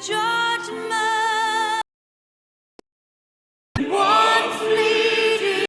judgment. One fleeting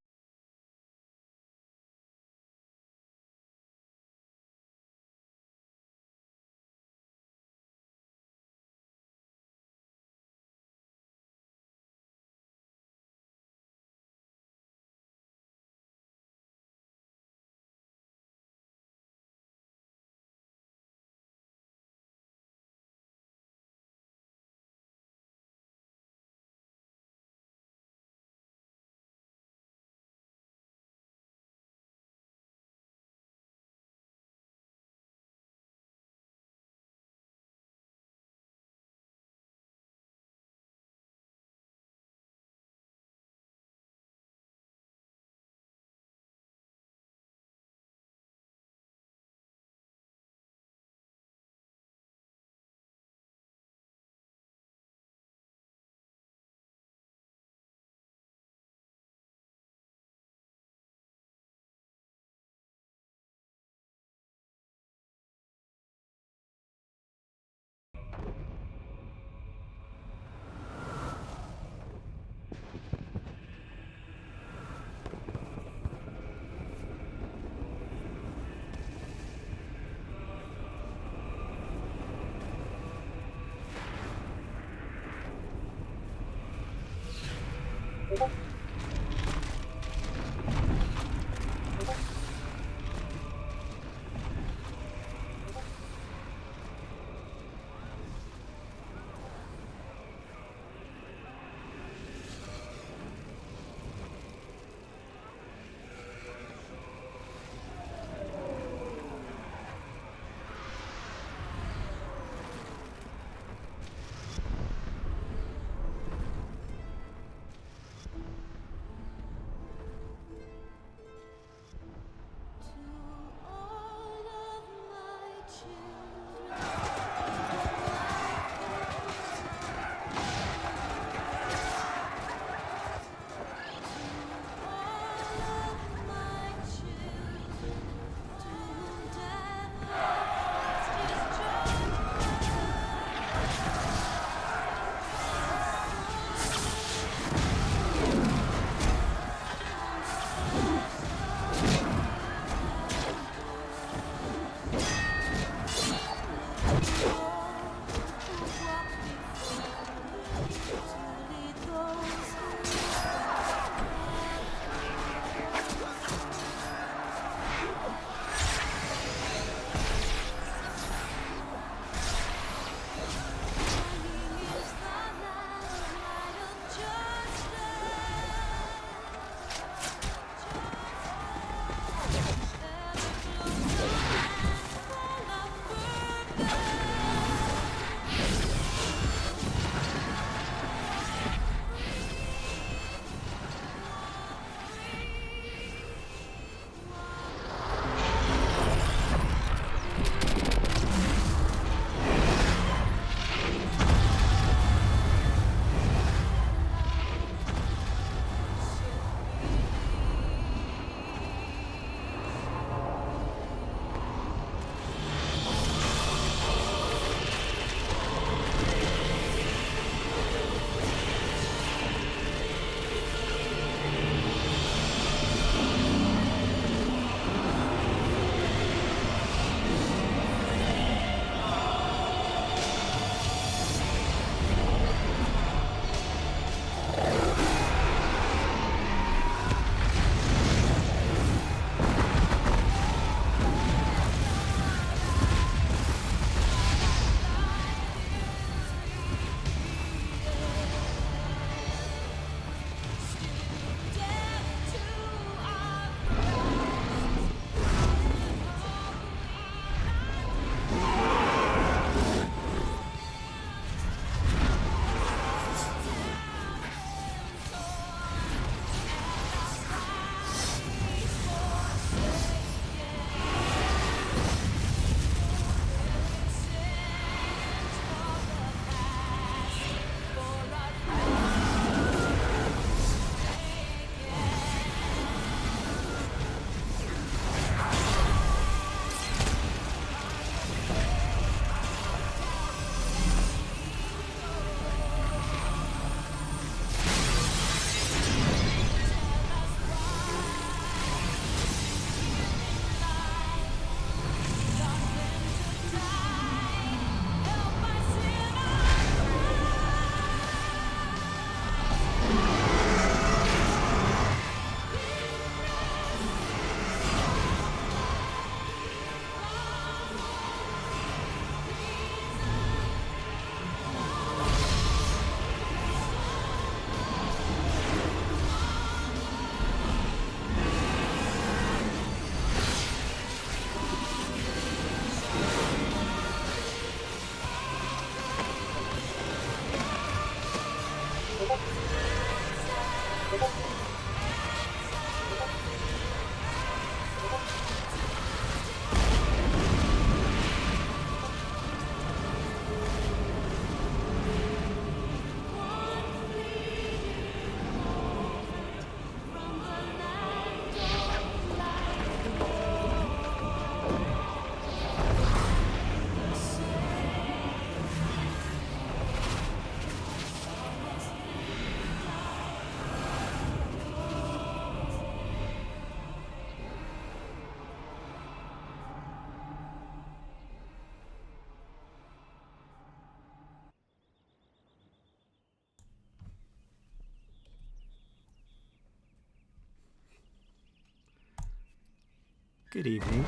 Good evening.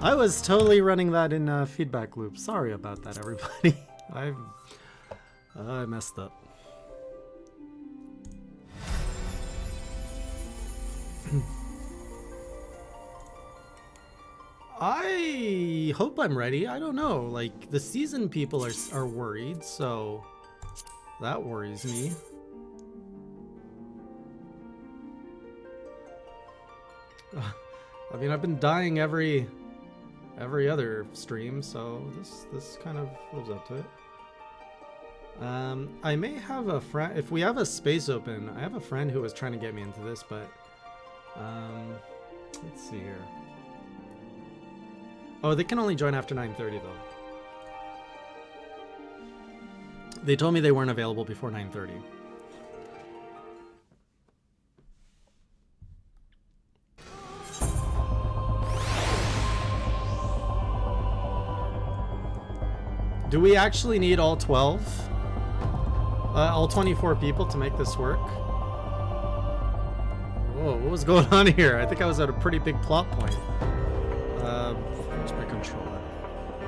I was totally running that in feedback loop. Sorry about that, everybody. I messed up. I hope I'm ready. I don't know. Like, the seasoned people are worried, so that worries me. I mean, I've been dying every other stream, so this kind of lives up to it. I may have a friend. If we have a space open, I have a friend who was trying to get me into this, but let's see here. Oh, they can only join after 9:30 though. They told me they weren't available before 9:30. Do we actually need all 12? All 24 people to make this work? Whoa, what was going on here? I think I was at a pretty big plot point. Where's my controller?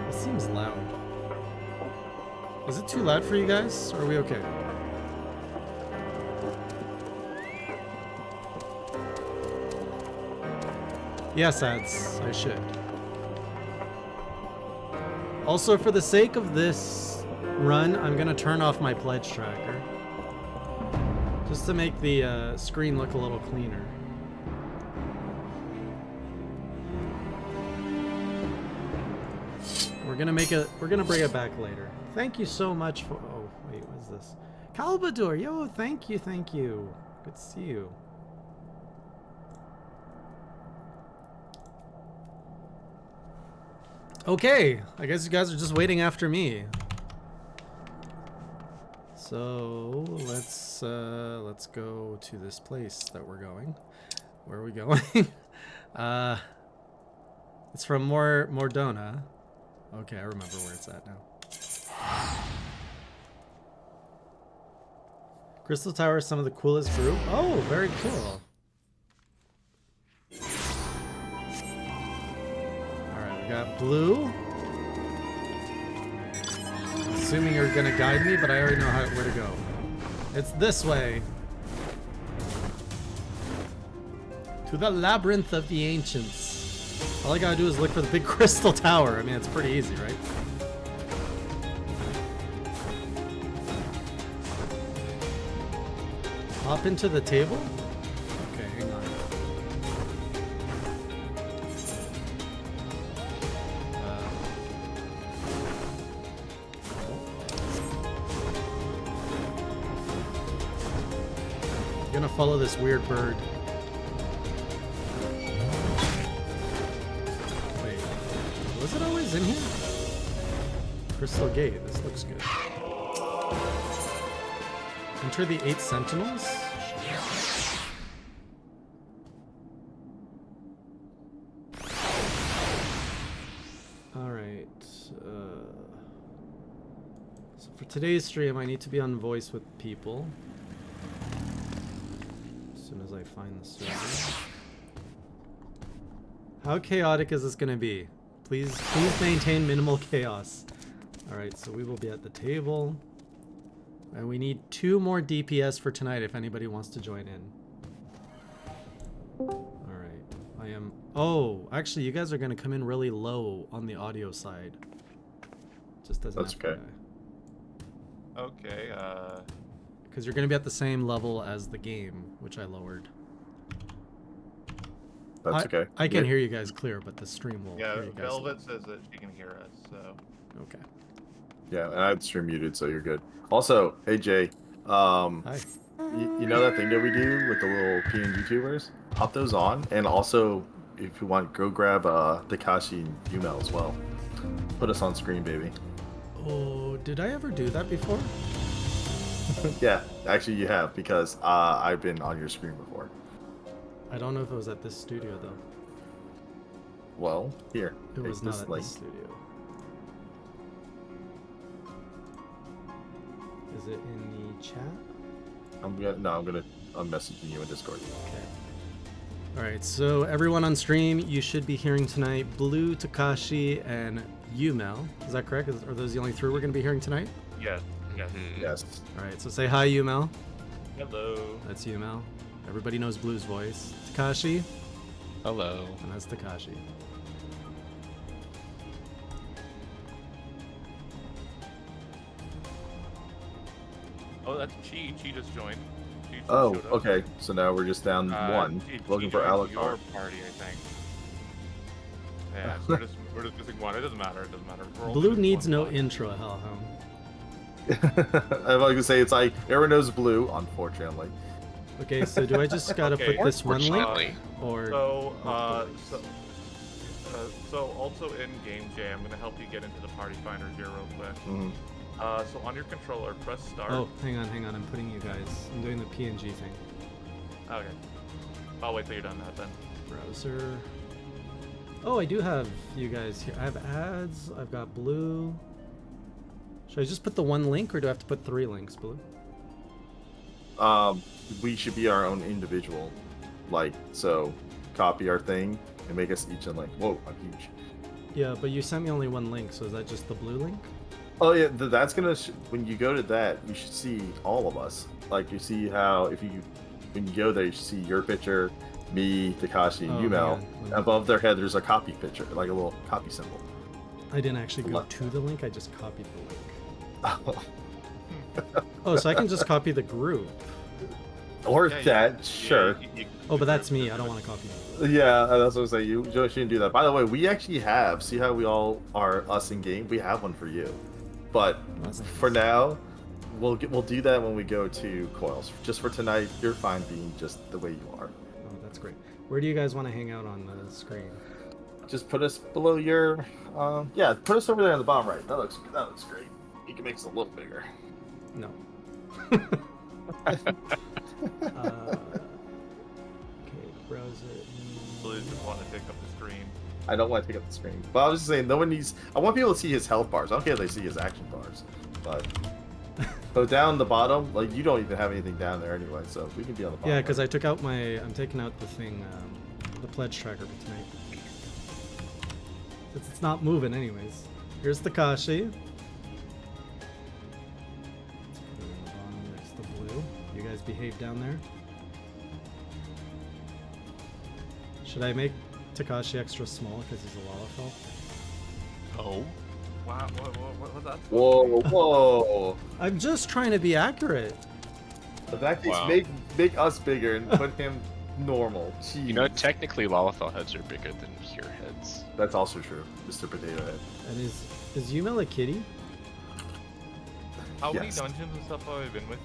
It seems loud. Is it too loud for you guys? Or are we okay? Yes, ads. I should. Also, for the sake of this run, I'm gonna turn off my pledge tracker. Just to make the screen look a little cleaner. We're gonna bring it back later. Thank you so much for, oh, wait, what is this? Calvador, yo, thank you. Good to see you. Okay, I guess you guys are just waiting after me. So let's go to this place that we're going. Where are we going? It's from Mordona. Okay, I remember where it's at now. Crystal Tower is some of the coolest group. Oh, very cool. We got blue. Assuming you're gonna guide me, but I already know where to go. It's this way. To the labyrinth of the ancients. All I gotta do is look for the big crystal tower. I mean, it's pretty easy, right? Hop into the table? Okay, hang on. I'm gonna follow this weird bird. Wait, was it always in here? Crystal Gate, this looks good. Enter the 8 Sentinels? Alright. So for today's stream, I need to be on voice with people. As soon as I find the server. How chaotic is this gonna be? Please maintain minimal chaos. Alright, so we will be at the table. And we need 2 more DPS for tonight if anybody wants to join in. Alright, I am... Oh, actually you guys are going to come in really low on the audio side. Just as an That's okay. Okay, because you're going to be at the same level as the game, which I lowered. That's okay. I can hear you guys clear, but the stream will yeah, hear you guys. Velvet says that she can hear us, so... Okay. Yeah, and I had stream muted, so you're good. Also, hey Jay, Hi. you know that thing that we do with the little PNG tubers? Pop those on, and also, if you want, go grab Takashi and Yuma as well. Put us on screen, baby. Oh, did I ever do that before? Yeah, actually you have, because I've been on your screen before. I don't know if it was at this studio though. Well, here. It was not this at link. this studio. Is it in the chat? I'm messaging you in Discord. Okay. Alright, so everyone on stream, you should be hearing tonight Blue, Takashi, and Yumel. Is that correct? Are those the only three we're going to be hearing tonight? Yes. Yes. Yes. Alright, so say hi, Yumel. Hello. That's Yumel. Everybody knows Blue's voice. Takashi, Hello. and that's Takashi. Oh, that's Chi. Chi just joined. Chi just Oh, showed up. okay. So now we're just down one, Chi looking for joined your Alucard. party, I think. Yeah, so we're just missing one. It doesn't matter. It doesn't matter. We're all Blue missing needs one no spot. intro, Hellhound. I'm like to say it's like everyone knows Blue, unfortunately. Okay, so do I just gotta Okay, put this one link? Fortunately. Or So also in Game Jam, I'm gonna help you get into the party finder here real quick. Mhm. So on your controller, press start. Oh, hang on. I'm putting you guys. I'm doing the PNG thing. Okay. I'll wait till you're done that then. Browser. Oh, I do have you guys here. I have ads. I've got Blue. Should I just put the one link, or do I have to put 3 links, Blue? We should be our own individual, like, so copy our thing and make us each a link. Whoa, I'm huge. Yeah, but you sent me only one link, so is that just the blue link? Oh yeah, that's gonna. When you go to that, you should see all of us. Like you see how when you go there, you should see your picture, me, Takashi, and Oh, Yumel. yeah. Above their head, there's a copy picture, like a little copy symbol. I didn't actually go Left. to the link, I just copied the link. Oh, so I can just copy the group. Or Yeah, that, sure. Oh, but that's me. I don't want to copy that. Yeah, that's what I'm saying. You shouldn't do that. By the way, we actually have. See how we all are us in game? We have one for you. But That's nice. for now, we'll do that when we go to Coils. Just for tonight, you're fine being just the way you are. Oh, that's great. Where do you guys want to hang out on the screen? Just put us below your. Yeah, put us over there on the bottom right. That looks great. You can make us a little bigger. No. Okay, browser. Blue just want to pick up the screen. I don't want to take up the screen, but I was just saying, no one needs. I want people to see his health bars. I don't care if they see his action bars, but. So down the bottom, like you don't even have anything down there anyway, so we can be on the bottom. Yeah, because right? I took out I'm taking out the thing, the pledge tracker for tonight. It's not moving anyways. Here's Takashi. Let's put it on the bottom next to Blue. You guys behave down there. Should I make Takashi extra small because he's a Lalafell? Oh. Wow, what was that? Whoa. I'm just trying to be accurate. In that case, Wow. make us bigger and put him normal. Jeez. You know, technically, Lalafell heads are bigger than your heads. That's also true, Mr. Potato Head. And is Yumel a kitty? How many Yes. dungeons and stuff have I been with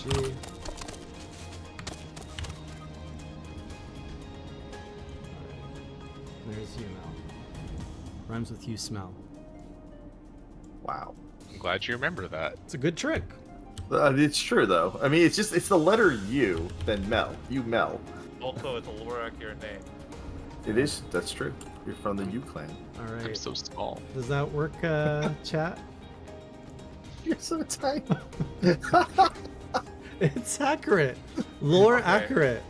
you? Gee. There's Yumel. Rhymes with you smell. Wow. I'm glad you remember that. It's a good trick. It's true though. I mean, it's the letter U, then Mel. You Mel. Also, it's a lore accurate name. It is. That's true. You're from the U clan. All I'm right. so small. Does that work, chat? You're so tiny. It's accurate. Lore Okay. accurate.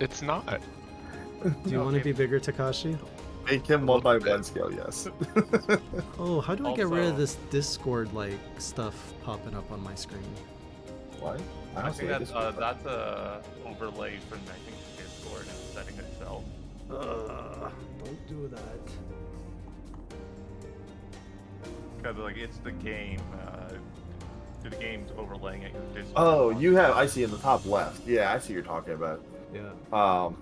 It's not. Do you want to Okay. be bigger, Takashi? Make him A 1 by little bit. 1 scale. Yes. Oh, how do I get rid of Also- this Discord-like stuff popping up on my screen? What? I Honestly, think this that's a overlay from I think Discord and setting itself. Don't do that. Because like it's the game. The game's overlaying it. Your Discord. Oh, you have. I see in the top left. Yeah, I see what you're talking about. Yeah.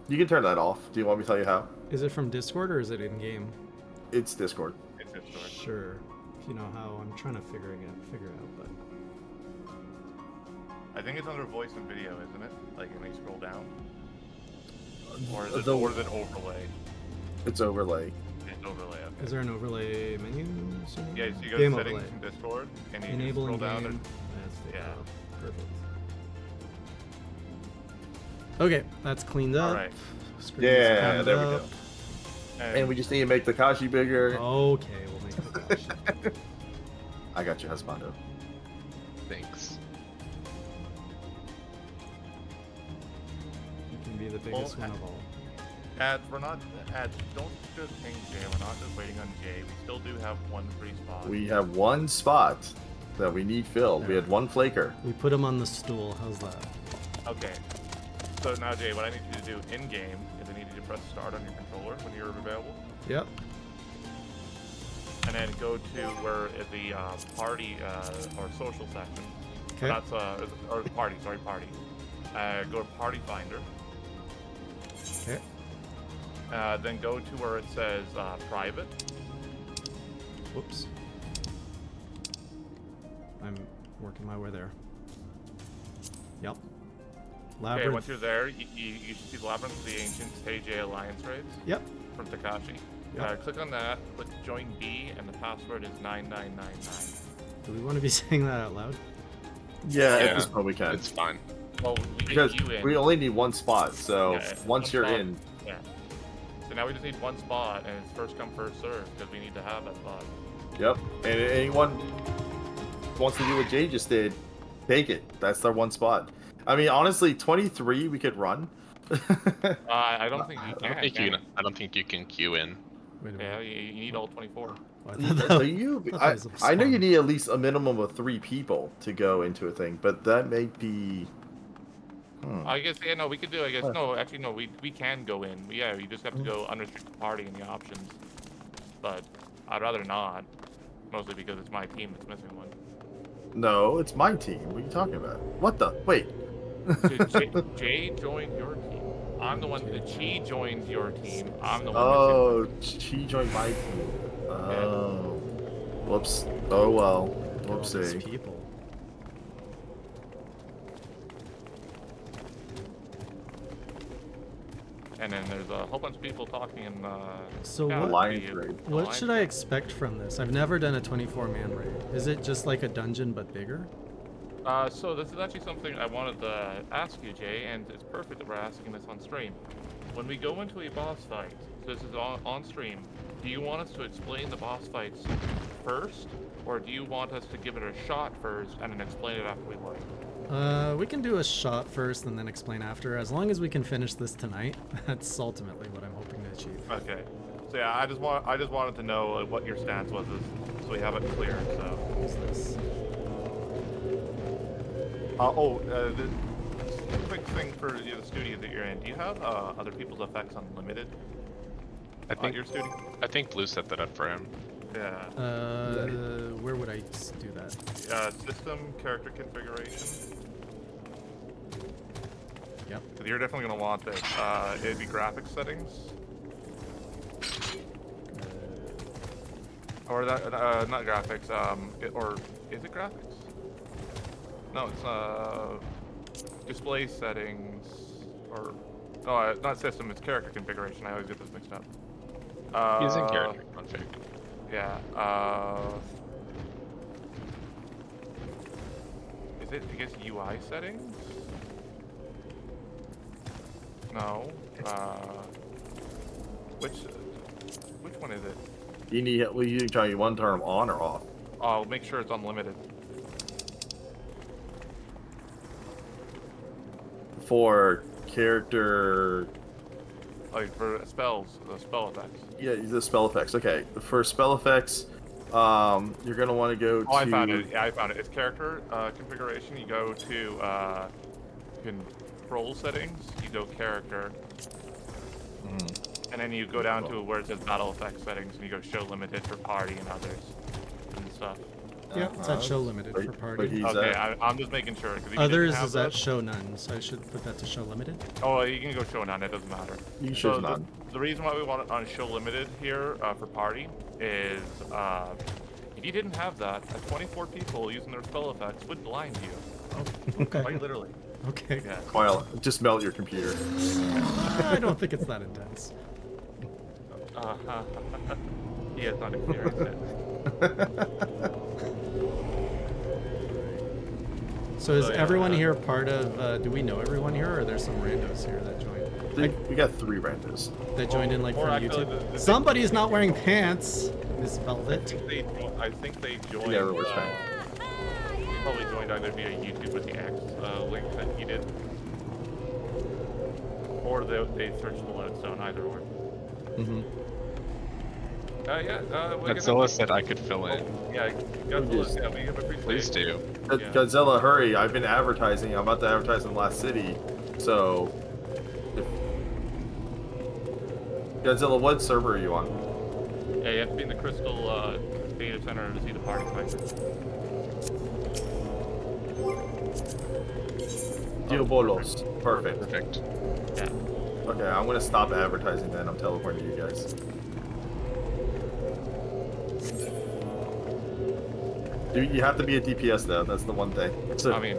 You can turn that off. Do you want me to tell you how? Is it from Discord or is it in-game? It's Discord. It's Discord. Sure. If you know how, I'm trying to figure it out, but... I think it's under voice and video, isn't it? Like when you scroll down. Or is The- it more than overlay? It's overlay. It's overlay. Okay. Is there an overlay menu? somewhere? Yeah, so you go Game to settings overlay. in Discord and you Enable just in scroll down. game. There's- That's the Yeah. Perfect. Okay, that's cleaned up. Alright. Screen's Yeah, cleaned there we up. go. And we just need to make Takashi bigger. Okay, we'll make Takashi. I got you, husbando. Thanks. be the biggest one of all. Ads, we're not. Ads, don't just ping Jay. We're not just waiting on Jay. We still do have one free spot. We have one spot that we need filled. We had one flaker. We put him on the stool. How's that? Okay. So now, Jay, what I need you to do in game is I need you to press start on your controller when you're available, Yep. and then go to where the party or social section. Okay. That's or party. Sorry, party. Go to Party Finder. Okay. Then go to where it says private. Whoops. I'm working my way there. Yep. Okay, Labyrinth. once you're there, you should see the Labyrinth of the Ancients, AJ Alliance Raids Yep. from Takashi. Yep. Click on that, click Join B, and the password is 9999. Do we want to be saying that out loud? Yeah, Yeah. at this point we can. It's fine. Well, we Because get you in. we only need one spot, so Yeah, once one you're spot. in, Yeah. So now we just need one spot, and it's first come, first serve, because we need to have that spot. yep. And anyone wants to do what Jay just did, take it. That's their one spot. I mean, honestly, 23 we could run. I don't think you I can. don't think you. I don't think you can queue in. Wait a Yeah, minute. you need all 24. Oh, I thought that- So you, I thought that was a I know you spawn. need at least a minimum of 3 people to go into a thing, but that may be. I guess, yeah, no, we could do, I guess, Huh. no, actually, no, we can go in. Yeah, you just have to go unrestricted party in the options. But I'd rather not, mostly because it's my team that's missing one. No, it's my team. What are you talking about? What the? Wait. Jay joined your team. I'm the one that Chi joined your team. I'm the one Oh, she joined my team. Oh. Whoops. Oh well. All these Whoopsie. people. And then there's a whole bunch of people talking in So chat what- Alliance to you. raid. What Alliance should I raid. expect from this? I've never done a 24-man raid. Is it just like a dungeon but bigger? So this is actually something I wanted to ask you, Jay, and it's perfect that we're asking this on stream. When we go into a boss fight, so this is on stream, do you want us to explain the boss fights first, or do you want us to give it a shot first and then explain it after we play? We can do a shot first and then explain after. As long as we can finish this tonight, that's ultimately what I'm hoping to achieve. Okay. So yeah, I just wanted to know what your stance was, so we have it clear. So. What's this? The quick thing for the studio that you're in. Do you have other people's effects unlimited? I think Your studio. I think Blue set that up for him. Yeah. Where would I do that? System character configuration. Yep. 'Cause you're definitely gonna want this. It'd be graphics settings, or that not graphics. Or is it graphics? No, it's display settings, or no, not system. It's character configuration. I always get this mixed up. He's in character config. Yeah. Is it, I guess, UI settings? No. Which one is it? You need. Well, you try you want to turn them on or off. I'll make sure it's unlimited. For character. Like for spells, the spell effects. Yeah, the spell effects. Okay. For spell effects, you're gonna want to go to. Oh, I found it. Yeah, I found it. It's character configuration. You go to control settings. You go character, and then you go down to where it says battle effects settings, and you go show limited for party and others and stuff. Yep, it's at show limited for But party. he's Okay, at. I'm just making sure. 'Cause if you Others didn't have is at those- show none, so I should put that to show limited. Oh, you can go show none. It doesn't matter. You So should not. the reason why we want it on show limited here for party is if you didn't have that, 24 people using their spell effects would blind you. Oh, okay. Quite literally. Okay. Yeah. Well, just melt your computer. I don't think it's that intense. He has not experienced it. So is Oh, yeah, everyone here part of, do we know everyone here, or are there some randos here that joined? We got 3 randos. That joined in like Or from actually, YouTube? Somebody's not wearing pants, Miss Velvet. I think they joined. Yeah, everyone's fine. Probably joined either via YouTube with the X link that he did, or they search the lodestone, either or. Mm-hmm. Godzilla said I could fill in. Yeah, Godzilla, yeah, we have a free Please stage. do. Yeah. Godzilla, hurry! I've been advertising. I'm about to advertise in the last city. So, if... Godzilla, what server are you on? Yeah, you have to be in the Crystal Data Center to see the party finder. Diobolos. Perfect. Perfect. Yeah. Okay, I'm gonna stop advertising then. I'm teleporting to you guys. You have to be a DPS though. That's the one thing. So, I mean,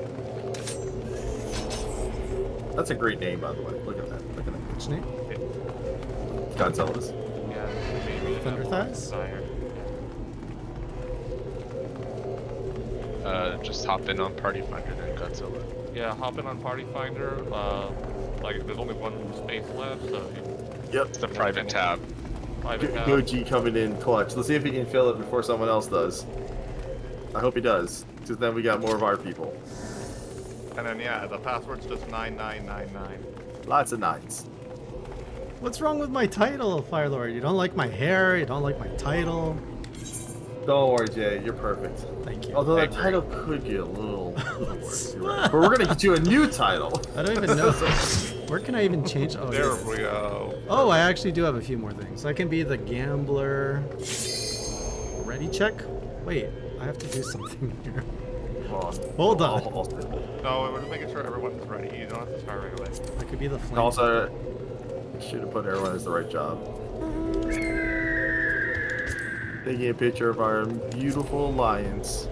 that's a great name, by the way. Look at that. Look at that. Which name? Godzilla's. yeah, maybe Thunder Thighs? Just hop in on Party Finder then Godzilla. Yeah, hop in on Party Finder. Like there's only one space left, so Yep. It's the private tab. private tab. Goji coming in clutch. Let's see if he can fill it before someone else does. I hope he does, because then we got more of our people. And then yeah, the password's just 9999. Lots of nines. What's wrong with my title, Firelord? You don't like my hair? You don't like my title? Don't worry, Jay. You're perfect. Thank you. Although that title could get a little worse. You're right. But we're gonna get you a new title. I don't even know. Where can I even change? Oh, There here. we go. Oh, I actually do have a few more things. I can be the gambler. Ready check? Wait, I have to do something here. Hold on. No, we're just making sure everyone's ready. You don't have to start right away. I could be the flame. Also, should have put everyone as the right job. Taking a picture of our beautiful alliance.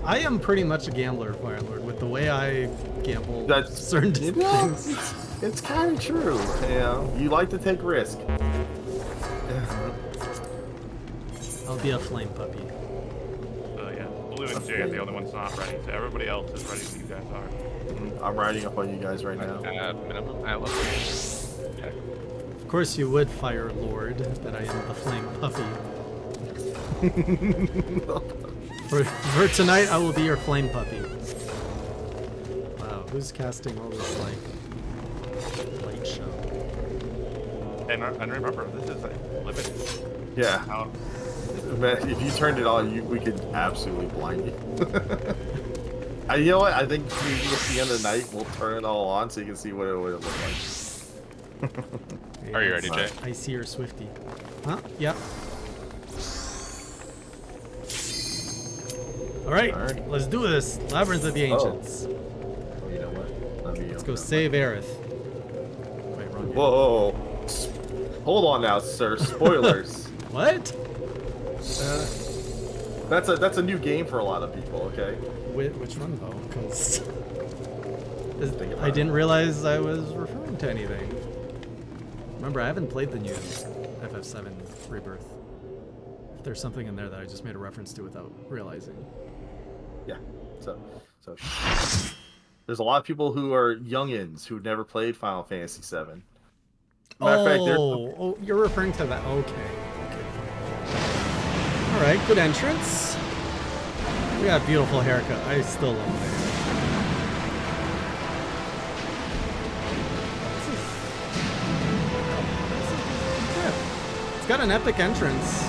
I am pretty much a gambler, Firelord, with the way I gamble That's certain you know, things. it's kind of true. You know, you like to take risk. I'll be a flame puppy. So yeah, Blue and Jay are the only ones not ready. So everybody else is ready when you guys are. I'm riding up on you guys right now. Minimum. I love it. Okay. Of course you would, Fire Lord, that I am the flame puppy. For tonight, I will be your flame puppy. Wow, who's casting all this, like, light show? And remember, this is limited. Yeah. Out. Man, if you turned it on, we could absolutely blind you. You know what? I think at the end of the night, we'll turn it all on so you can see what it would look like. Are you ready, Jay? I see your Swifty. Huh? Yep. Alright, let's do this. Labyrinth of the Ancients. Oh, you know what? Let me Let's go save Aerith. Wait, wrong game. Whoa. Hold on now, sir. Spoilers. What? That's a new game for a lot of people, okay? Which one though? Because I didn't realize I was referring to anything. Remember, I haven't played the new FF7 Rebirth. If there's something in there that I just made a reference to without realizing. Yeah. So there's a lot of people who are youngins who never played Final Fantasy VII. Matter of fact, Oh, you're referring to that. Okay. All right, good entrance. We got a beautiful haircut. I still love my hair. It's got an epic entrance.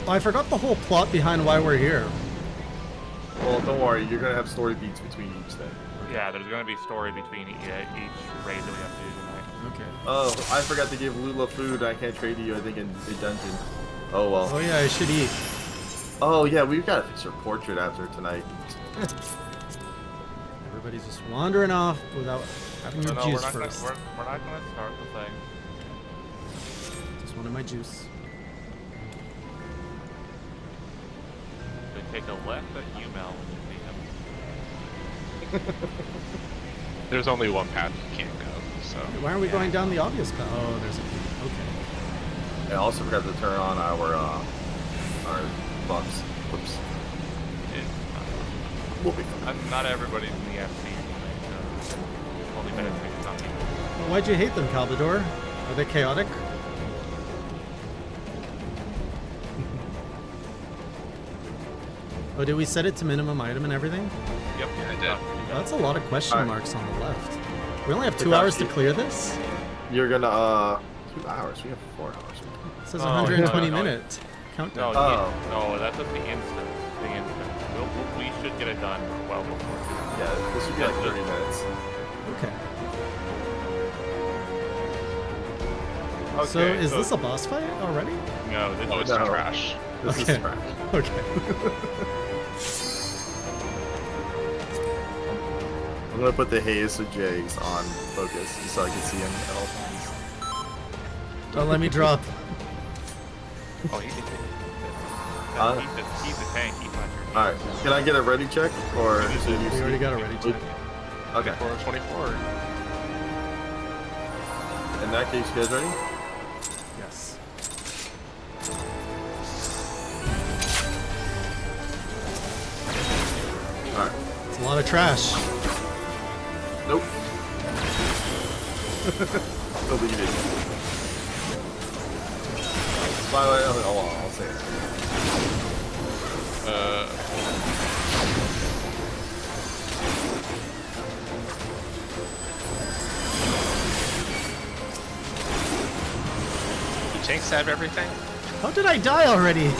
Oh, I forgot the whole plot behind why we're here. Well, don't worry, you're gonna have story beats between each thing. Yeah, there's gonna be story between each raid that we have to do tonight. Okay. Oh, I forgot to give Lula food. I can't trade you, I think, in a dungeon. Oh well. Oh yeah, I should eat. Oh yeah, we've got to fix your portrait after tonight. Everybody's just wandering off without having your No, juice we're not first. Gonna, we're not gonna start the thing. Just wanted my juice. We take a left at UML when you see him. There's only one path you can't go, so. Why aren't we going down the obvious path? Oh, there's a... Okay. I also forgot to turn on our bugs. Whoops. We'll be fine. Not everybody's in the FC tonight, so only benefits some people. Well, why'd you hate them, Calvador? Are they chaotic? Oh, did we set it to minimum item and everything? Yep. Yeah, I did. Oh, that's a lot of question Alright. marks on the left. We only have 2 hours to clear this? You're gonna 2 hours. We have 4 hours. It says Oh, 120 no, no. minute No, countdown. no, that's just the instance. The instance. We should get it done well before. Yeah, this should be like 30 minutes. Okay. Okay, So is this a boss fight already? No, this Oh, is it's No. trash. This Okay. is trash. Okay. I'm gonna put the haze of Jags on focus so I can see him at all times. Don't let me drop. Oh, he's Uh, he's a tank. He's not your Alright, can I get a ready check? Or It is should a- you We already got a ready check. Okay. 424. In that case, you guys ready? Yes. Alright. It's a lot of trash. Nope. Deleted. By the way, I'll say it. You tanks have everything? How did I die already?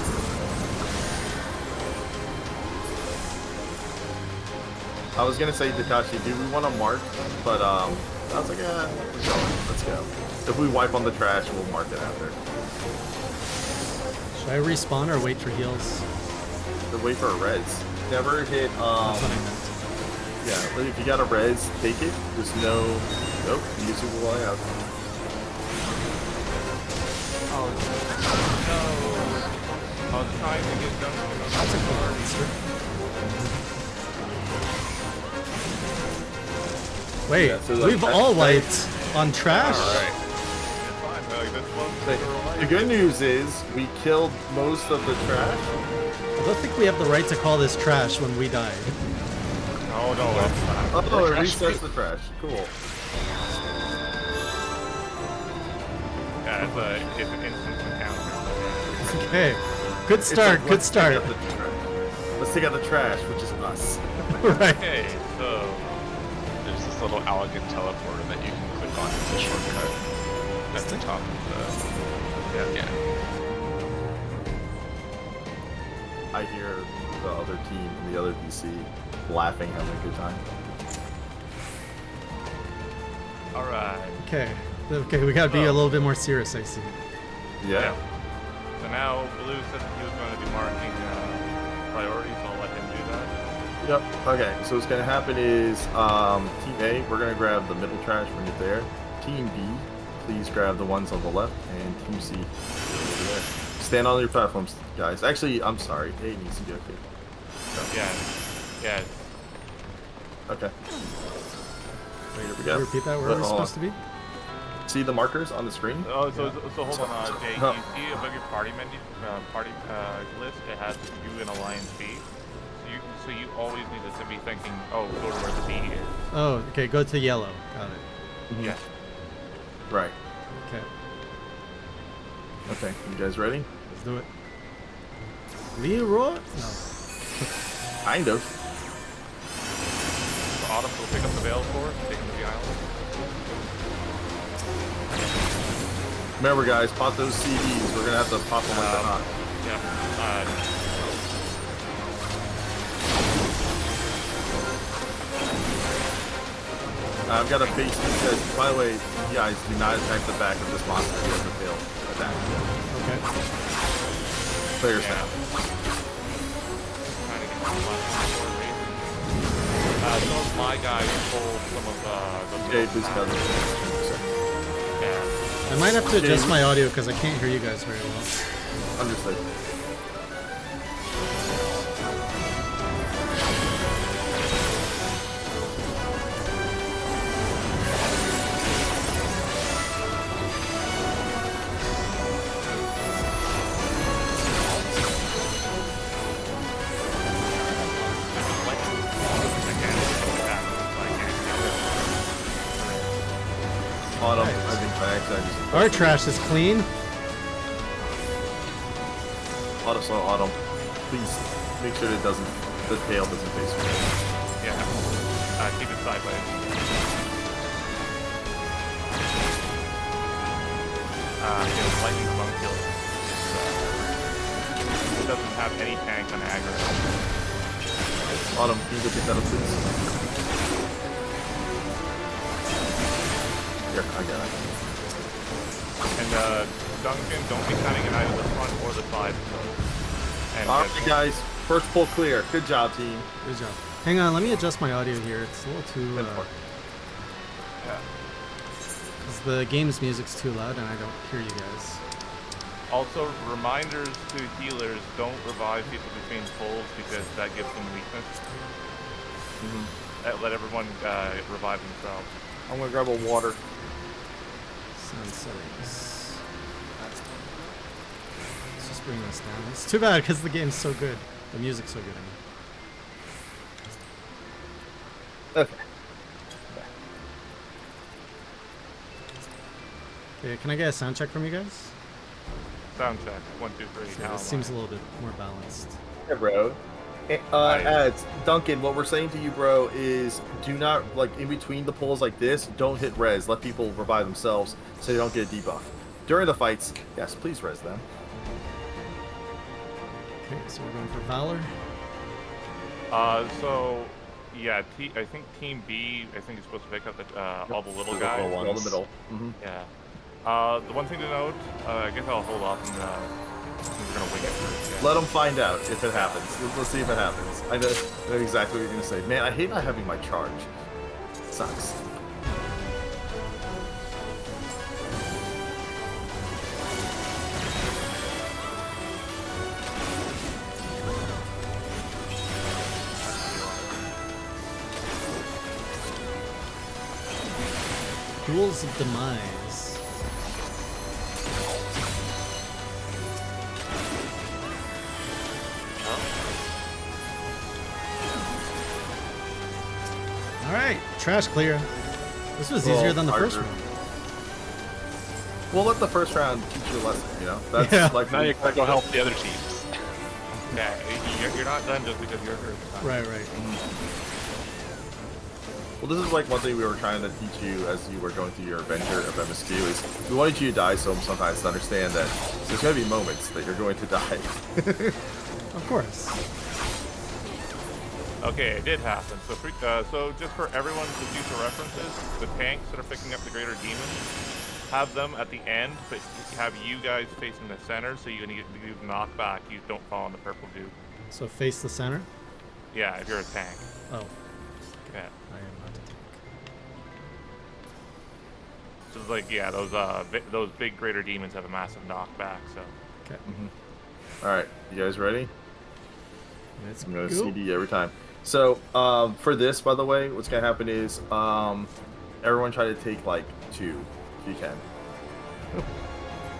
I was gonna say, Takashi, do we want to mark? But I was like, let's go. If we wipe on the trash, we'll mark it after. Should I respawn or wait for heals? The wait for a res. Never hit. That's what I meant. Yeah, but if you got a res, take it. Just no. Nope. Use it while I have. Oh no! I was trying to get done. That's a cool answer. Wait, Yeah, so, like, we've that- all that- wiped on trash? Alright. It's fine. Like this one's The good news is we killed most of the trash. I don't think we have the right to call this trash when we died. No, no, it's not. Oh, it trash resets the trash. Cool. Yeah, it's an instant encounter. Okay, good start, It's like, good let's start. take out the trash. Let's take out the trash, which is us. Right. Okay, so There's this little elegant teleporter that you can click on. It's a shortcut at the top of the. Yeah. I hear the other team and the other DC laughing, having a good time. all right. Okay, okay, we gotta be a little bit more serious, I see. Yeah. So now Blue said that he was going to be marking priorities. So I'll let him do that. Yep. Okay, so what's gonna happen is Team A, we're gonna grab the middle trash, bring it there. Team B, please grab the ones on the left, and Team C, over there. Stand on your platforms, guys. Actually, I'm sorry, A needs to go too. Yeah. Yeah. Okay. Wait, Here we can go. you repeat that? Where But are we hold on. supposed to be? See the markers on the screen? Oh, so hold on, Jay. Huh. You see above your party menu, party list, it has you in Alliance B. So you always need to be thinking, oh, go to where the B is. Oh, okay, go to yellow. Got it. Yeah. Right. Okay, Okay, you guys ready? let's do it. Leroy? No. Kind of. So Autumn will pick up the veil for us, take them to the island. Remember, guys, pop those CDs. We're gonna have to pop them like they're hot. Yeah. I've got a face because, by the way, you guys do not attack the back of this monster. He has a tail attack. Okay. Players Yeah. now. Trying to get some last for a reason. Some of my guys pulled some of the Okay, veils please back. cover. Yeah. I might have to adjust my audio because I can't hear you guys very well. Understood. Autumn, I think by accident I just... Our trash is clean. Autumn, please make sure that the tail doesn't face you. Yeah. Keep it sideways. Lightning Monk Kill. It doesn't have any tank on aggro. Autumn, can you go pick that up, please? Here, I got it. And Duncan, don't be cutting it either the front or the side. And All right, guys. First pull clear. Good job, team. Good job. Hang on, let me adjust my audio here. It's a little too. Yeah. Because the game's music's too loud and I don't hear you guys. Also, reminders to healers: don't revive people between pulls because that gives them weakness. Let everyone revive themselves. I'm gonna grab a water. Sound settings. Let's just bring this down. It's too bad because the game's so good. The music's so good. I mean. Okay. Okay, can I get a sound check from you guys? Sound check. 1, 2, 3. So Now this seems a little bit more balanced. Hey, bro. Ads, Duncan, what we're saying to you, bro, is do not, like, in between the pulls like this, don't hit res. Let people revive themselves so they don't get a debuff. During the fights, yes, please res them. Okay, so we're going for Valor. So, yeah, I think Team B, I think is supposed to pick up all the little guys. All the middle. Yeah. The one thing to note, I guess I'll hold off and we're gonna wing it first. Yeah. Let them find out if it happens. Let's see if it happens. I know exactly what you're gonna say. Man, I hate not having my charge. Sucks. Duels of Demise. Alright, trash clear. This was easier than the first one. We'll let the first round teach you a lesson, you know? That's Yeah. like Now you gotta go help the other teams. Yeah, you're not done just because you're hurt. Right, right. Well, this is like one thing we were trying to teach you as you were going through your adventure of MSQ is we wanted you to die sometimes to understand that there's going to be moments that you're going to die. Of course. Okay, it did happen. So, so just for everyone's future references, the tanks that are picking up the greater demons, have them at the end, but have you guys facing the center so you can get knockback. You don't fall in the purple goo. So face the center? Yeah, if you're a tank. Oh, Yeah. I am not a tank. So it's like, yeah, those big greater demons have a massive knockback. So. Okay. All right, you guys ready? Let's I'm going to go. CD every time. So for this, by the way, what's going to happen is everyone try to take like 2 if you can.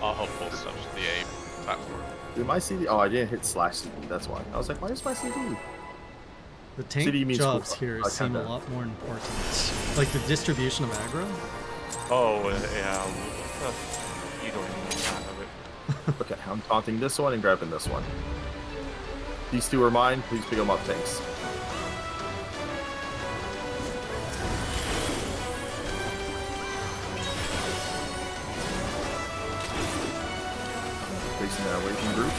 I'll help full stuff to the A platform. Did my CD? Oh, I didn't hit /CD. That's why. I was like, why is my CD? The tank CD means jobs cool. here I seem a kinda- lot more important. Like the distribution of aggro. Oh, yeah. You don't even know the half of it. Okay, I'm taunting this one and grabbing this one. These 2 are mine. Please pick them up. Thanks. Facing that away from group.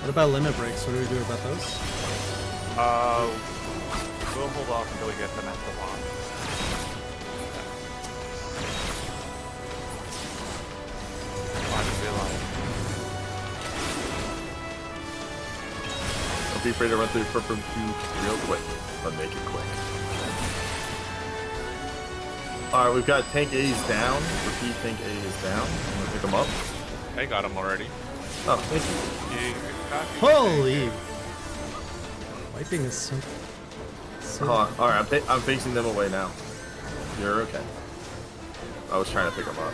What about limit breaks? What do we do about those? We'll hold off until we get them at the lock. Don't be afraid to run through the purple cube real quick, but make it quick. Alright, we've got tank A's down. Repeat, tank A is down. I'm gonna pick them up. I got him already. Oh, thank you. Holy! Wiping is so. Alright, I'm facing them away now. You're okay. I was trying to pick them up.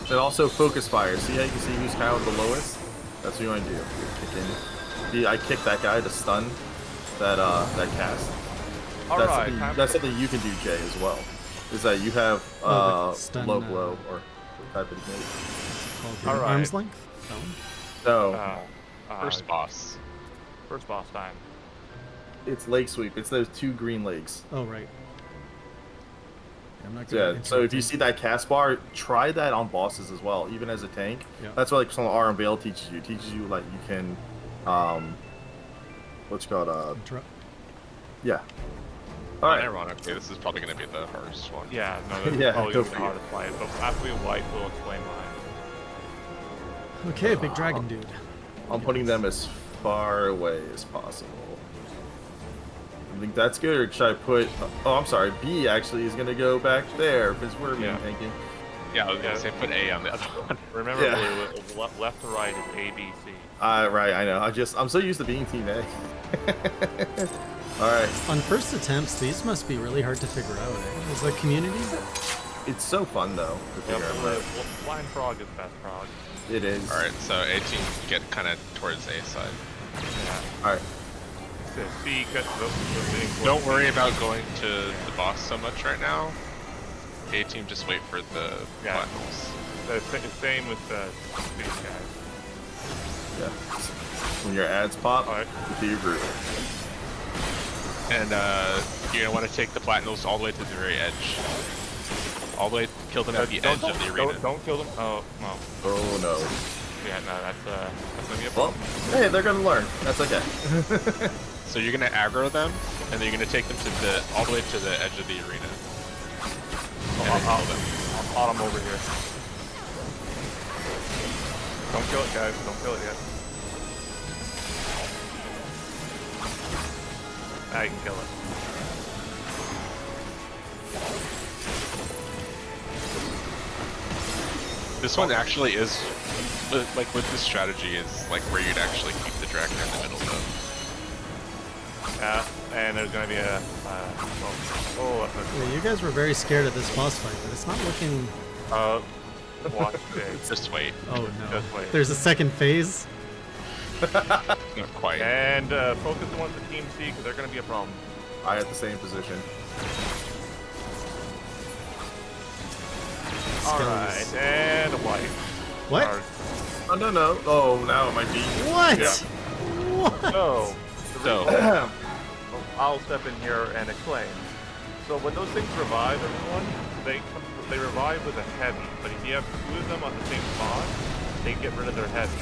And also focus fire. See how you can see who's kind of the lowest? That's what you want to do. See, I kicked that guy to stun that that cast. Alright, That's something you can do, Jay, as well. is that you have Oh, the stun, low blow or what type of grenade? Called All right. arm's length? Stone? No, First boss. First boss time. it's leg sweep. It's those 2 green legs. Oh, right. I'm not Yeah, gonna so if you interrupt see that cast bar, try that on bosses as well, even as a tank. Yeah. That's what like some R and Veil teaches you. It teaches you like you can, what's it called, Interrupt. yeah. All right. Ironically, this is probably going to be the hardest one. Yeah, no, that's Yeah, probably go the for it. hardest fight. But after we wipe, we'll explain why. Okay, big dragon dude. I'm putting them as far away as possible. I think that's good, or should I put... Oh, I'm sorry. B actually is going to go back there, because we're being tanking. Yeah, I was going to say put A on the other one. Remember, Yeah. left to right is A, B, C. Right, I know. I'm so used to being Team A. Alright. On first attempts, these must be really hard to figure out, eh? Is the community? It's so fun, though, to figure out. Blind frog is best frog. It is. Alright, so A team get kind of towards A side. Yeah. Alright. So C, the Don't worry about going to the boss so much right now. A team just wait for the platinums. The same with these guys. Yeah. When your ads pop, Alright. do your group. And you're gonna want to take the platinums all the way to the very edge. All the way, kill them at the edge of the arena. Don't kill them. Oh, no. Oh no. Yeah, no, that's gonna be a Well, problem. hey, they're gonna learn. That's okay. So you're gonna aggro them, and then you're gonna take them to all the way to the edge of the arena. And then kill them. I'll pot them over here. Don't kill it, guys. Don't kill it yet. Now you can kill it. This one actually is, like with this strategy, is like where you'd actually keep the dragon in the middle though. Yeah, and there's gonna be a. Yeah, you guys were very scared of this boss fight, but it's not looking... Watch this. Just wait. Oh no. Just wait. There's a second phase? Not quite. And focus on the Team C because they're gonna be a problem. I at the same position. Alright, and a wipe. What? Oh, no. Oh, now it might be. What? Yeah. What? So, So, I'll step in here and explain. So when those things revive everyone, they revive with a heavy, but if you have 2 of them on the same spot, they get rid of their heavy.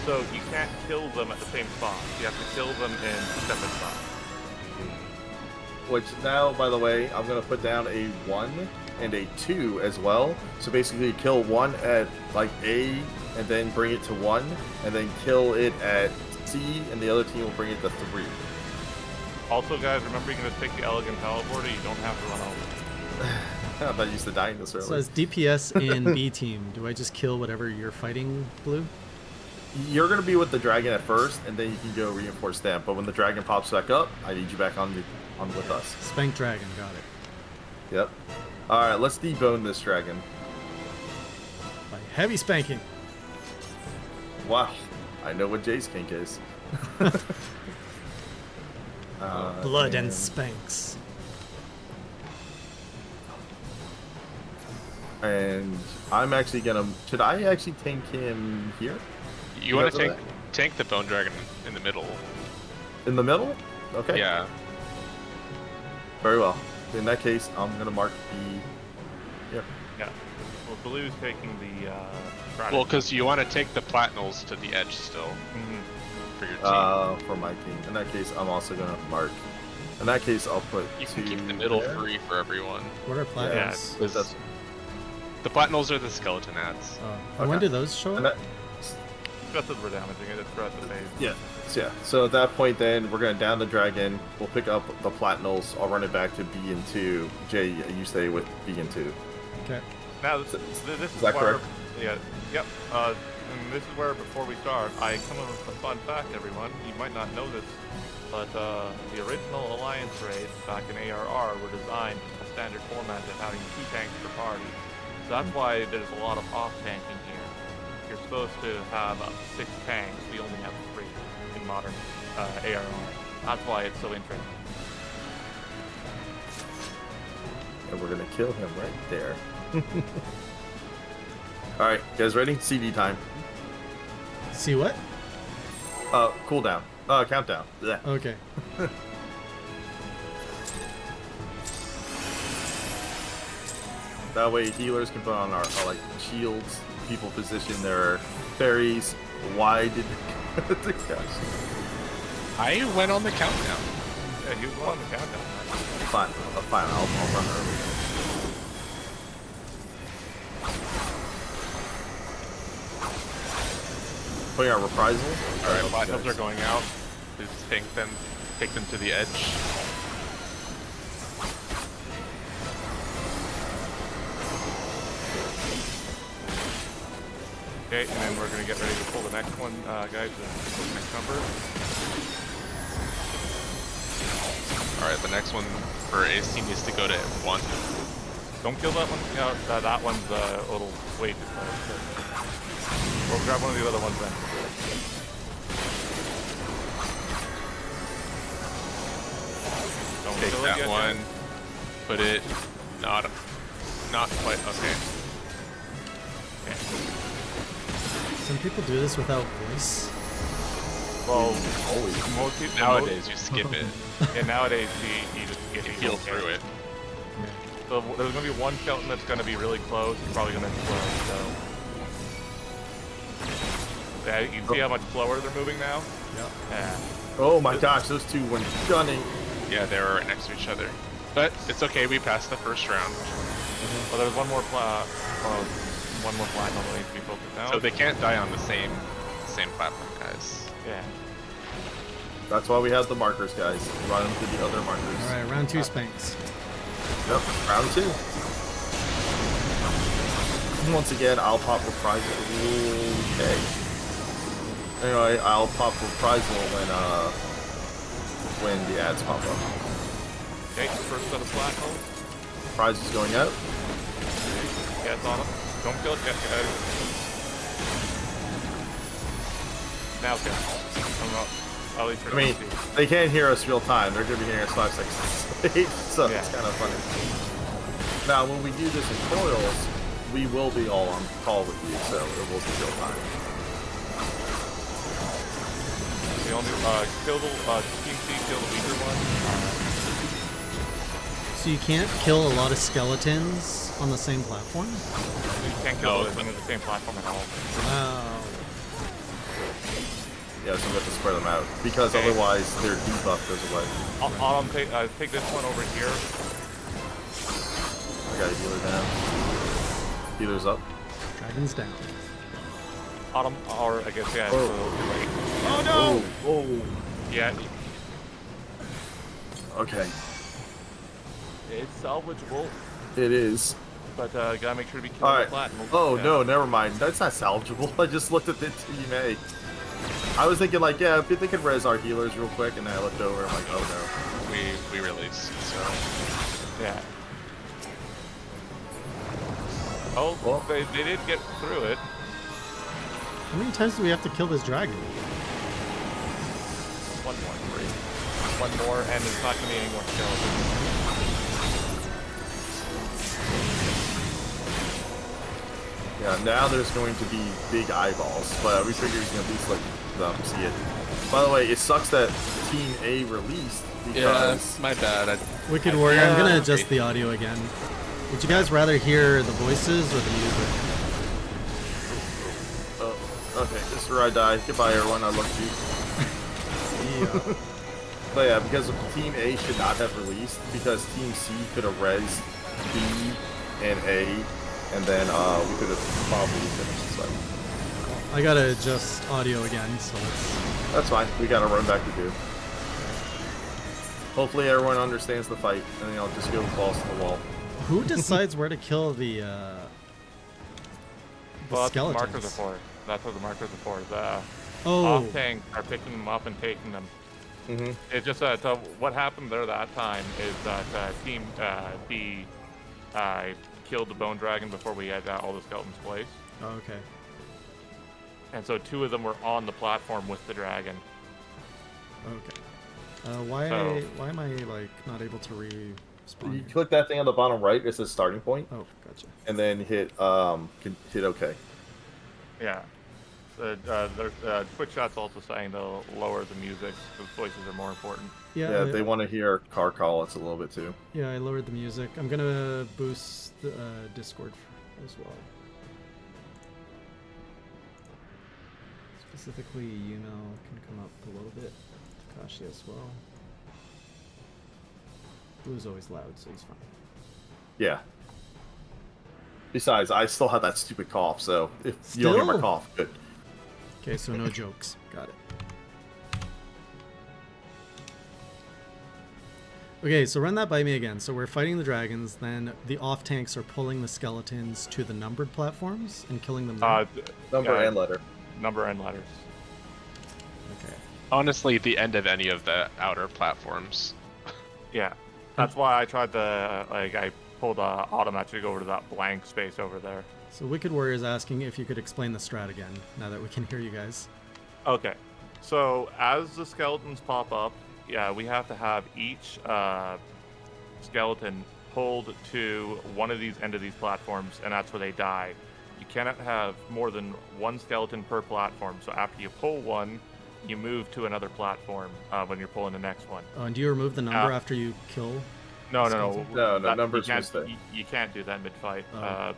So you can't kill them at the same spot. You have to kill them in separate spots. Which now, by the way, I'm gonna put down a 1 and a 2 as well. So basically, kill 1 at like A, and then bring it to 1, and then kill it at C, and the other team will bring it to 3. Also, guys, remember you can just take the elegant teleporter. You don't have to run over. I'm not used to dying this early. So as DPS in B team, do I just kill whatever you're fighting, Blue? You're gonna be with the dragon at first, and then you can go reinforce them. But when the dragon pops back up, I need you back on with us. Spank dragon, got it. Yep. All right, let's debone this dragon. By heavy spanking. Wow, I know what Jay's kink is. Blood and spanks. And I'm actually gonna. Should I actually tank him here? you want guys to tank the bone dragon in the middle. In the middle? Okay. Yeah. Very well. In that case, I'm gonna mark the. Here. Yeah. Well, Blue's taking the strategy. Well, because you want to take the platinals to the edge still Mhm. for your team. For my team. In that case, I'm also gonna mark. In that case, I'll put. You can 2 keep the middle there. free for everyone. What are Yeah, platinums? That's, The platinals are the skeleton ads. Oh, when Okay. do those show and up? that, Just as we're damaging it, it's throughout the phase. yeah. So at that point, then we're gonna down the dragon. We'll pick up the platinals. I'll run it back to B and 2. Jay, you stay with B and 2. Okay. Now, this is that where, correct? yeah, yep. And this is where, before we start, I come up with a fun fact, everyone. You might not know this, but the original Alliance raids back in ARR were designed in a standard format of having 2 tanks per party. So that's why there's a lot of off-tanking here. You're supposed to have 6 tanks. We only have 3 in modern ARR. That's why it's so interesting. and we're gonna kill him right there. All right, guys, ready? CD time. See what? Cooldown. Countdown. Yeah. Okay. That way, healers can put on our like shields. People position their fairies. Why did the gosh? I went on the countdown. Yeah, you go on the countdown. Fine, fine. I'll run early. Putting our reprisal. All right, platinums are going out. Just take them to the edge. Okay, and then we're gonna get ready to pull the next one, guys. The next number. All right, the next one for Ace Team needs to go to 1. Don't kill that one. You know, that one's a little way too close. We'll grab one of the other ones then. Don't Take kill it that yet, one. guys. Put it not quite. Okay. Some people do this without voice. Well, Always. most people Nowadays you skip it. yeah, nowadays you just get You heal through it. So there's gonna be one skeleton that's gonna be really close. It's probably gonna explode. So yeah, you can see how much slower they're moving now. Yeah. Yeah. Oh my gosh, those two went gunning. Yeah, they were right next to each other. But it's okay. We passed the first round, Well, there's one more platinum that needs to be focused out. so they can't die on the same platform, guys. Yeah. That's why we have the markers, guys. Run them to the other markers. All right, round 2 Spanx. Yep, round 2. Once again, I'll pop reprisal. Okay. Anyway, I'll pop reprisal when the ads pop up. Okay, first set of platinum. Prize is going out. Yeah, it's on him. Don't kill it yet, guys. Now kill. I'm not. At least I mean, they can't hear us real time. They're gonna be hearing us 5 seconds late, so Yeah. it's kind of funny. Now, when we do this in coils, we will be all on call with you, so it will be real time. the only kill the Team C, kill the weaker one. So you can't kill a lot of skeletons on the same platform? You can't kill them on the same platform at all. Wow. Yeah, so we have to spread them out, because Okay. otherwise their debuff goes away. I'll take this one over here. I got a healer down. Healer's up. Dragon's down. Autumn, or I guess yeah. Oh. So, like, Oh no! Oh. yeah, Okay. it's salvageable, It is. but gotta make sure to be killing Alright. the platinum. Oh, Yeah. no, never mind. That's not salvageable. I just looked at the Team A. I was thinking, like, yeah, if they could res our healers real quick, and then I looked over, I'm like, oh We released, so Yeah. Oh, Well. they did get through it. How many times do we have to kill this dragon? One more, three. One more, and there's not gonna be any more skeletons. no. Yeah, now there's going to be big eyeballs, but we figured we can at least let them see it. By the way, it sucks that Team A released, because... my bad. Wicked Warrior, I'm gonna Yeah. adjust the audio again. Would you guys rather hear the voices or the music? Okay, this is where I die. Goodbye, everyone. I love you. Yeah. But yeah, because Team A should not have released, because Team C could have res B and A, and then we could have probably finished the fight. I gotta adjust audio again, so let's... That's fine. We gotta run back to 2. Hopefully everyone understands the fight, and then I'll just go balls to the wall. Who decides where to kill the Well, that's what the skeletons? markers are for. That's what the markers are for. The Oh, off tanks are picking them up and taking them. Mm-hmm. It's just so what happened there that time is that Team B killed the bone dragon before we had all the skeletons placed, okay. and so 2 of them were on the platform with the dragon. Okay. Why So- am I like not able to spawn You here. click that thing on the bottom right. It says starting point, Oh, gotcha. and then hit hit OK. Yeah. Twitch chat's also saying they'll lower the music because voices are more important. Yeah, I, they want to hear car call. It's a little bit too. yeah, I lowered the music. I'm gonna boost the Discord as well. Specifically, can come up a little bit. Takashi as well. Blue's always loud, so he's fine. Yeah. Besides, I still have that stupid cough, so if you don't hear my Still? cough, good. Okay, so no jokes. Got it. Okay, so run that by me again. So we're fighting the dragons, then the off tanks are pulling the skeletons to the numbered platforms and killing them there. Number and letter. Number and letters. Okay. Honestly, the end of any of the outer platforms. Yeah. That's why I tried to, I pulled Automat to go over to that blank space over there. So Wicked Warrior is asking if you could explain the strat again, now that we can hear you guys. Okay. So as the skeletons pop up, yeah, we have to have each skeleton pulled to one of these end of these platforms, and that's where they die. You cannot have more than one skeleton per platform. So after you pull one, you move to another platform when you're pulling the next one. Oh, and do you remove the number after you kill? No, No, numbers you must stay. can't, you can't do that mid-fight. Oh.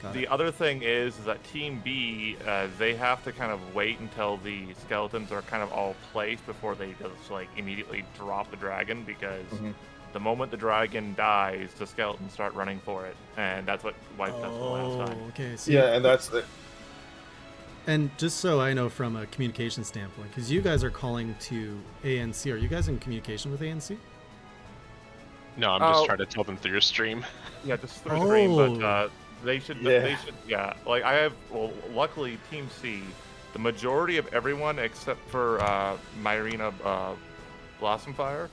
Got The it. other thing is that Team B, they have to kind of wait until the skeletons are kind of all placed before they just like immediately drop the dragon, because the moment the dragon dies, the skeletons start running for it, and that's what wiped us the last time. Okay. So Yeah, and that's the. And just so I know from a communication standpoint, because you guys are calling to ANC, are you guys in communication with ANC? No, I'm just trying to tell them through your stream. Yeah, just through stream, but Oh. they should. Yeah. They should. Yeah, like I have. Well, luckily, Team C, the majority of everyone except for Myrina Blossomfire,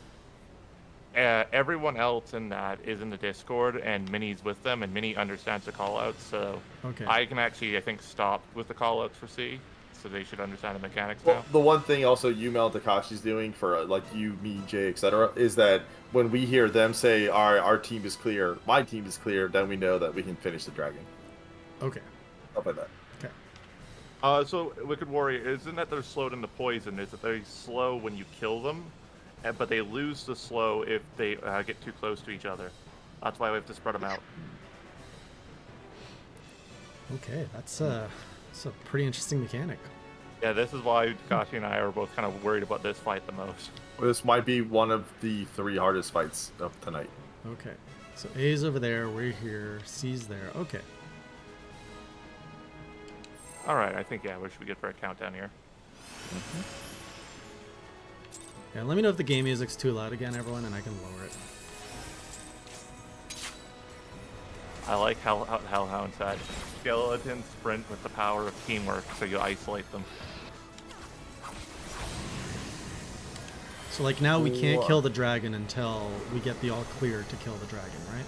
everyone else in that is in the Discord, and Minnie's with them, and Minnie understands the callouts, so Okay. I can actually, I think, stop with the callouts for C, so they should understand the mechanics Well, now. the one thing also Yumel Takashi's doing for like you, me, Jay, etc., is that when we hear them say our team is clear, my team is clear, then we know that we can finish the dragon. Okay. Stuff like that. Okay. So Wicked Warrior, isn't that they're slowed into poison? Is that they're slow when you kill them, but they lose the slow if they get too close to each other. That's why we have to spread them out. Okay. That's a pretty interesting mechanic. Yeah, this is why Takashi and I are both kind of worried about this fight the most. This might be one of the 3 hardest fights of tonight. Okay. So A's over there, we're here, C's there. Okay. All right, I think, yeah, we should be good for a countdown here. Yeah, let me know if the game music's too loud again, everyone, and I can lower it. I like how Hellhound said, skeletons sprint with the power of teamwork, so you isolate them. So like now we can't kill the dragon until we get the all clear to kill the dragon, right?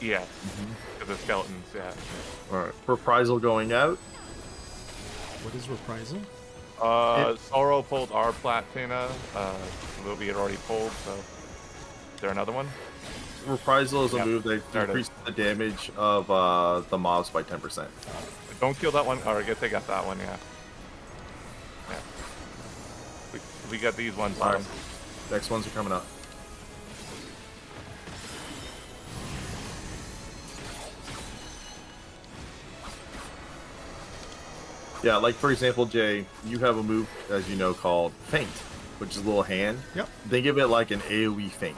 Yeah, because the skeletons, yeah. Alright. Reprisal going out. What is reprisal? Sorrow pulled our Platina. Ruby had already pulled, so. Is there another one? Reprisal is a Yep, move that there it is. increases the damage of the mobs by 10%. Don't kill that one. Or I guess I got that one, yeah. Yeah. We got these ones on. Alright. Next ones are coming up. Yeah, like for example, Jay, you have a move, as you know, called Feint, which is a little hand. Yep. They give it like an AoE feint.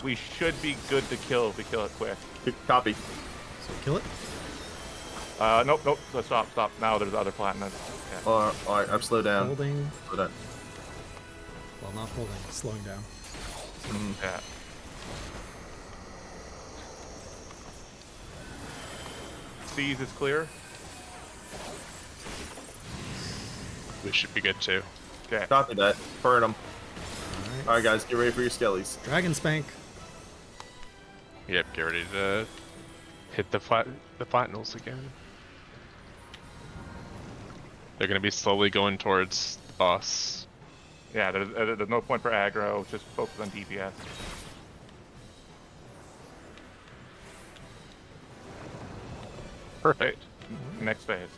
We should be good to kill if we kill it quick. Copy. So kill it. Nope. So stop. Now there's other platinas. Yeah. Alright, I'm slow down. Holding. Slow down. Well, not holding. Slowing down. Yeah. C's is clear. We should be good too. Okay. Copy that. Burn them. Alright. Alright, guys, get ready for your skellies. Dragon spank. Yep, get ready to hit the finals again. They're gonna be slowly going towards the boss. Yeah, there's no point for aggro. Just focus on DPS. Perfect. Next phase.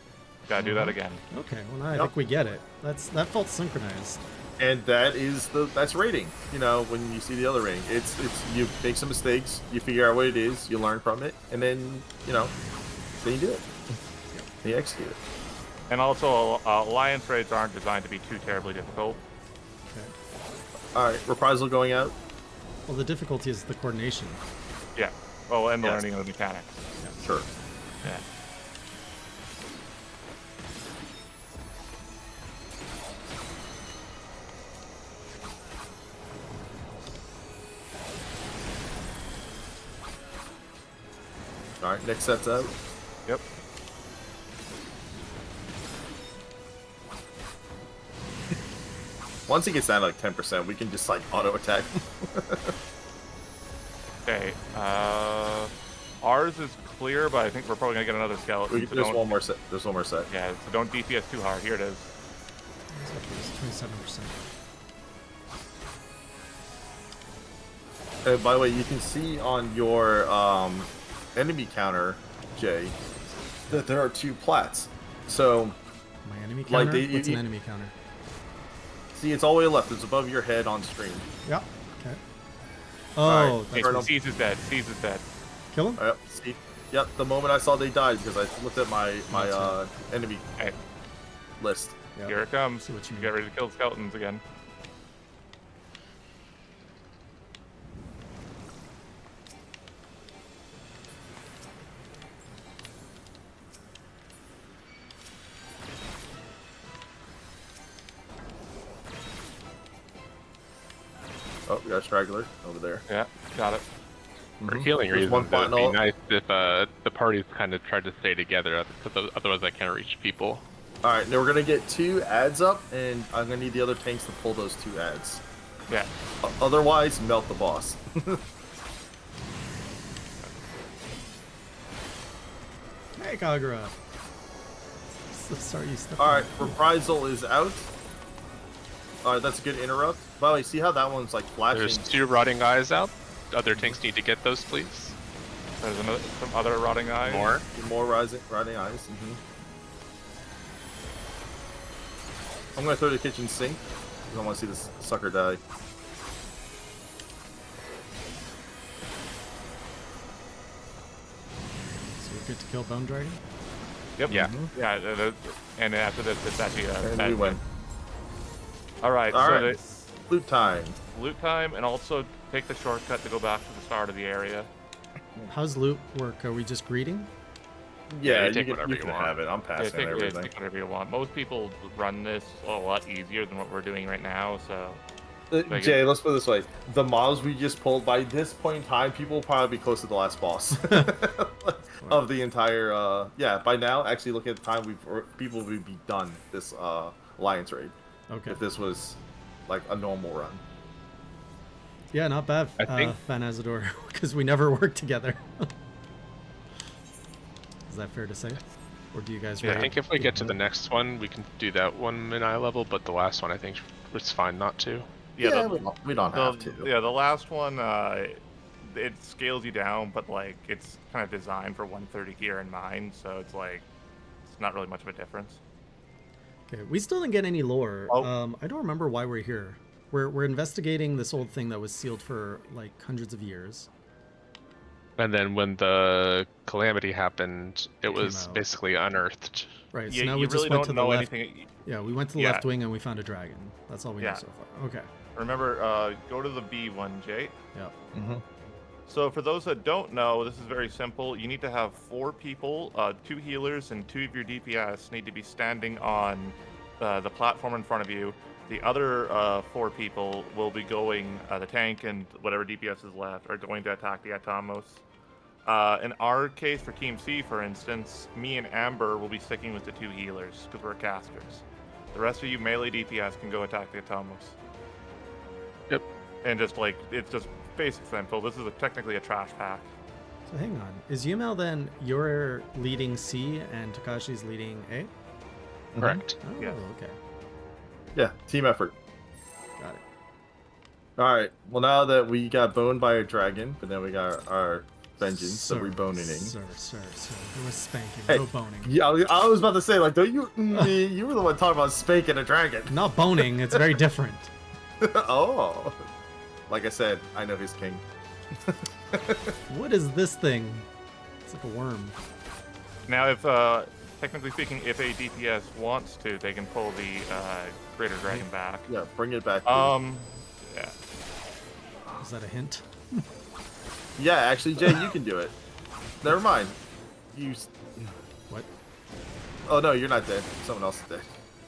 Gotta do that again. Okay, well now I Yep. think we get it. That felt synchronized. And that's rating. You know, when you see the other rating, it's you make some mistakes, you figure out what it is, you learn from it, and then then you do it. Then you execute it. And also, alliance raids aren't designed to be too terribly difficult. Okay. All right, reprisal going out. Well, the difficulty is the coordination. Yeah. Oh, and Yes. learning of the mechanics. Sure. Yeah. All right, next set's out. Yep. Once he gets down to like 10%, we can just like auto attack. Okay. Ours is clear, but I think we're probably gonna get another skeleton. So There's don't- one more set. There's one more set. Yeah. So don't DPS too hard. Here it is. It's 27%. By the way, you can see on your enemy counter, Jay, that there are 2 plats. So, My enemy Like counter? the- What's an you- enemy counter? see, it's all the way left. It's above your head on stream. Yeah. Okay. Alright, Oh, hey, that's Colonel. Seize is dead. Seize is dead. kill him? Yep. See, yep. The moment I saw they died, because I looked at my Gotcha. enemy Okay. list. Yeah. Here it comes. See what you mean. Get ready to kill skeletons again. Oh, we got a straggler over there. Yeah. Got it. For Mhm. healing There's reasons, one it would be final- nice if the parties kind of tried to stay together, because otherwise I can't reach people. All right, now we're gonna get 2 ads up, and I'm gonna need the other tanks to pull those 2 ads. Yeah. Otherwise, melt the boss. Hey, Kagura. So sorry you stepped All on right, me. reprisal is out. All right, that's a good interrupt. By the way, see how that one's like flashing? There's 2 rotting eyes out. Other tanks need to get those, please. There's some other rotting eyes. More. Riding eyes. I'm gonna throw the kitchen sink. 'Cause I want to see this sucker die. So we're good to kill Bone Dragon? Yep. Yeah. Yeah. And after this, it's actually And bad we win. All right. All so right. Loot time. loot time, and also take the shortcut to go back to the start of the area. How's loot work? Are we just greeting? Yeah, you take you whatever can, you can want. have it. I'm Yeah, passing everything. take whatever you want. Most people run this a lot easier than what we're doing right now, so Like Jay, let's put it this way: the mobs we just pulled, by this point in time, people will probably be close to the last boss of the entire. Yeah, by now, actually, looking at the time, people would be done this alliance raid Okay. if this was like a normal run. Yeah, not bad, I think- Fanazador, because we never worked together. Is that fair to say? Or do you guys Yeah, I rate? think if we get to the next one, we can do that one in eye level, but the last one, I think it's fine not to. yeah, we don't have to. yeah, the last one, it scales you down, but like it's kind of designed for 130 gear in mind, so it's like it's not really much of a difference. Okay, we still didn't get any lore. Oh. I don't remember why we're here. We're investigating this old thing that was sealed for like hundreds of years. And then when the calamity happened, it Came was out. basically unearthed. Right, so Yeah, now you we just really went don't to the know left. anything. Yeah, we went to the Yeah. left wing and we found a dragon. That's all we know Yeah. so far. Okay. Remember, go to the B one, Jay. Yeah. Mhm. So for those that don't know, this is very simple. You need to have 4 people, 2 healers and 2 of your DPS need to be standing on the platform in front of you. The other 4 people will be going, the tank and whatever DPS is left, are going to attack the Atomos. In our case, for Team C, for instance, me and Amber will be sticking with the 2 healers because we're casters. The rest of you melee DPS can go attack the Atomos. Yep. And just like, it's just basic simple. This is technically a trash pack. So hang on. Is Yumel then you're leading C and Takashi's leading A? Correct. Oh, Yes. okay. Yeah, team effort. Got it. All right. Well, now that we got boned by a dragon, but then we got our vengeance, so we're boning. Sir. There was spanking, Hey, no boning. Yeah, I was about to say, like, don't you? You were the one talking about spanking a dragon. Not boning, it's very different. Oh, like I said, I know he's king. What is this thing? It's like a worm. Now, if technically speaking, if a DPS wants to, they can pull the Greater Dragon back. Yeah, bring it back. Yeah. Is that a hint? Yeah, actually, Jay, you can do it. Never mind. What? Oh no, you're not dead. Someone else is dead.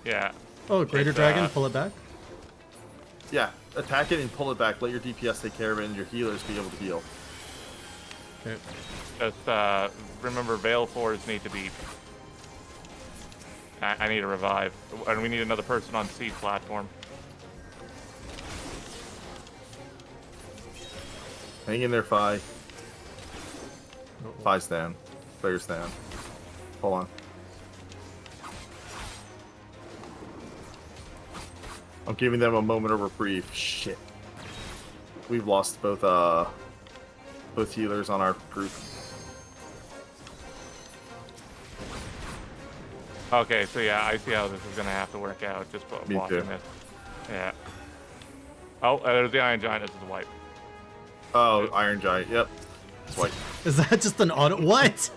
Yeah. Oh, Greater It's, Dragon, pull it back? Yeah, attack it and pull it back. Let your DPS take care of it, and your healers be able to heal. Okay. Just remember, Veil Fours need to be. I need a revive, and we need another person on C platform. Hang in there, Fi. Uh-oh. Fi's down. Player's down. Hold on. I'm giving them a moment of reprieve. Shit. We've lost both healers on our group. Okay, so yeah, I see how this is gonna have to work out. Just Me walking too. this. Yeah. Oh, there's the Iron Giant. This is a wipe. Oh, Iron Giant. Yep. It's white. Is that just an auto? What?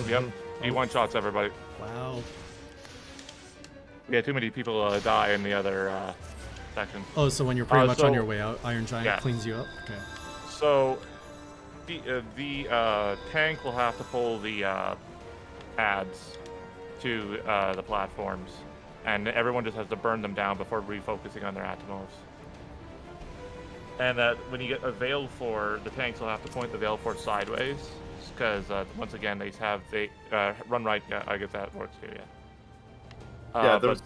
Yep. He one shots everybody. Wow. Yeah, too many people die in the other section. Oh, so when you're pretty much on so- your way out, Iron Giant yeah. cleans you up? Okay. So the tank will have to pull the ads to the platforms, and everyone just has to burn them down before refocusing on their Atomos. And when you get a Veil for, the tanks will have to point the Veil for sideways, because once again they run right. Yeah, I guess that works too. Yeah. Yeah, but- those.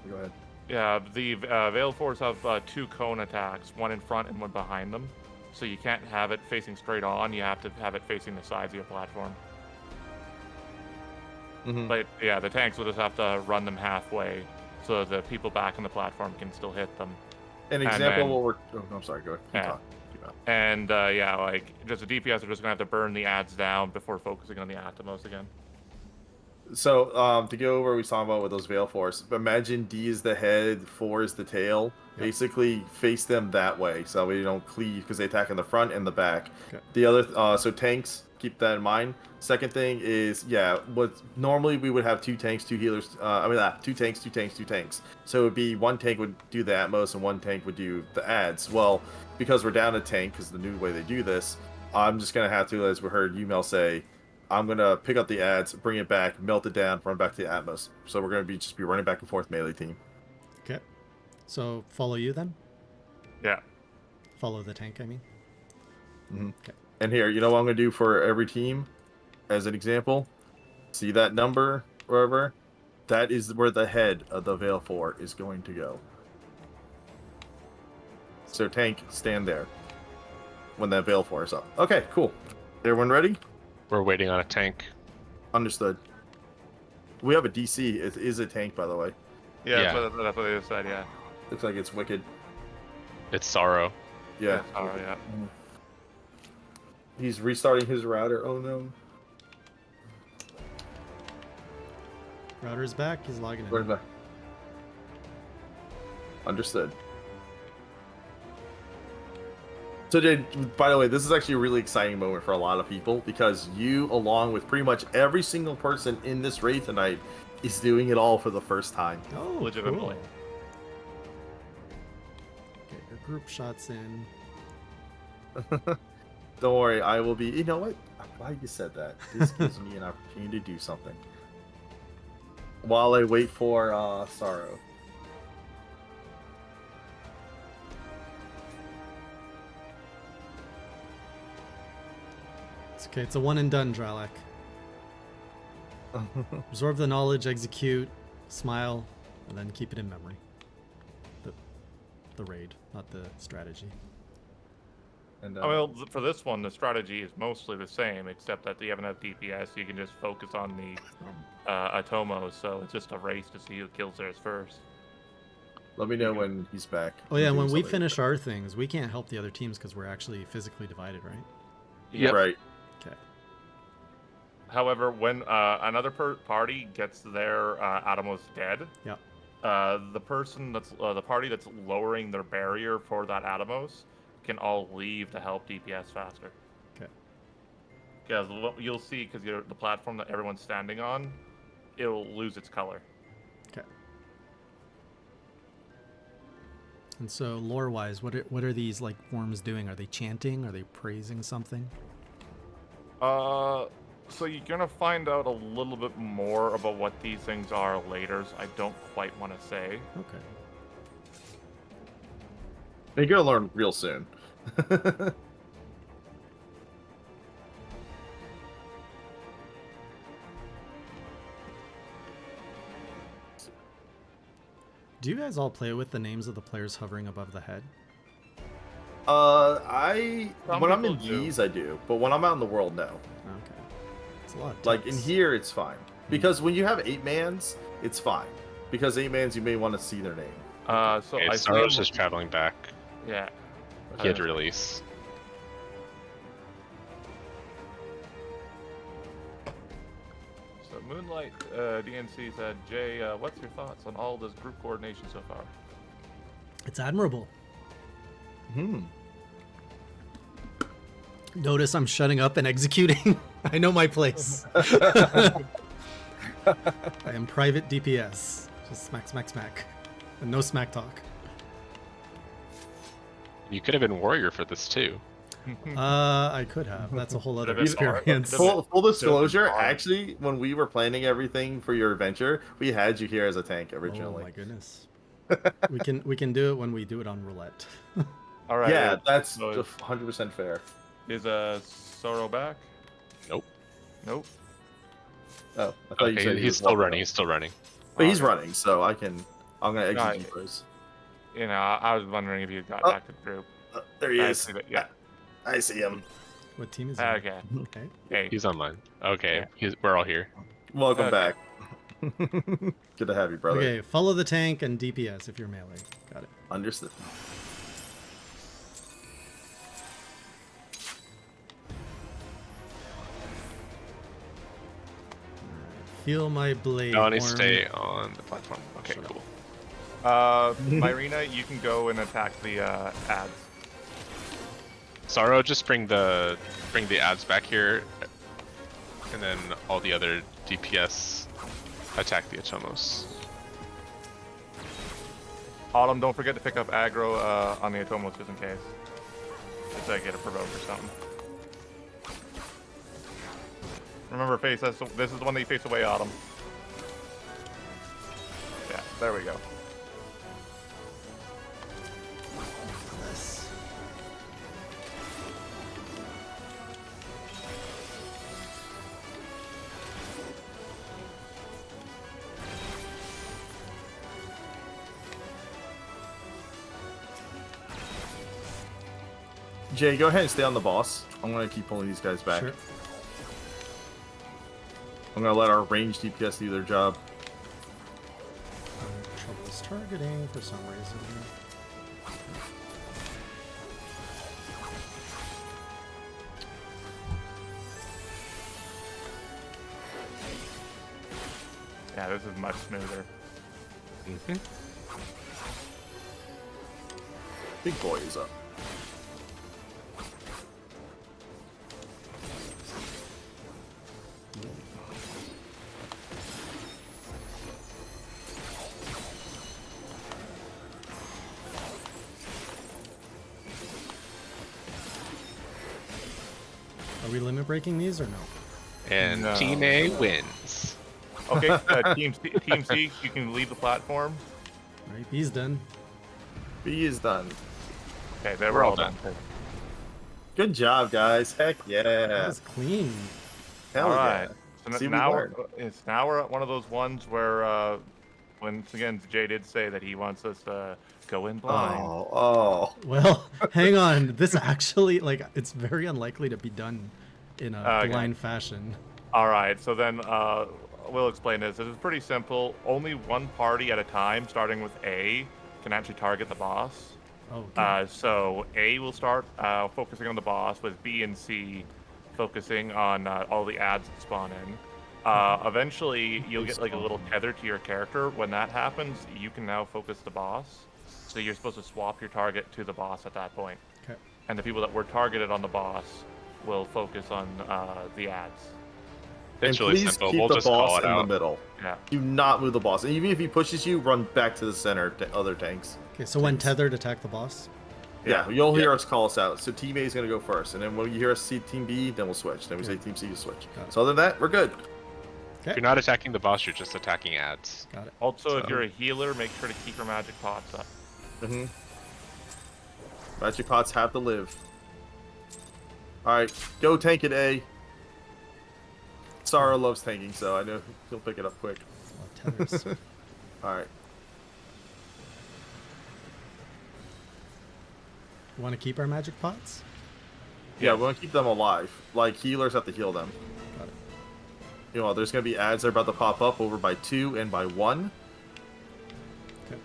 Go ahead. Yeah, the Veil Force have 2 cone attacks, one in front and one behind them. So you can't have it facing straight on, you have to have it facing the sides of your platform. Mhm. But yeah, the tanks will just have to run them halfway so the people back on the platform can still hit them. An And example then- of what we're. Oh, I'm sorry. Go ahead. Keep Yeah. talking. Keep going. And yeah, like just the DPS are just gonna have to burn the ads down before focusing on the Atomos again. So, to go over what we was talking about with those Veil Force, imagine D is the head, 4 is the tail. Yep. Basically, face them that way so we don't cleave because they attack in the front and the back. Okay. The other, so tanks, keep that in mind. Second thing is, yeah, what normally we would have 2 tanks, 2 healers. 2 tanks, 2 tanks, 2 tanks. So it would be 1 tank would do the Atmos and 1 tank would do the ads. Well, because we're down a tank, because the new way they do this, I'm just gonna have to, as we heard Umel say, I'm gonna pick up the ads, bring it back, melt it down, run back to the Atmos. So we're gonna be running back and forth melee team. Okay. So follow you then? Yeah. Follow the tank, I mean. And here, you know what I'm gonna do for every team, as an example. See that number wherever? That is where the head of the Veil 4 is going to go. So tank, stand there when that Veil 4 is up. Okay, cool. Everyone ready? We're waiting on a tank. Understood. We have a DC. It is a tank, by the way. Yeah, Yeah. that's what they just said. Yeah. Looks like it's wicked. It's Sorrow. Yeah. Oh yeah. He's restarting his router. Oh no. Router's back, he's logging in. Where's that? Understood. So, Jade, by the way, this is actually a really exciting moment for a lot of people because you, along with pretty much every single person in this raid tonight, is doing it all for the first time. Oh, Legitimately. cool. Get your group shots in. Don't worry, I will be. You know what? I'm glad you said that. This gives me an opportunity to do something. While I wait for Sorrow. It's okay, it's a one and done, Dralek. Absorb the knowledge, execute, smile, and then keep it in memory. The raid, not the strategy. And, Well, for this one, the strategy is mostly the same, except that you have enough DPS, you can just focus on the Atomos, so it's just a race to see who kills theirs first. let me know when he's back. Oh yeah, I'm when doing we something. finish our things, we can't help the other teams because we're actually physically divided, right? Yep. Right. Okay. However, when another party gets their Atomos dead, Yeah. the person that's the party that's lowering their barrier for that Atomos can all leave to help DPS faster. Okay. Because what you'll see, because the platform that everyone's standing on, it'll lose its color. Okay. And so, lore-wise, what are these like worms doing? Are they chanting? Are they praising something? So you're gonna find out a little bit more about what these things are later. So I don't quite want to say. Okay. You're gonna learn real soon. Do you guys all play with the names of the players hovering above the head? Some when I'm in people do. these, I do, but when I'm out in the world, no. Okay. It's a lot of Like in text. here, it's fine because when you have 8-mans, it's fine because 8-mans you may want to see their name. So Okay, I see Sorrow's him- just traveling back. Yeah. He had to release. So Moonlight DNC said, Jay, what's your thoughts on all this group coordination so far? It's admirable. Hmm. Notice I'm shutting up and executing. I know my place. I am private DPS. Just smack, smack, smack. And no smack talk. You could have been warrior for this too. I could have. That's a whole other Could've been experience. art. Full disclosure, fine. actually, when we were planning everything for your adventure, we had you here as a tank Oh originally. my goodness. we can do it when we do it on roulette. All right. Yeah, that's so 100% fair. is Sorrow back? Nope. Nope. Oh, I thought you Okay, said he he's was still walking running. up. He's still running. But he's Okay. running, so I'm gonna execute Right. those. You know, I was wondering if you got Oh. back to the group. There he I is. see that, yeah. I see him. What team is he? Okay. Okay. Hey. He's online. Okay, Yeah. we're all here. Welcome Okay. back. Good to have you, brother. Okay, follow the tank and DPS if you're melee. Got it. Understood. Feel my blade. Donnie, worm. stay on the platform. Okay, Shut up. cool. Myrina, you can go and attack the ads. Sorrow, just bring the ads back here, and then all the other DPS attack the Atomos. Autumn, don't forget to pick up aggro on the Atomos just in case. Just get a provoke or something. Remember, this is the one that you face away, Autumn. Yeah, there we go. Yes. Jay, go ahead and stay on the boss. I'm gonna keep pulling these guys back. Sure. I'm gonna let our ranged DPS do their job. Trouble's targeting for some reason. Yeah, this is much smoother. Big boy is up. Are we limit breaking these or no? And No. Team A wins. Okay, Team C, you can leave the platform. Right, B's done. B is done. Okay, there We're we're all all done. Good job, guys. Heck That yeah. was clean. Hell All right. yeah. So See, we now learned. we're at one of those ones where, once again, Jay did say that he wants us to go in blind. Oh. Well, hang on. This actually, like, it's very unlikely to be done in a Okay. blind fashion. All right, so then we'll explain this. This is pretty simple. Only one party at a time, starting with A, can actually target the boss. Oh, good. So A will start focusing on the boss, with B and C focusing on all the ads that spawn in. Eventually, you'll get like a little tether to your character. When that happens, you can now focus the boss. So you're supposed to swap your target to the boss at that point. Okay. And the people that were targeted on the boss will focus on the ads. And It's really please simple. keep We'll the just call boss it in the out. middle. Yeah. Do not move the boss. And even if he pushes you, run back to the center to other tanks. Okay, so when tethered, attack the boss. Yeah, you'll hear us call us out. So Team A is going to go first. And then when you hear us see Team B, then we'll switch. Then we say Team C, you switch. Got it. So other than that, we're good. If you're not attacking the boss, you're just attacking ads. Got it. Also, if you're a healer, make sure to keep your magic pots up. Mm-hmm. Magic pots have to live. Alright, go tank it, A. Sorrow loves tanking, so I know he'll pick it up quick. A lot of tethers. Alright. You want to keep our magic pots? Yeah, we want to keep them alive. Like, healers have to heal them. Got it. You know, there's going to be ads that are about to pop up over by 2 and by 1. Okay.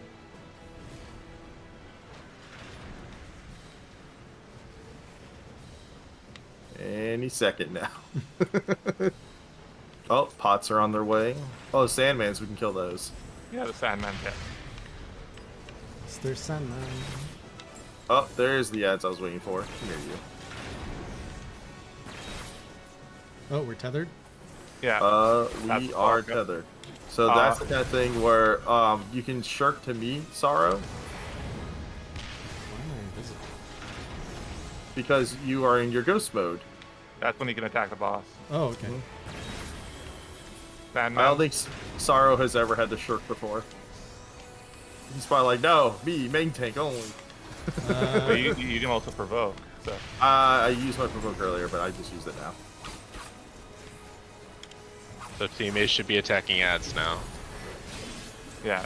Any second now. Oh, pots are on their way. Oh, Sandmans, we can kill those. Yeah, the Sandman pit. Is there Sandman? Oh, there's the ads I was waiting for. Come here, you. Oh, we're tethered? Yeah. We That's are good. tethered. So that's the kind of thing where you can shirk to me, Sorrow, Why am I invisible? because you are in your ghost mode. That's when you can attack the boss. Oh, okay. Sandman. I don't think Sorrow has ever had to shirk before. He's probably like, no, me, main tank only. But you can also provoke. So. I used my provoke earlier, but I just used it now. So Team A should be attacking ads now. Yeah.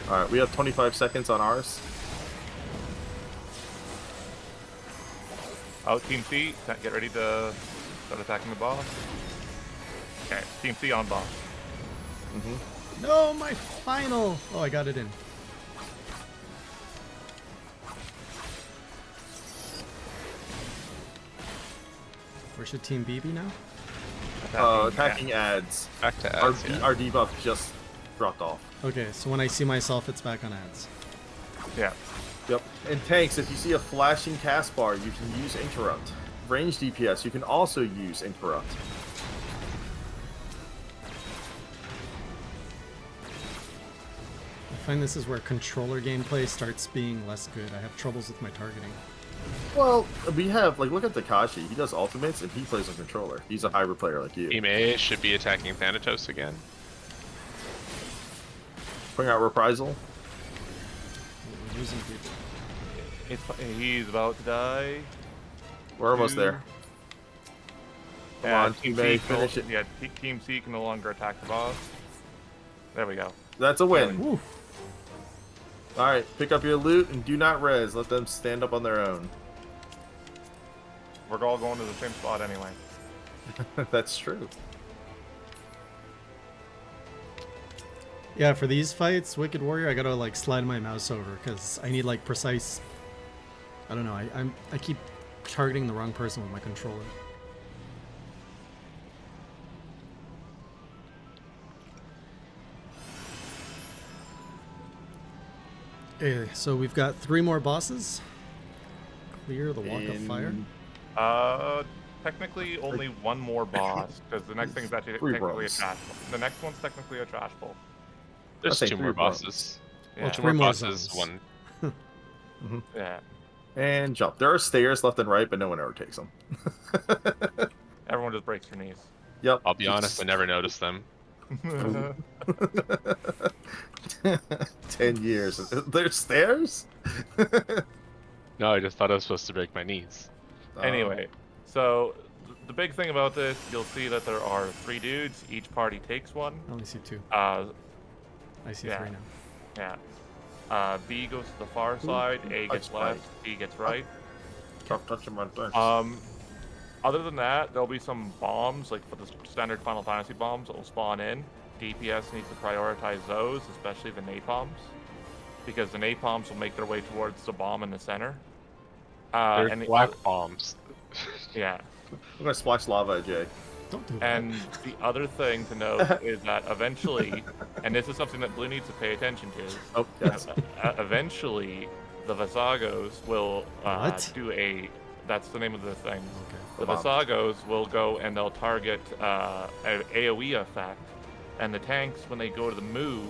Alright, we have 25 seconds on ours. Oh, Team C, get ready to start attacking the boss. Okay, Team C on boss. No, my final! Oh, I got it in. Where should Team B be now? Attacking ads. Back to Our, ads, yeah. our debuff just dropped off. Okay, so when I see myself, it's back on ads. Yeah. Yep. And tanks, if you see a flashing cast bar, you can use interrupt. Range DPS, you can also use interrupt. I find this is where controller gameplay starts being less good. I have troubles with my targeting. Well, we have, like, look at Takashi. He does ultimates and he plays on controller. He's a hybrid player like you. Team A should be attacking Thanatos again. Bring out Reprisal. We're losing people. He's about to die. We're almost there. Come on, Team A, finish it. Yeah, Team C can no longer attack the boss. There we go. That's a win. Woo. Alright, pick up your loot and do not res. Let them stand up on their own. We're all going to the same spot anyway. That's true. Yeah, for these fights, Wicked Warrior, I gotta like slide my mouse over because I need like precise. I don't know. I keep targeting the wrong person with my controller. Okay, so we've got 3 more bosses. Clear the Walk of Fire. Technically only one more boss because the next thing is actually 3 technically a bros. trash bowl. The next one's technically a trash bowl. There's say 2 3 more bros. bosses. Yeah. 2 3 more more bosses, zones. 1. Yeah. And jump. There are stairs left and right, but no one ever takes them. Everyone just breaks their knees. Yep. I'll be honest, I never noticed them. 10 years. There's stairs? No, I just thought I was supposed to break my knees. Anyway, so the big thing about this, you'll see that there are 3 dudes. Each party takes one. I only see 2. Uh, I see yeah. 3 now. yeah. B goes to the far side. A gets touch left. right. B gets right. Stop touching my things. Other than that, there'll be some bombs, like for the standard Final Fantasy bombs that will spawn in. DPS needs to prioritize those, especially the napalms, because the napalms will make their way towards the bomb in the center. They're and the black bombs. yeah. I'm gonna splash lava at Jay. Don't do that. And the other thing to note is that eventually, and this is something that Blue needs to pay attention to, Oh, yes. eventually the Vasagos will What? do a. That's the name of the thing. Okay. The Bomb. Vasagos will go and they'll target an AoE effect, and the tanks, when they go to the move,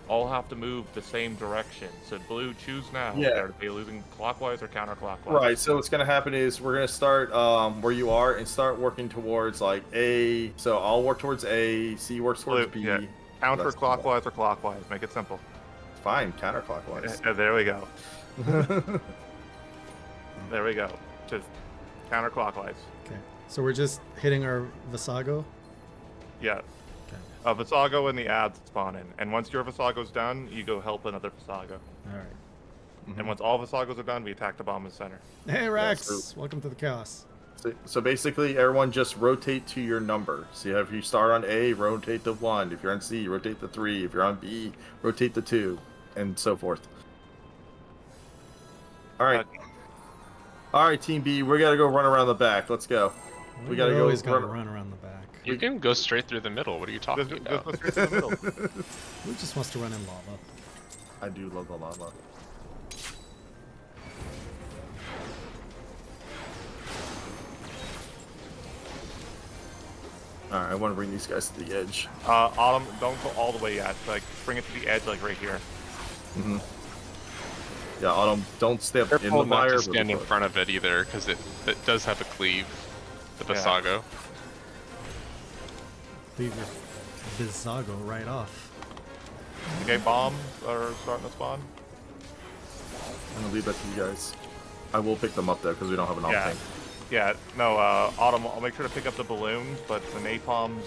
all have to move the same direction. So Blue, choose now. Yeah. Are they losing clockwise or counterclockwise? Right, so what's gonna happen is we're gonna start where you are and start working towards like A. So I'll work towards A, C works towards Blue, B. yeah. Counterclockwise or clockwise? Make it simple. Fine, counterclockwise. There we go. There we go. Just counterclockwise. Okay. So we're just hitting our Visago. Yeah. Okay. Visago and the ads spawn in. And once your Visago's done, you go help another Visago. All right. And once all Visagos are done, we attack the bomb in the center. Hey Rex, so- welcome to the chaos. So basically, everyone just rotate to your number. So if you start on A, rotate to 1. If you're on C, rotate to 3. If you're on B, rotate to 2, and so forth. All right. All right, Team B, we gotta go run around the back. Let's go. We gotta go always gotta run- run around the back. You can go straight through the middle. What are you talking Just about? go straight to the middle. Who just wants to run in lava? I do love the lava. All right, I want to bring these guys to the edge. Autumn, don't go all the way yet. Like, bring it to the edge, like right here. Yeah, Autumn, don't step in the Careful not fire. to but stand in look. front of it either, because it does have a cleave. The Yeah. Visago. Leave your Visago right off. Okay, bombs are starting to spawn. I'm gonna leave that to you guys. I will pick them up though, because we don't have an Yeah. tank. Yeah, no, Autumn, I'll make sure to pick up the balloons, but the napalms,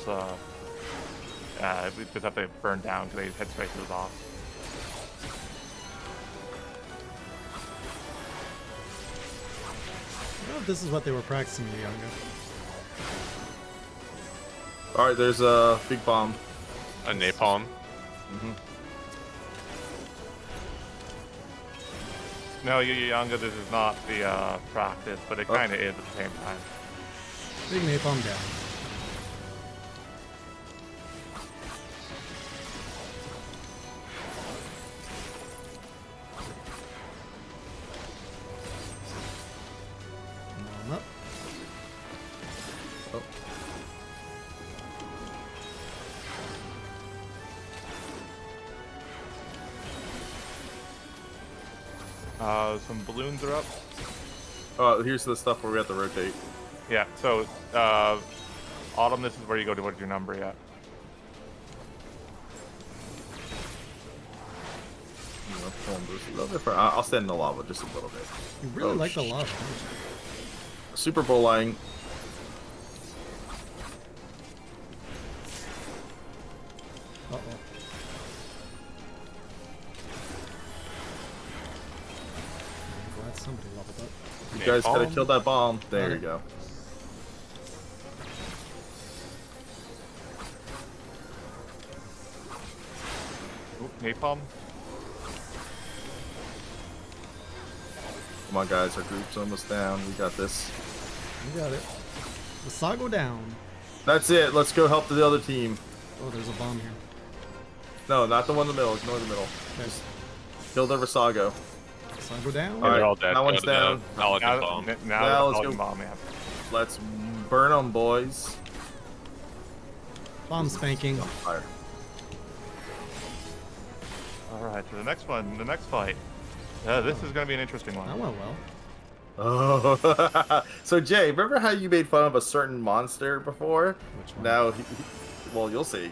we just have to burn down because they head straight to the boss. I don't know if this is what they were practicing in Younger. All right, there's a big bomb. A napalm. No, Yanga, this is not the practice, but it kind of is at the same time. Big napalm down. Come on up. Oh. Some balloons are up. Here's the stuff where we have to rotate. Yeah, so, Autumn, this is where you go towards your number, yeah. You know, pull them just a little bit further. I'll stand in the lava just a little bit. You really Oh, like the sh- lava, don't you? Super Bowl line. Uh-oh. I'm glad somebody leveled up. You guys gotta Napalm? kill that bomb. There Got you it. go. Ooh, napalm. Come on, guys. Our group's almost down. We got this. You got it. Visago down. That's it. Let's go help the other team. Oh, there's a bomb here. No, not the one in the middle. Ignore the middle. Okay. Kill the Versago. Visago down. All right, They're all dead. that one's Go to the down. Paladin Now, bomb. now Now the let's Paladin go. bomb, yeah. Let's burn them, boys. Bomb spanking. On fire. Alright, to the next one, the next fight. This is going to be an interesting That one. went well. Oh, so Jay, remember how you made fun of a certain monster before? Which one? Now, well, you'll see.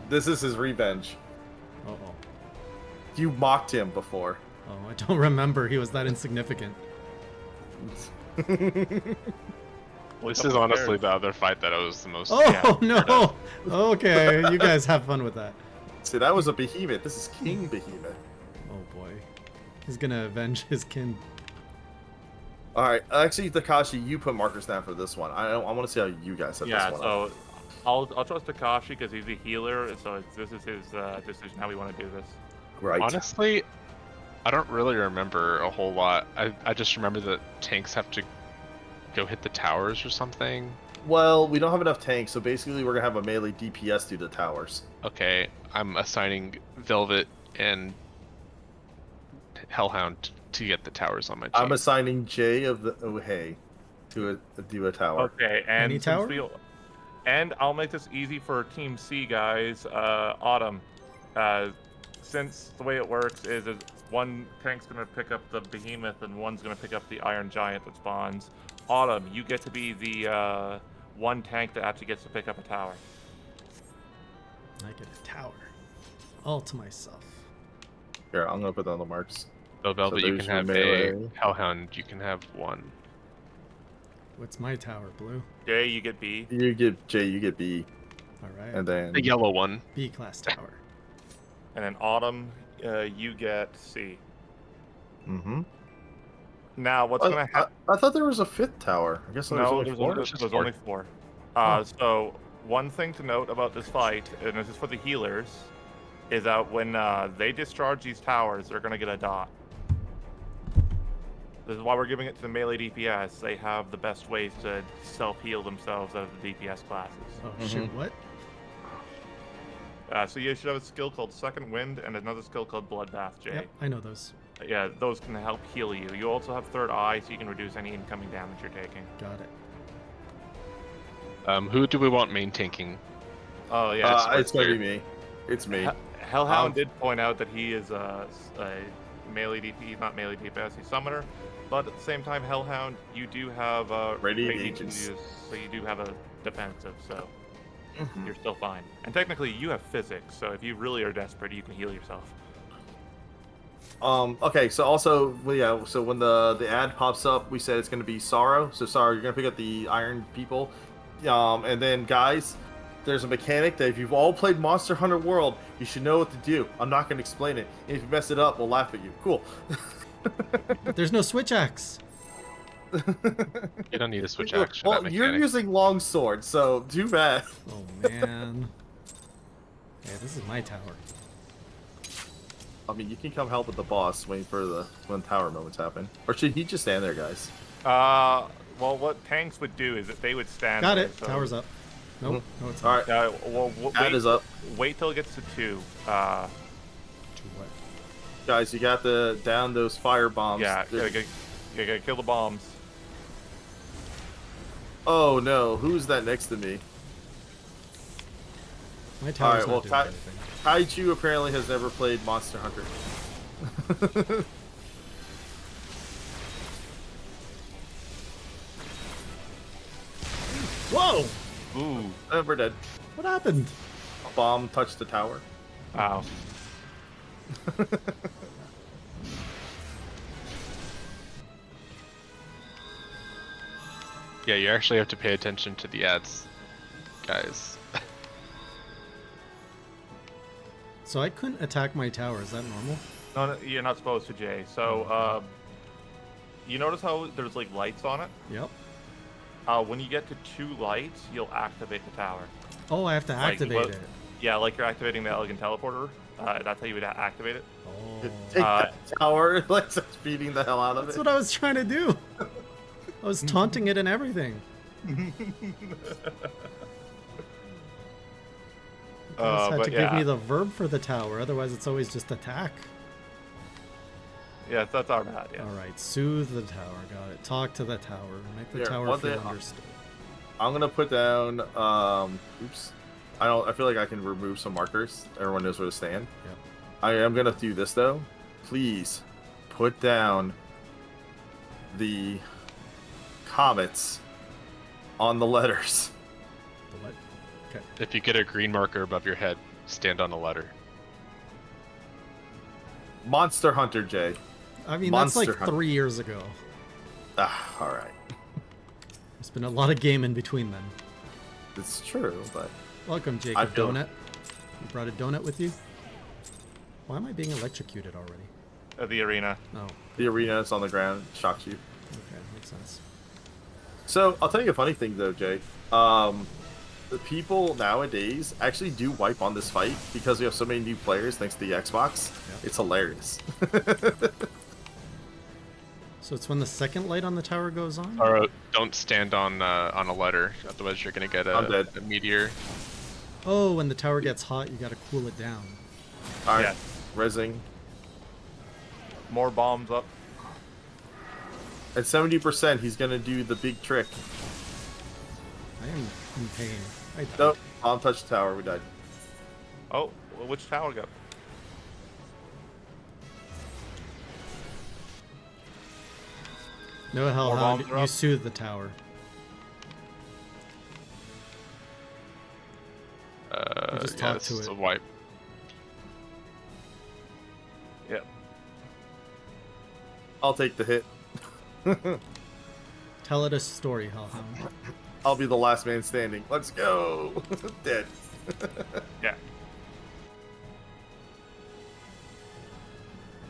This is his revenge. Uh-oh. You mocked him before. Oh, I don't remember. He was that insignificant. This is honestly the other fight that I was the most. Oh, no! Okay, you guys have fun with that. See, that was a behemoth. This is King Behemoth. Oh, boy. He's gonna avenge his kin. All right, actually, Takashi, you put markers down for this one. I want to see how you guys set Yeah, this one up. so I'll trust Takashi because he's a healer, so this is his decision how we want to do this. Right. Honestly, I don't really remember a whole lot. I just remember that tanks have to go hit the towers or something. Well, we don't have enough tanks, so basically we're gonna have a melee DPS do the towers. Okay, I'm assigning Velvet and Hellhound to get the towers on my team. I'm assigning Jay of the Ohei to do a tower. Okay, and Any tower? And I'll make this easy for Team C guys. Autumn, since the way it works is one tank's gonna pick up the behemoth and one's gonna pick up the iron giant that spawns. Autumn, you get to be the one tank that actually gets to pick up a tower. I get a tower. All to myself. Here, I'm gonna put down the marks. So Velvet, you there's can have melee. a Hellhound. You can have one. What's my tower, Blue? Jay, you get B. You get Jay, you get B, All right. and then The yellow one. B class tower. And then Autumn, you get C. Mm-hmm. Now, what's gonna happen? I thought there was a 5th tower. I guess there was No, only there's 4. only, Just there's four. only 4. Oh. So, one thing to note about this fight, and this is for the healers, is that when they discharge these towers, they're going to get a dot. This is why we're giving it to the melee DPS. They have the best ways to self-heal themselves out of the DPS classes. Oh shoot! What? So you should have a skill called Second Wind and another skill called Bloodbath, Jay. Yep, I know those. Yeah, those can help heal you. You also have Third Eye, so you can reduce any incoming damage you're taking. Got it. Who do we want main tanking? Oh, yeah. It's gonna be me. It's me. Hellhound did point out that he is a melee DP. He's not melee DPS, he's summoner. But at the same time, Hellhound, you do have Radiant radiant Agents. use, so you do have a defensive, so you're still fine. And technically, you have physics, so if you really are desperate, you can heal yourself. Okay, so also, well, yeah, so when the ad pops up, we said it's gonna be Sorrow. So Sorrow, you're gonna pick up the Iron People. And then guys, there's a mechanic that if you've all played Monster Hunter World, you should know what to do. I'm not gonna explain it. And if you mess it up, we'll laugh at you. Cool. There's no switch axe. You don't need a switch action. Well, you're using longsword, so too bad. Oh man. Yeah, this is my tower. I mean, you can come help with the boss, waiting for when tower moments happen. Or should he just stand there, guys? Well, what tanks would do is that they would stand Got there, it. so- Tower's up. Nope. No, it's All not. right, ad is up. Wait till it gets to 2. To what? Guys, you got to down those fire bombs. Yeah, They're- gotta kill the bombs. Oh no, who's that next to me? My tower's Alright, well, not doing anything. Kaiju apparently has never played Monster Hunter. Whoa! Ooh. We're dead. What happened? A bomb touched the tower. Wow. Yeah, you actually have to pay attention to the ads, guys. So I couldn't attack my tower. Is that normal? No, you're not supposed to, Jay. So, you notice how there's like lights on it? Yep. When you get to 2 lights, you'll activate the tower. Oh, I have to Like, activate what- it. Yeah, like you're activating the elegant teleporter. That's how you would activate it. Oh. Take that tower, like starts beating the hell out of That's it. what I was trying to do. I was taunting it and everything. You guys had But to give yeah. me the verb for the tower, otherwise it's always just attack. Yeah, that's our bad. Yeah. Alright, soothe the tower, got it. Talk to the tower, make the Here, tower one feel thing- understood. I'm gonna put down. Oops. I feel like I can remove some markers. Everyone knows where to stand. Yep. I am gonna do this though. Please put down the comets on the letters. The what? Okay. If you get a green marker above your head, stand on a letter. Monster Hunter J. I mean, Monster that's like Hunter. 3 years ago. Ah, all right. There's been a lot of game in between then. It's true, but Welcome, I Jacob feel- Donut. You brought a donut with you? Why am I being electrocuted already? The arena. Oh, the arena is on the ground. Shocks you. okay, makes sense. So I'll tell you a funny thing though, Jay. the people nowadays actually do wipe on this fight because we have so many new players thanks to the Xbox. Yep. It's hilarious. So it's when the second light on the tower goes on? Or don't stand on a ladder, otherwise you're gonna get I'm dead. a meteor. Oh, when the tower gets hot, you gotta cool it down. Alright, Yeah. rezzing. More bombs up. At 70%, he's gonna do the big trick. I am in pain. I died. Nope, bomb touched the tower, we died. Oh, which tower go? No More hellhound, bombs are you up. soothe the tower. just Yeah, talk this to is it. a wipe. Yep. I'll take the hit. Tell it a story, hellhound. I'll be the last man standing. Let's go! Dead. Yeah.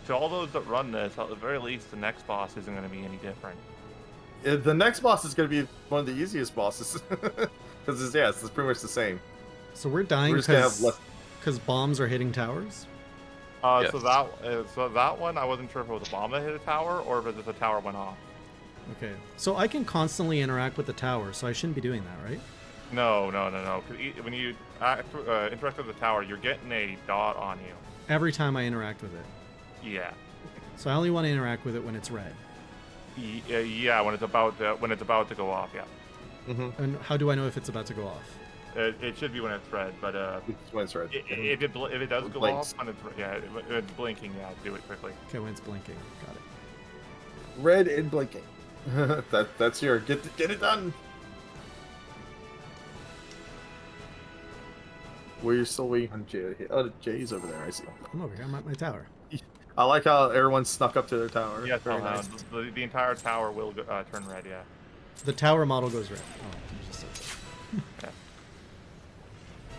To all those that run this, at the very least, the next boss isn't going to be any different. The next boss is going to be one of the easiest bosses. Because, it's pretty much the same. So we're dying We're just going to have less... because bombs are hitting towers? Yes. So that one, I wasn't sure if it was a bomb that hit a tower or if it was the tower went off. Okay. So I can constantly interact with the tower, so I shouldn't be doing that, right? No. 'Cause when you interact with the tower, you're getting a dot on you. Every time I interact with it. Yeah. So I only want to interact with it when it's red. Yeah, when it's about to go off. Yeah. Mm-hmm. And how do I know if it's about to go off? It should be when it's red, but When it's red. if it does go blinks. off when it's blinking, yeah, do it quickly. Okay, when it's blinking. Got it. Red and blinking. That's your... Get it done! We're still waiting on Jay. Oh, Jay's over there, I see. I'm over here. I'm at my tower. I like how everyone snuck up to their tower. Yeah, Very nice. the entire tower will turn red. Yeah. The tower model goes red. Oh, you just said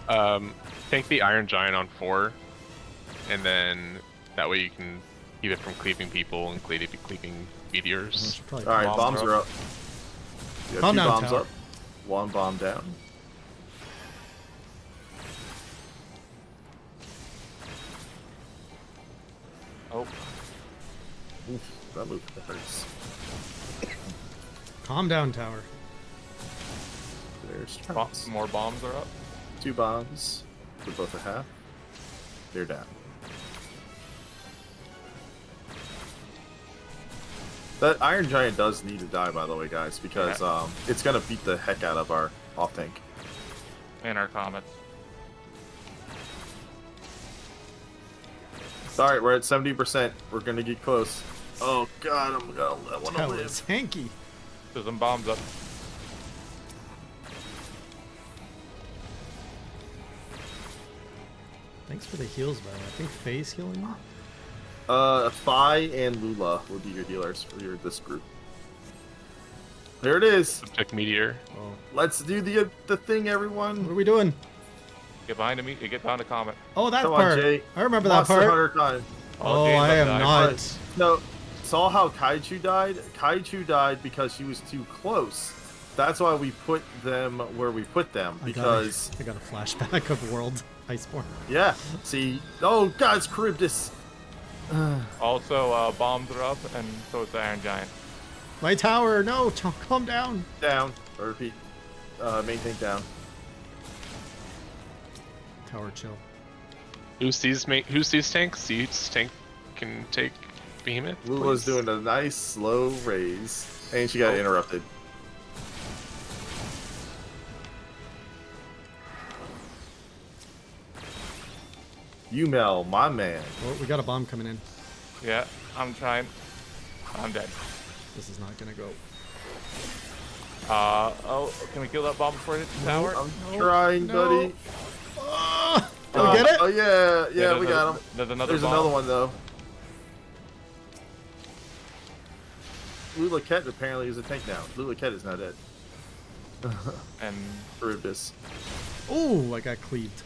so. Take the Iron Giant on 4, and then that way you can keep it from cleaving people and cleaving meteors. Should probably Alright, Bombs bombs are are up. up. You have Calm two down, bombs tower. up. One bomb down. Oh, Oof, that move hurts. Calm down, tower. There's turrets. more bombs are up. Two bombs. They're both at half. They're down. That Iron Giant does need to die, by the way, guys, because it's gonna beat the heck out of our off tank. And our comets. Alright, we're at 70%. We're gonna get close. Oh god, I wanna Tower live. is hanky. There's some bombs up. Thanks for the heals, by the way. I think Faye's healing you. Phi and Lula will be your healers for this group. There it is. Subject meteor. Oh, Let's do the thing, what everyone. are we doing? Get behind me. Get behind the comet. Oh, that Come on, part. Jay. I remember that Monster part. Hunter time. Oh, James I am died. not. No, saw how Kaiju died? Kaiju died because she was too close. That's why we put them where we put them, because... I got a flashback of World Iceborne. Yeah, see... Oh, God, it's Charybdis! Also, bombs are up, and so is the Iron Giant. My tower, no, calm down. Down. Or repeat. Main tank down. Tower chill. Who's these tanks? Seeds tank can take Behemoth. Lula's please? doing a nice slow raise, and she got interrupted. Umel, my man. Oh, we got a bomb coming in. Yeah, I'm trying. I'm dead. This is not gonna go. Oh, can we kill that bomb before it hits the tower? I'm trying, no. buddy. Did we get it? Oh, yeah, there's we got him. There's another There's bomb. another one, though. Lula Ket apparently is a tank now. Lula Ket is now dead. And Charybdis. Oh, I got cleaved.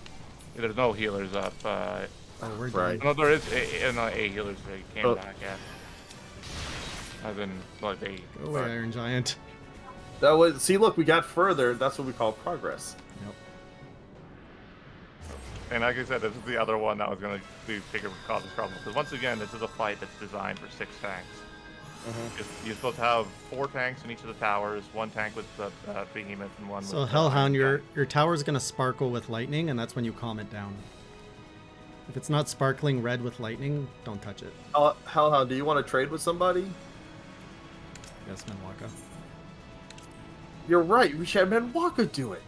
there's no healers up. Oh, we're Right. dead. No, there is a healers. They came Oh. back, yeah. As in, like, they... Go away, Iron Giant. That was... See, look, we got further. That's what we call progress. Yep. And like I said, this is the other one that was going to be bigger cause this problem. Because once again, this is a fight that's designed for 6 tanks. You're supposed to have 4 tanks in each of the towers, 1 tank with the behemoth and 1 So with Hellhound, Iron your tower's gonna sparkle with lightning, and that's when you calm it down. If it's not sparkling red with lightning, don't touch it. Hellhound, do you want to trade with somebody? Yes, Menwaka. You're right. We should have Menwaka do it.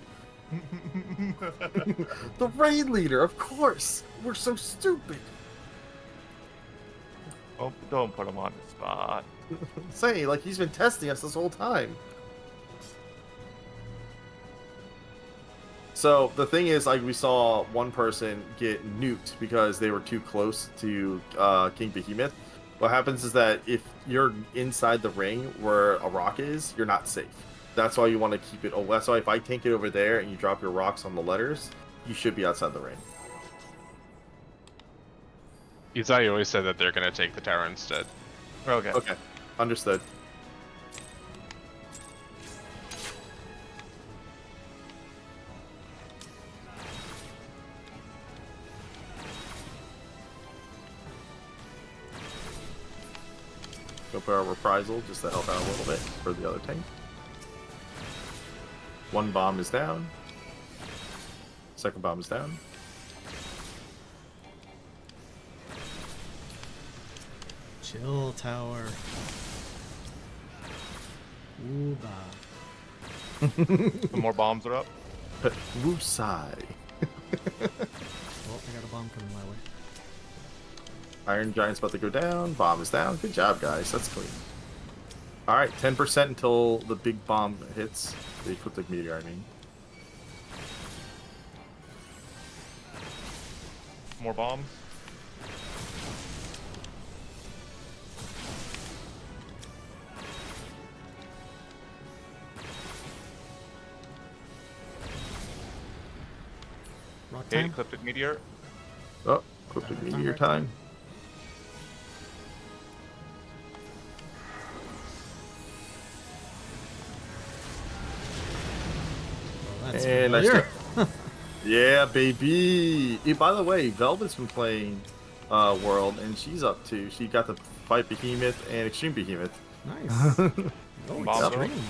The raid leader, of course. We're so stupid. Oh, don't put him on the spot. Say, like he's been testing us this whole time. So the thing is, like, we saw one person get nuked because they were too close to King Behemoth. What happens is that if you're inside the ring where a rock is, you're not safe. That's why you want to keep it. Oh, that's why if I tank it over there and you drop your rocks on the letters, you should be outside the ring. Izai always said that they're gonna take the tower instead. Okay. Okay, understood. Go for our reprisal just to help out a little bit for the other tank. 1 bomb is down. 2nd bomb is down. Chill tower. Ooba. Some more bombs are up. Woosai. Oh, I got a bomb coming my way. Iron Giant's about to go down. Bomb is down. Good job, guys. That's clean. Alright, 10% until the big bomb hits. The ecliptic meteor, I mean. More bombs. Rock Okay, time. ecliptic meteor. Oh, ecliptic meteor time. Oh, that's And I familiar. Yeah, baby. Hey, by the way, Velvet's been playing World, and she's up too. She got to fight Behemoth and Extreme Behemoth. Nice. Oh, Bomb extreme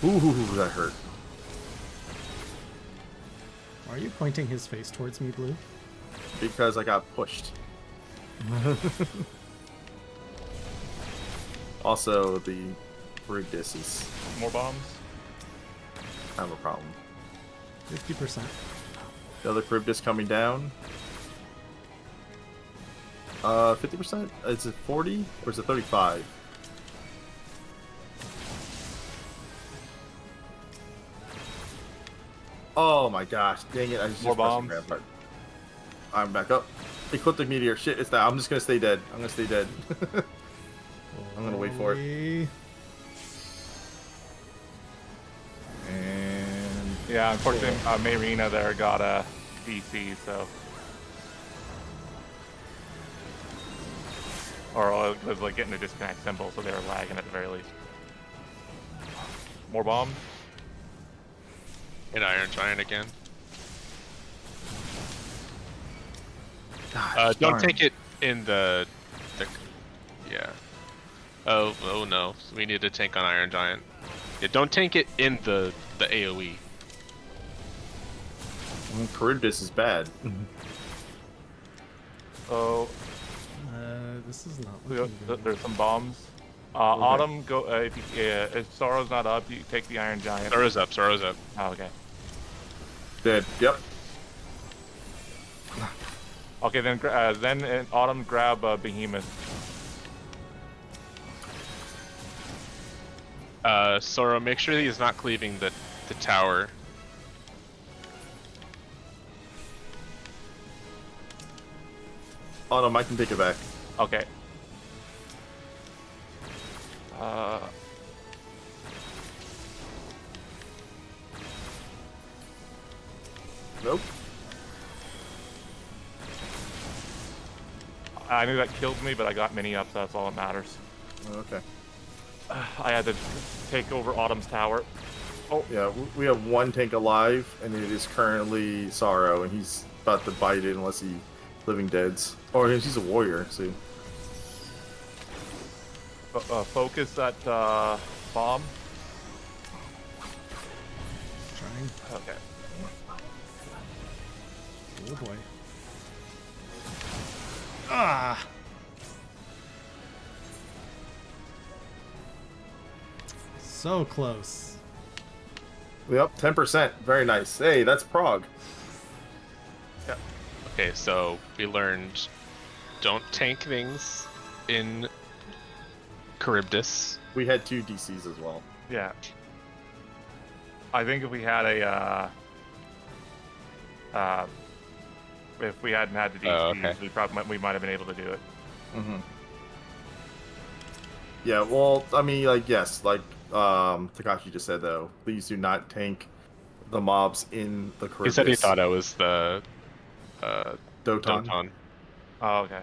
too. Ooh, that hurt. Why are you pointing his face towards me, Blue? Because I got pushed. Also, the Charybdis is More bombs. kind of a problem. 50%. The other Charybdis coming down. 50%? Is it 40 or is it 35? Oh my gosh, dang it, I just More pressed the bombs. grab part. I'm back up. Ecliptic meteor, shit, it's that. I'm just gonna stay dead. I'm gonna stay dead. I'm gonna wait for it. Holy- And Yeah, unfortunately, Mayrina there got a DC, so. Or it was like getting a disconnect symbol, so they were lagging at the very least. More bombs. An Iron Giant again. gosh, Don't darn. take it in the yeah. Oh no, we need to tank on Iron Giant. Yeah, don't tank it in the AOE. Charybdis is bad. So this is not looking good. there's some bombs. Autumn, go if Sorrow's not up, you take the Iron Giant. Sorrow's up, Sorrow's up. Oh, okay. Dead. Yep. Okay, then in Autumn grab Behemoth. Sorrow, make sure that he's not cleaving the tower. Oh no, Mike can take it back. Okay. Nope. I knew that killed me, but I got mini up, so that's all that matters. Okay. I had to take over Autumn's tower. Oh, yeah, we have one tank alive, and it is currently Sorrow, and he's about to bite it unless he living deads. Or he's a warrior, see. Focus that bomb. Trying. Okay. Oh boy. Ah! So close. Yep, 10%. Very nice. Hey, that's Prague. Yeah. Okay, so we learned don't tank things in Charybdis. We had 2 DCs as well. Yeah. I think if we had a if we hadn't had the DCs, okay. we might have been able to do it. Mm-hmm. Yeah, well, I mean, like, yes, like Takashi just said, though, please do not tank the mobs in the Charybdis. He said he thought I was the Doton. Oh, okay.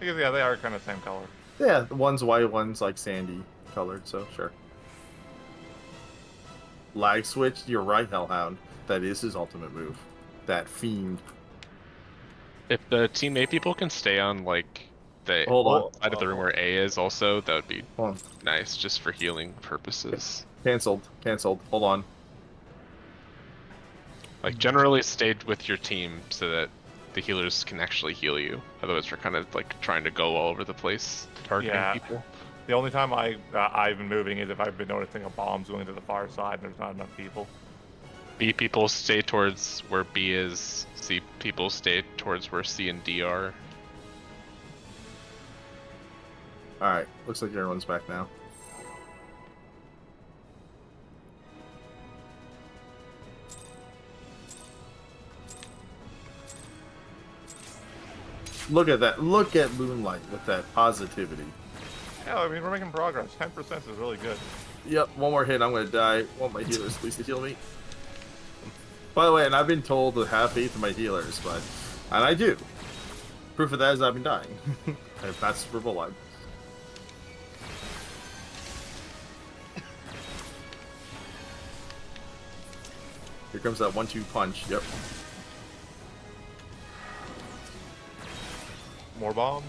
Because yeah, they are kind of the same color. Yeah, the one's white, one's like sandy colored, so sure. Lag switch, you're right, Hellhound. That is his ultimate move. That fiend. If the Team A people can stay on like the Hold on. side of the room where A is also, that would be Hold on. nice just for healing purposes. Cancelled. Hold on. Like generally stay with your team so that the healers can actually heal you. Otherwise we're kind of like trying to go all over the place targeting people. The only time I've been moving is if I've been noticing a bomb's going to the far side and there's not enough people. B people stay towards where B is. C people stay towards where C and D are. Alright, looks like everyone's back now. Look at that. Look at Moonlight with that positivity. Yeah, I mean, we're making progress. 10% is really good. Yep, one more hit, I'm gonna die. I want my healers please to heal me. By the way, and I've been told to have faith in my healers, and I do. Proof of that is I've been dying. If that's Super Bowl line. Here comes that 1-2 punch. Yep. More bombs.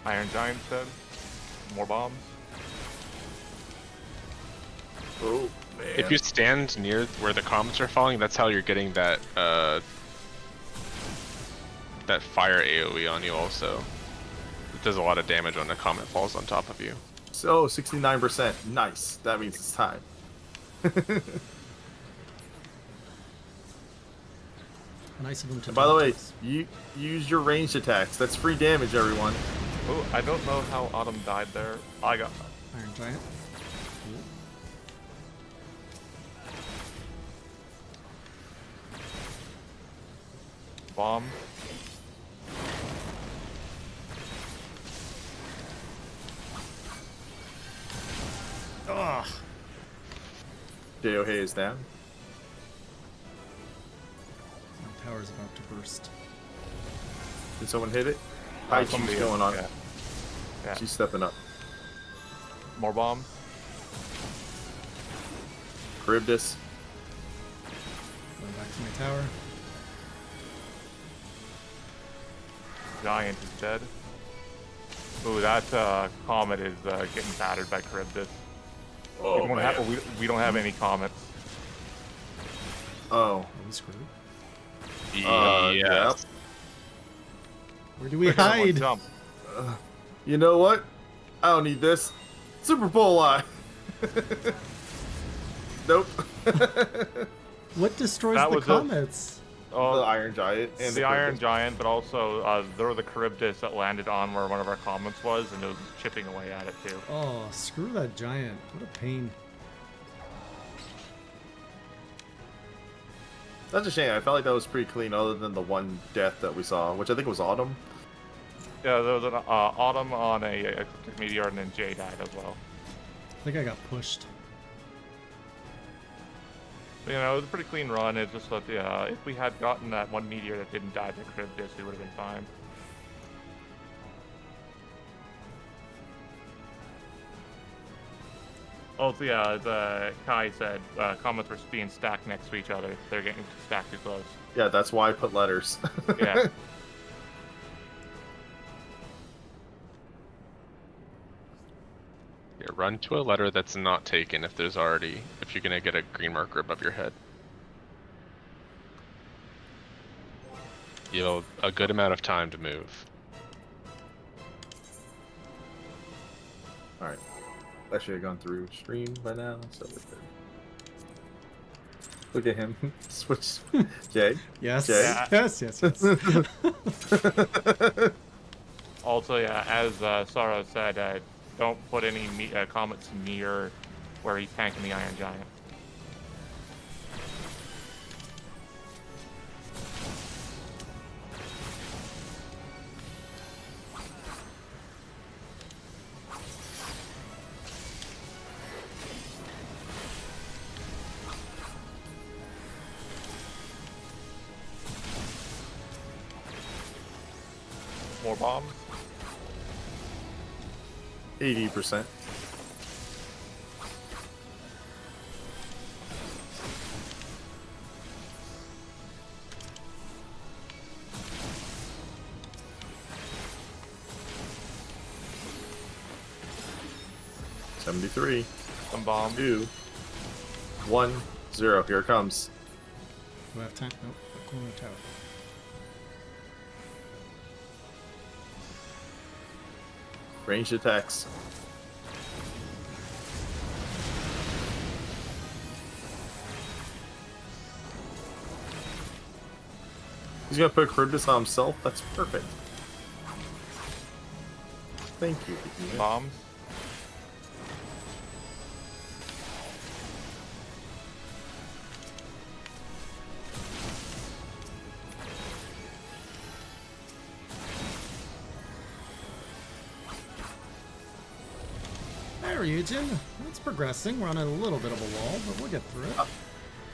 Iron Giant said. More bombs. Oh, man. If you stand near where the comets are falling, that's how you're getting that that fire AoE on you also. It does a lot of damage when a comet falls on top of you. So, 69%. Nice. That means it's time. Nice of them to And by the way, this. you use your ranged attacks. That's free damage, everyone. Oh, I don't know how Autumn died there. I got Iron Giant. bomb. Ugh. J.O. is down. My tower's about to burst. Did someone hit it? Hi, she's Somebody going is, on. Yeah. She's stepping up. More bombs. Charybdis. Going back to my tower. Giant is dead. Ooh, that comet is getting battered by Charybdis. Oh, we don't have any comets. Oh. Are we screwed? Yes. Yep. Where do we Quick, everyone, hide? jump. You know what? I don't need this. Super Bowl eye. Nope. What destroys That the was it. comets? The Oh, Iron Giant and the Iron Charybdis. Giant, but also there were the Charybdis that landed on where one of our comets was, and it was chipping away at it too. Oh, screw that giant. What a pain. That's a shame. I felt like that was pretty clean, other than the one death that we saw, which I think was Autumn. Yeah, there was an Autumn on a Ecliptic Meteor, and then Jay died as well. I think I got pushed. You know, it was a pretty clean run. It's just that if we had gotten that one meteor that didn't die to Cryptis, we would have been fine. Also, yeah, as Kai said, comets were being stacked next to each other. They're getting stacked too close. Yeah, that's why I put letters. Yeah. Yeah, run to a letter that's not taken if you're gonna get a green marker above your head. You have a good amount of time to move. Alright. That should have gone through stream by now, so we're good. Look at him. Switch. Jay? Yes. Jay? Yes, yes, yes. Also, yeah, as Sara said, don't put any comets near where he's tanking the Iron Giant. More bombs. 80%. $73. Some bombs. 2, 1, 0. Here it comes. Do I have time? Nope. Corner tower. Ranged attacks. He's gonna put Cryptis on himself? That's perfect. Thank you. Bombs. There, Eugen. It's progressing. We're on a little bit of a wall, but we'll get through it.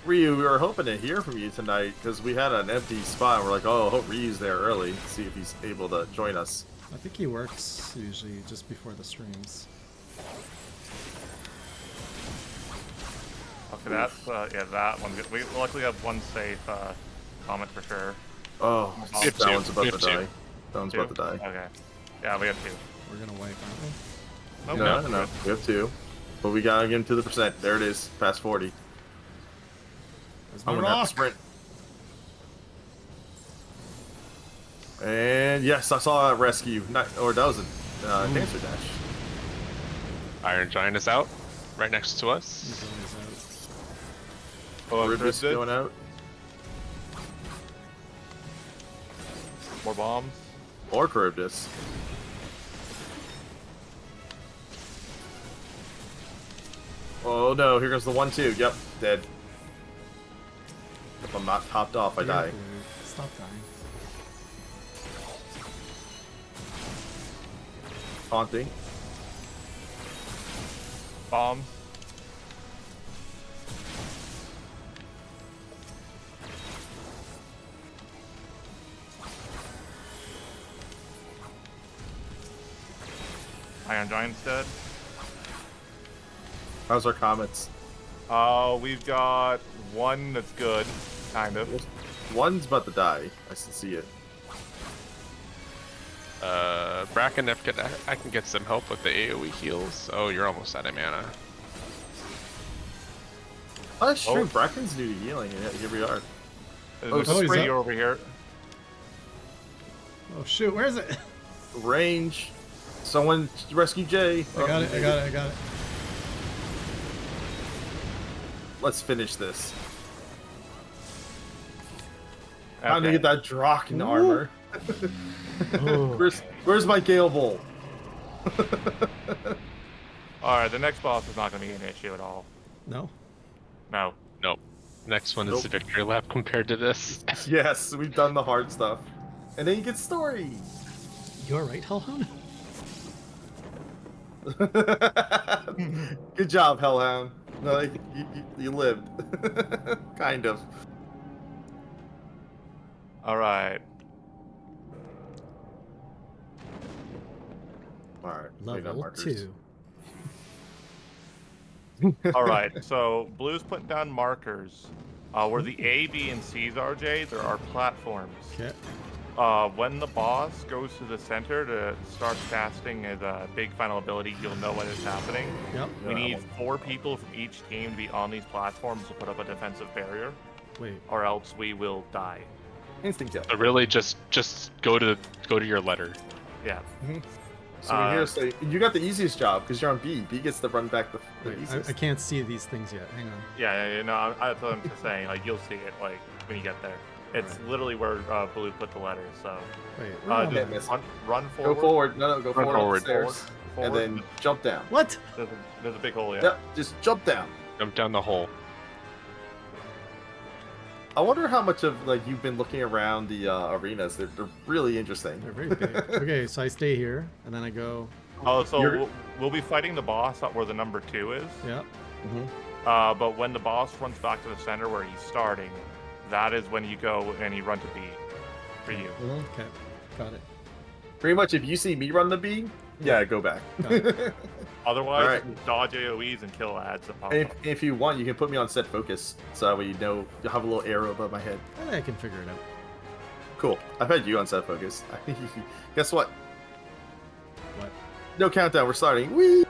Ryu, we were hoping to hear from you tonight because we had an empty spot. We're like, oh, I hope Ryu's there early. See if he's able to join us. I think he works usually just before the streams. Okay, that's yeah, that one. We luckily have one safe comment for sure. Oh, We have that two. one's about We to have two. die. That one's about to die. Okay. Yeah, we have two. We're gonna wipe, aren't we? Nope, No, we have 2. But we gotta get him to the percent. There it is, past 40. There's my I'm gonna have rock. to sprint. And yes, I saw that rescue. Or that was a dancer dash. Iron Giant is out, right next to us. He's always Oh, Rubis Cryptid. going out. More bombs. Or Charybdis. Oh no, here goes the 1-2. Yep, dead. If I'm not topped off, I out. die. Stop dying. Taunting. Bombs. Iron Giant's dead. How's our comets? We've got one that's good, kind of. One's about to die. I can see it. Bracken, I can get some help with the AoE heals. Oh, you're almost out of mana. Oh, that's true. Oh. Bracken's new to healing, and here we are. There's oh, a he's spree up. over here. Oh shoot, where is it? Range. Someone rescue Jay. I got it, I got it, I got it. Let's finish this. Time to Okay. get that Draken armor. Oh. Where's my Gale Bowl? Alright, the next boss is not going to be an issue at all. No? No. Nope. Next one is Nope. the victory lap compared to this. Yes, we've done the hard stuff. And then you get story. You alright, Hellhound? Good job, Hellhound. No, like, you lived. Kind of. All right. All right. we got Level markers. 2. All right. So blue's putting down markers. Where the A, B, and C's are, Jay, there are platforms. Okay. When the boss goes to the center to start casting his big final ability, you'll know when it's happening. Yep. We need 4 people from each team to be on these platforms to put up a defensive barrier, Wait. or else we will die. Instinct kill. So really, just go to your letter. Yeah. So we're here to say you got the easiest job because you're on B. B gets to run back the Wait, easiest. I can't see these things yet. Hang on. Yeah, no, that's what I'm just saying. Like, you'll see it, like, when you get there. It's Alright. literally where Blue put the letters, so... Wait. where am I? Yeah, just miss. run forward. Go forward. No, go Run forward. forward. Upstairs, Forward. and then jump down. What? There's a big hole, yeah. Yep. Just jump down. Jump down the hole. I wonder how much of like you've been looking around the arenas. They're really interesting. They're very big. Okay, so I stay here, and then I go. Oh, so You're- we'll be fighting the boss up where the number 2 is. Yeah. But when the boss runs back to the center where he's starting, that is when you go and you run to B for you. Okay. Got it. Pretty much, if you see me run the B, yeah, go back. Got it. Otherwise, Alright. dodge AoEs and kill ads that pop And up. if you want, you can put me on set focus, so that way you know you'll have a little arrow above my head. I think I can figure it out. Cool. I've had you on set focus. Guess what? What? No countdown. We're starting. Whee!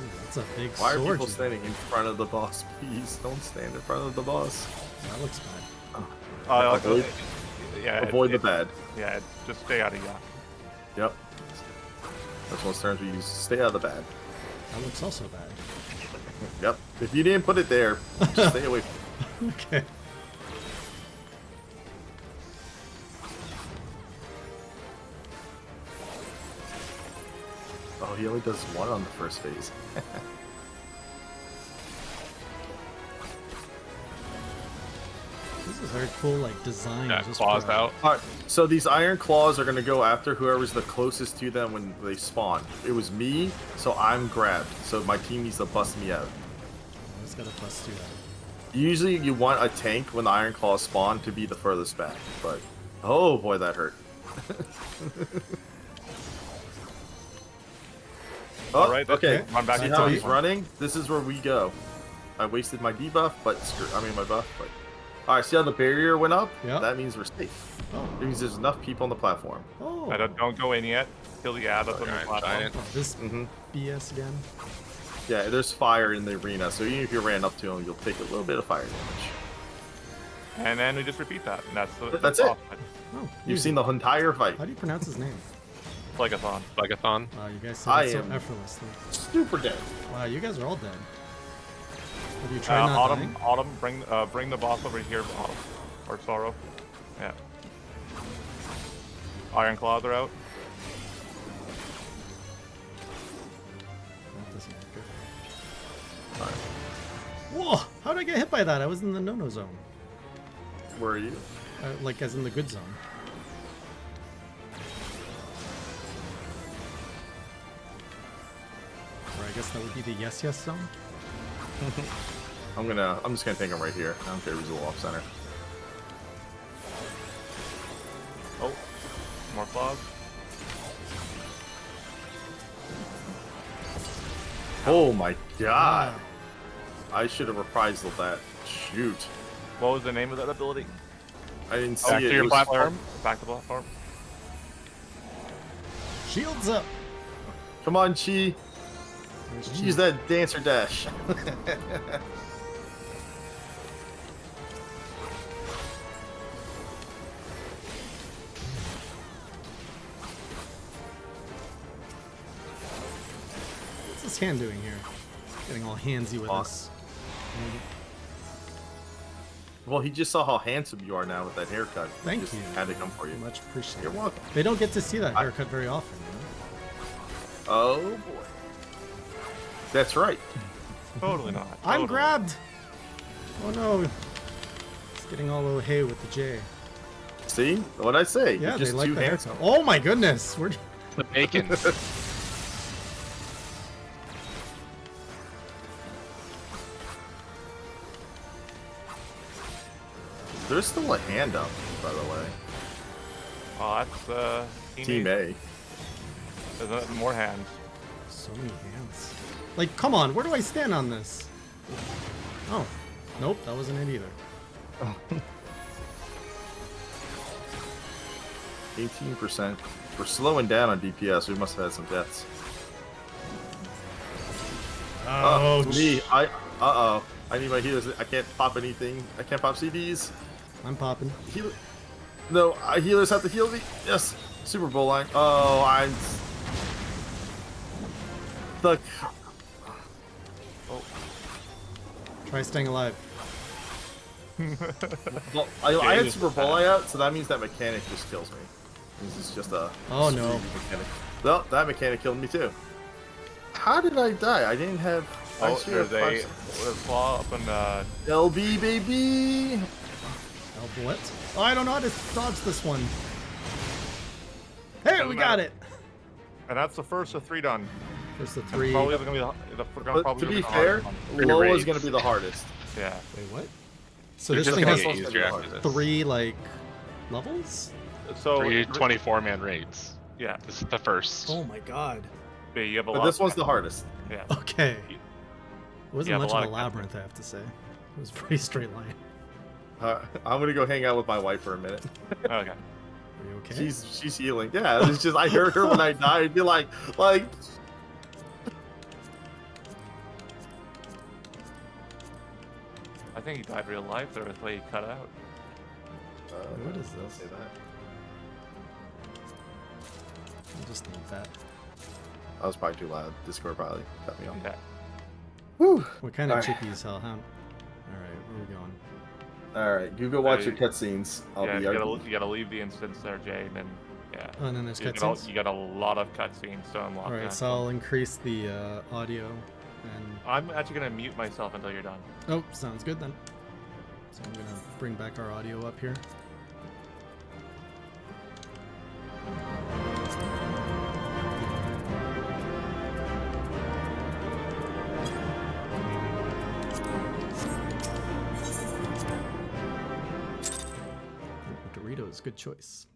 Ooh, that's a big Why are sword. people you standing in front of the boss? Please don't stand in front of the boss. got. That looks bad. Avoid- yeah, Avoid the bad. Yeah, just stay out of yak. Yep. That's one of the terms we use. Stay out of the bad. That looks also bad. Yep. If you didn't put it there, just stay away from it. Okay. Oh, he only does one on the first phase. This is very cool, like design. Got just claws for- out. Alright, so these iron claws are gonna go after whoever's the closest to them when they spawn. It was me, so I'm grabbed. So my team needs to bust me out. I just gotta bust you out. Usually you want a tank when the iron claws spawn to be the furthest back, but oh boy, that hurt. Oh, Alright, okay. run back See to how the he's one. running? This is where we go. I wasted my debuff, but my buff, but alright, see how the barrier went up? Yeah. That means we're safe. Oh. It means there's enough people on the platform. Oh. Don't go in yet. Kill the ad up on the Giant, platform. giant. Oh, this Mm-hmm. BS again. Yeah, there's fire in the arena, so even if you ran up to him, you'll take a little bit of fire damage. And then we just repeat that. And that's the That's it. boss fight. Oh, You've easy. seen the entire fight. How do you pronounce his name? Plegathon. Plegathon. Wow, you guys said I it so am- effortlessly. Super dead. Wow, you guys are all dead. Have you tried not dying? Autumn, bring the boss over here, Autumn. Or Sorrow. Yeah. Iron Claws are out. That doesn't look good. Whoa! How did I get hit by that? I was in the no-no zone. Where are you? Like, as in the good zone. Or I guess that would be the yes zone? I'm just gonna take him right here. I don't care if he's a little off center. Oh, more claws. Oh my god! Wow. I should have reprisal that. Shoot. What was the name of that ability? I didn't see Back it. to It your was- platform. Back to platform. Shields up! Come on, Chi. There's Chi. Use that dancer dash. What's this hand doing here? Getting all handsy with us. Well, he just saw how handsome you are now with that haircut. He Thank just you. Had to come for you. Much appreciated. You're welcome. They don't get to see that haircut very often, you know? Oh boy. That's right. Totally not. I'm Totally. grabbed! Oh no. It's getting all okay with the J. See what I say? Yeah, You're they just like too the handsome. haircut. Oh my goodness! Where The bacon. There's still a hand up, by the way. Oh, that's Team A. There's more hands. So many hands. Like, come on, where do I stand on this? Oh. Nope, that wasn't it either. 18%. We're slowing down on DPS. We must have had some deaths. Oh, Me. Uh-oh. I need my healers. I can't pop anything. I can't pop CDs. I'm popping. No, healers have to heal me. Yes. Super Bowl line. Oh, I'm... Stuck. Try staying alive. Well, I had Super Bowl eye out, so that means that mechanic just kills me. This is just a... Oh, no. Mechanic. Well, that mechanic killed me too. How did I die? I didn't have... Oh, there's a claw up in LB, baby! Oh, what? Oh, I don't know how to dodge this one. Hey, Doesn't we got matter. it! and that's the first of 3 done. There's the 3. Probably gonna be But to be fair, Pretty low is raids. going to be the hardest. Yeah. Wait, what? So They're this just thing gonna has get easier after this. 3, like, levels? So 3 24-man raids. yeah, This is the first. Oh my god. you have a But lot. this one's the hardest. Yeah. Okay. It wasn't have a much lot of a of labyrinth, I have to say. It was a pretty straight line. I'm going to go hang out with my wife for a minute. Okay. Are you okay? She's healing. Yeah, it's just I heard her when I died. Be like. I think he died real life there with the way he cut out. What is don't this? say that. I'll just need that. That was probably too loud. Discord probably cut me off. Yeah. Whew. What kind of Alright. chippies, hell, huh? Alright, where are we going? All right, you go watch Hey. your cutscenes. I'll Yeah, be you gotta leave the instance there, Jay, and then yeah. Oh, and then there's You got, cutscenes? you got a lot of cutscenes to unlock. Alright, yeah. so I'll increase the audio and... I'm actually gonna mute myself until you're done. Oh, sounds good then. So I'm gonna bring back our audio up here. Doritos, good choice.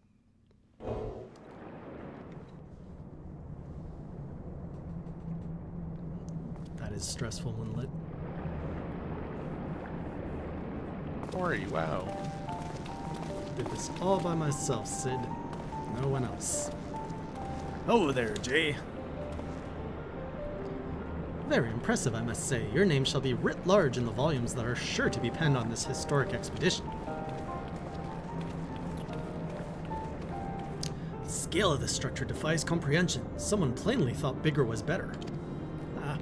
That is stressful when lit. Ori, wow. Did this all by myself, Sid. No one else. Oh there, Jay. Very impressive, I must say. Your name shall be writ large in the volumes that are sure to be penned on this historic expedition. The scale of this structure defies comprehension. Someone plainly thought bigger was better. Ah.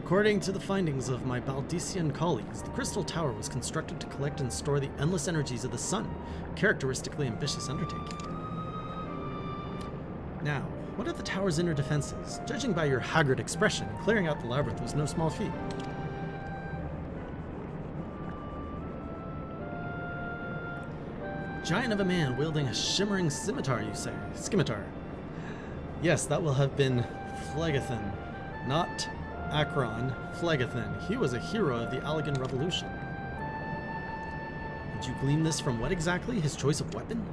According to the findings of my Baldician colleagues, the Crystal Tower was constructed to collect and store the endless energies of the sun, a characteristically ambitious undertaking. Now, what are the tower's inner defenses? Judging by your haggard expression, clearing out the labyrinth was no small feat. Giant of a man wielding a shimmering scimitar, you say? Scimitar. Yes, that will have been Phlegethon, not Akron. Phlegethon. He was a hero of the Allegan Revolution. Did you glean this from what exactly? His choice of weapon?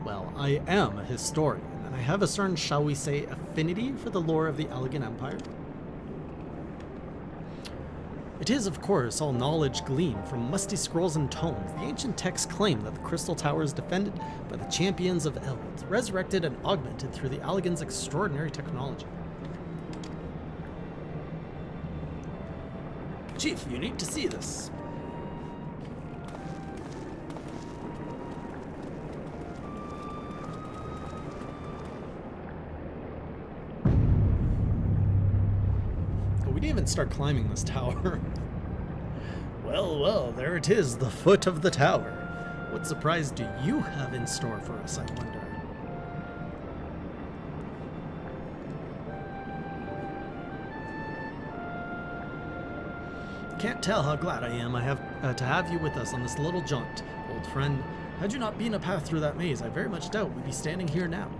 Well, I am a historian, and I have a certain, shall we say, affinity for the lore of the Allegan Empire. It is, of course, all knowledge gleaned from musty scrolls and tomes. The ancient texts claim that the Crystal Tower is defended by the champions of Eld, resurrected and augmented through the Allegans' extraordinary technology. Chief, you need to see this. We didn't even start climbing this tower. Well, well, there it is, the foot of the tower. What surprise do you have in store for us, I wonder? can't tell how glad I am to have you with us on this little jaunt, old friend. Had you not been a path through that maze, I very much doubt we'd be standing here now.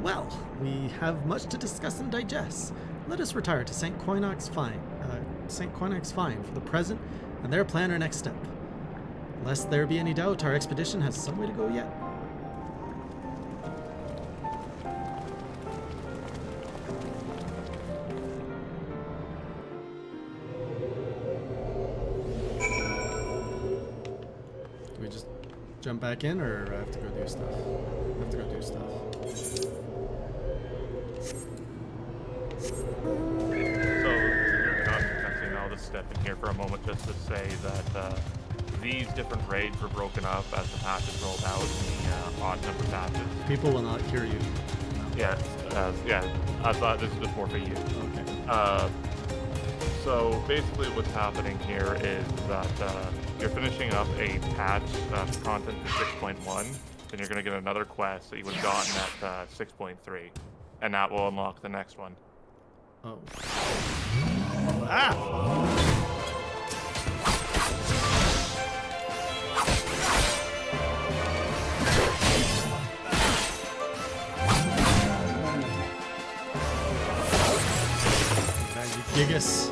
Well, we have much to discuss and digest. Let us retire to St. Coinoc's Fine for the present, and there plan our next step. Lest there be any doubt, our expedition has some way to go yet. Do we just jump back in, or I have to go do stuff? I have to go do stuff. So, you're not confessing, I'll just step in here for a moment just to say that these different raids were broken up as the patches rolled out in the odd number patches. People will not hear you. Yeah, I thought this is just more for you. Okay. So basically what's happening here is that you're finishing up a patch content to 6.1, then you're going to get another quest that you would have gotten at 6.3, and that will unlock the next one. Oh. Ah! Gigas.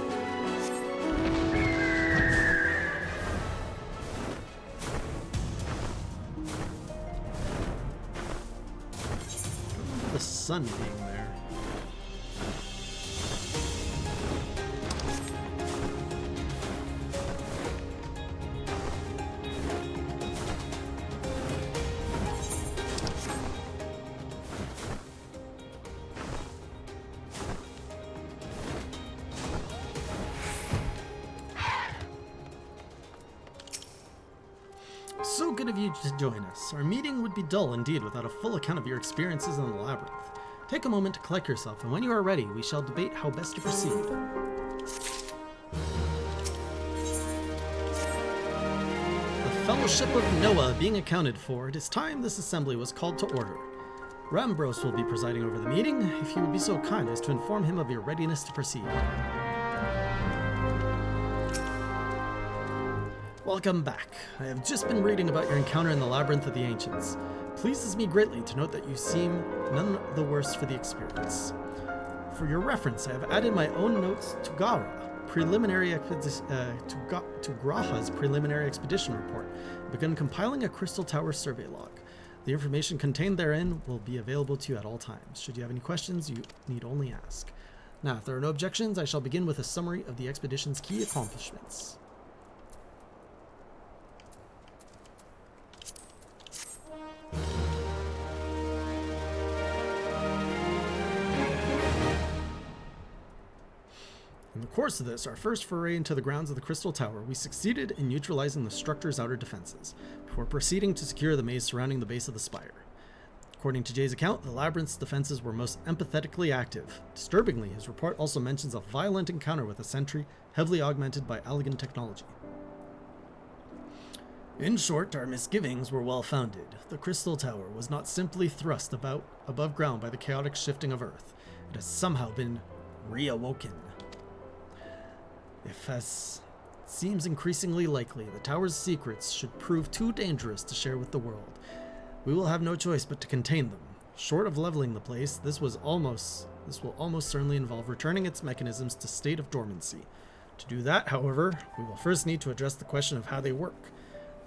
The sun being there. So good of you to join us. Our meeting would be dull indeed without a full account of your experiences in the labyrinth. Take a moment to collect yourself, and when you are ready, we shall debate how best to proceed. The Fellowship of Noah being accounted for, it is time this assembly was called to order. Rambros will be presiding over the meeting, if you would be so kind as to inform him of your readiness to proceed. Welcome back. I have just been reading about your encounter in the Labyrinth of the Ancients. Pleases me greatly to note that you seem none the worse for the experience. For your reference, I have added my own notes to Graha's preliminary expedition report and begun compiling a Crystal Tower survey log. The information contained therein will be available to you at all times. Should you have any questions, you need only ask. Now, if there are no objections, I shall begin with a summary of the expedition's key accomplishments. In the course of this, our first foray into the grounds of the Crystal Tower, we succeeded in neutralizing the structure's outer defenses, before proceeding to secure the maze surrounding the base of the spire. According to Jay's account, the labyrinth's defenses were most empathetically active. Disturbingly, his report also mentions a violent encounter with a sentry, heavily augmented by elegant technology. In short, our misgivings were well founded. The Crystal Tower was not simply thrust above ground by the chaotic shifting of Earth. It has somehow been reawoken. If, as seems increasingly likely, the tower's secrets should prove too dangerous to share with the world, we will have no choice but to contain them. Short of leveling the place, this will almost certainly involve returning its mechanisms to state of dormancy. To do that, however, we will first need to address the question of how they work,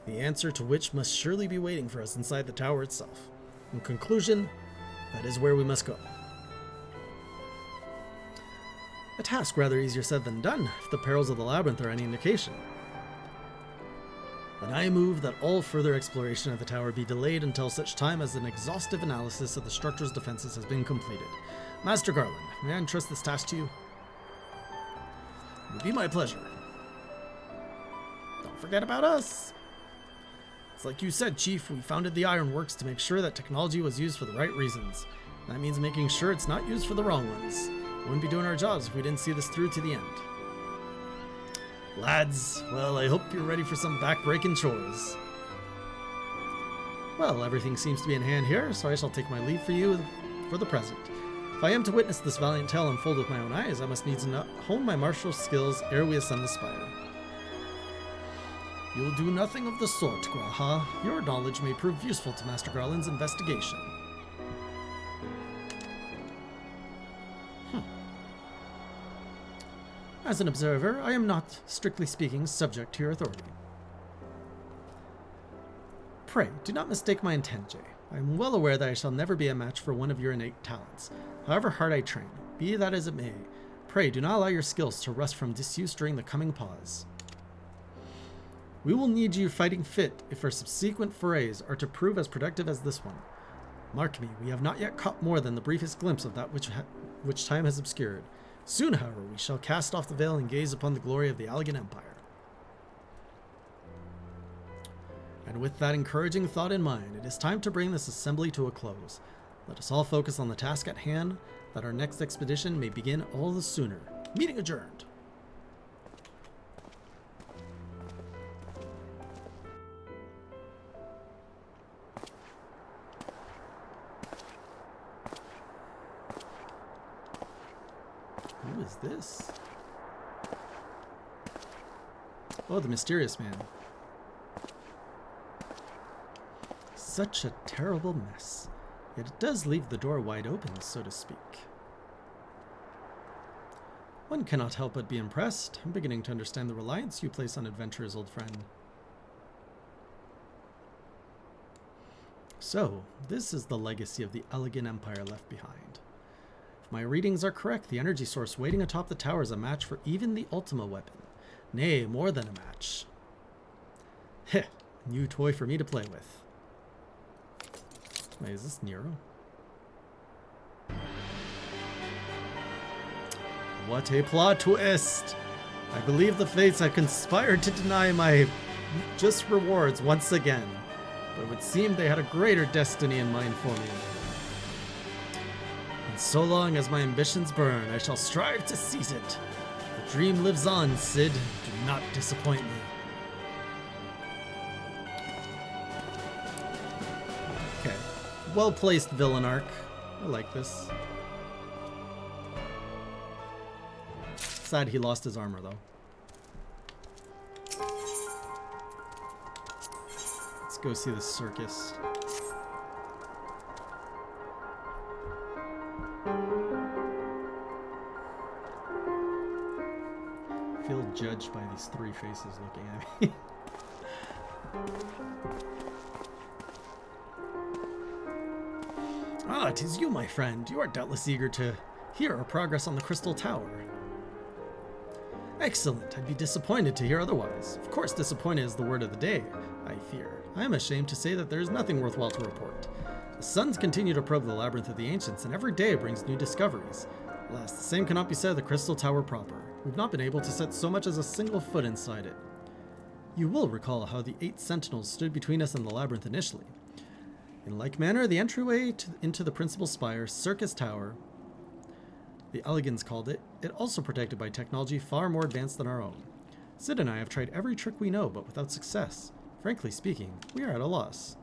the answer to which must surely be waiting for us inside the tower itself. In conclusion, that is where we must go. A task rather easier said than done, if the perils of the labyrinth are any indication. Then I move that all further exploration of the tower be delayed until such time as an exhaustive analysis of the structure's defenses has been completed. Master Garland, may I entrust this task to you? It would be my pleasure. Don't forget about us! It's like you said, Chief, we founded the Ironworks to make sure that technology was used for the right reasons. That means making sure it's not used for the wrong ones. We wouldn't be doing our jobs if we didn't see this through to the end. Lads, well, I hope you're ready for some back-breaking chores. Well, everything seems to be in hand here, so I shall take my leave for you for the present. If I am to witness this valiant tale unfold with my own eyes, I must needs hone my martial skills ere we ascend the spire. You'll do nothing of the sort, Graha. Your knowledge may prove useful to Master Garland's investigation. As an observer, I am not, strictly speaking, subject to your authority. Pray, do not mistake my intent, Jay. I am well aware that I shall never be a match for one of your innate talents, however hard I train. Be that as it may, pray do not allow your skills to rust from disuse during the coming pause. We will need you fighting fit if our subsequent forays are to prove as productive as this one. Mark me, we have not yet caught more than the briefest glimpse of that which time has obscured. Soon, however, we shall cast off the veil and gaze upon the glory of the Allegan Empire. And with that encouraging thought in mind, it is time to bring this assembly to a close. Let us all focus on the task at hand, that our next expedition may begin all the sooner. Meeting adjourned. Who is this? Oh, the mysterious man. Such a terrible mess. Yet it does leave the door wide open, so to speak. One cannot help but be impressed. I'm beginning to understand the reliance you place on adventurers, old friend. So, this is the legacy of the Allegan Empire left behind. If my readings are correct, the energy source waiting atop the tower is a match for even the Ultima weapon. Nay, more than a match. Heh, new toy for me to play with. Wait, is this Nero? What a plot twist! I believe the fates have conspired to deny my just rewards once again, but it would seem they had a greater destiny in mind for me. And so long as my ambitions burn, I shall strive to seize it. The dream lives on, Cid. Do not disappoint me. Okay. Well-placed villain arc. I like this. Sad he lost his armor, though. Let's go see the circus. I feel judged by these three faces looking at me. Ah, 'tis you, my friend. You are doubtless eager to hear our progress on the Crystal Tower. Excellent. I'd be disappointed to hear otherwise. Of course, disappointed is the word of the day, I fear. I am ashamed to say that there is nothing worthwhile to report. The suns continue to probe the labyrinth of the ancients, and every day brings new discoveries. Alas, the same cannot be said of the Crystal Tower proper. We've not been able to set so much as a single foot inside it. You will recall how the 8 sentinels stood between us and the labyrinth initially. In like manner, the entryway into the principal spire, Circus Tower, the Allegans called it, also protected by technology far more advanced than our own. Cid and I have tried every trick we know, but without success. Frankly speaking, we are at a loss.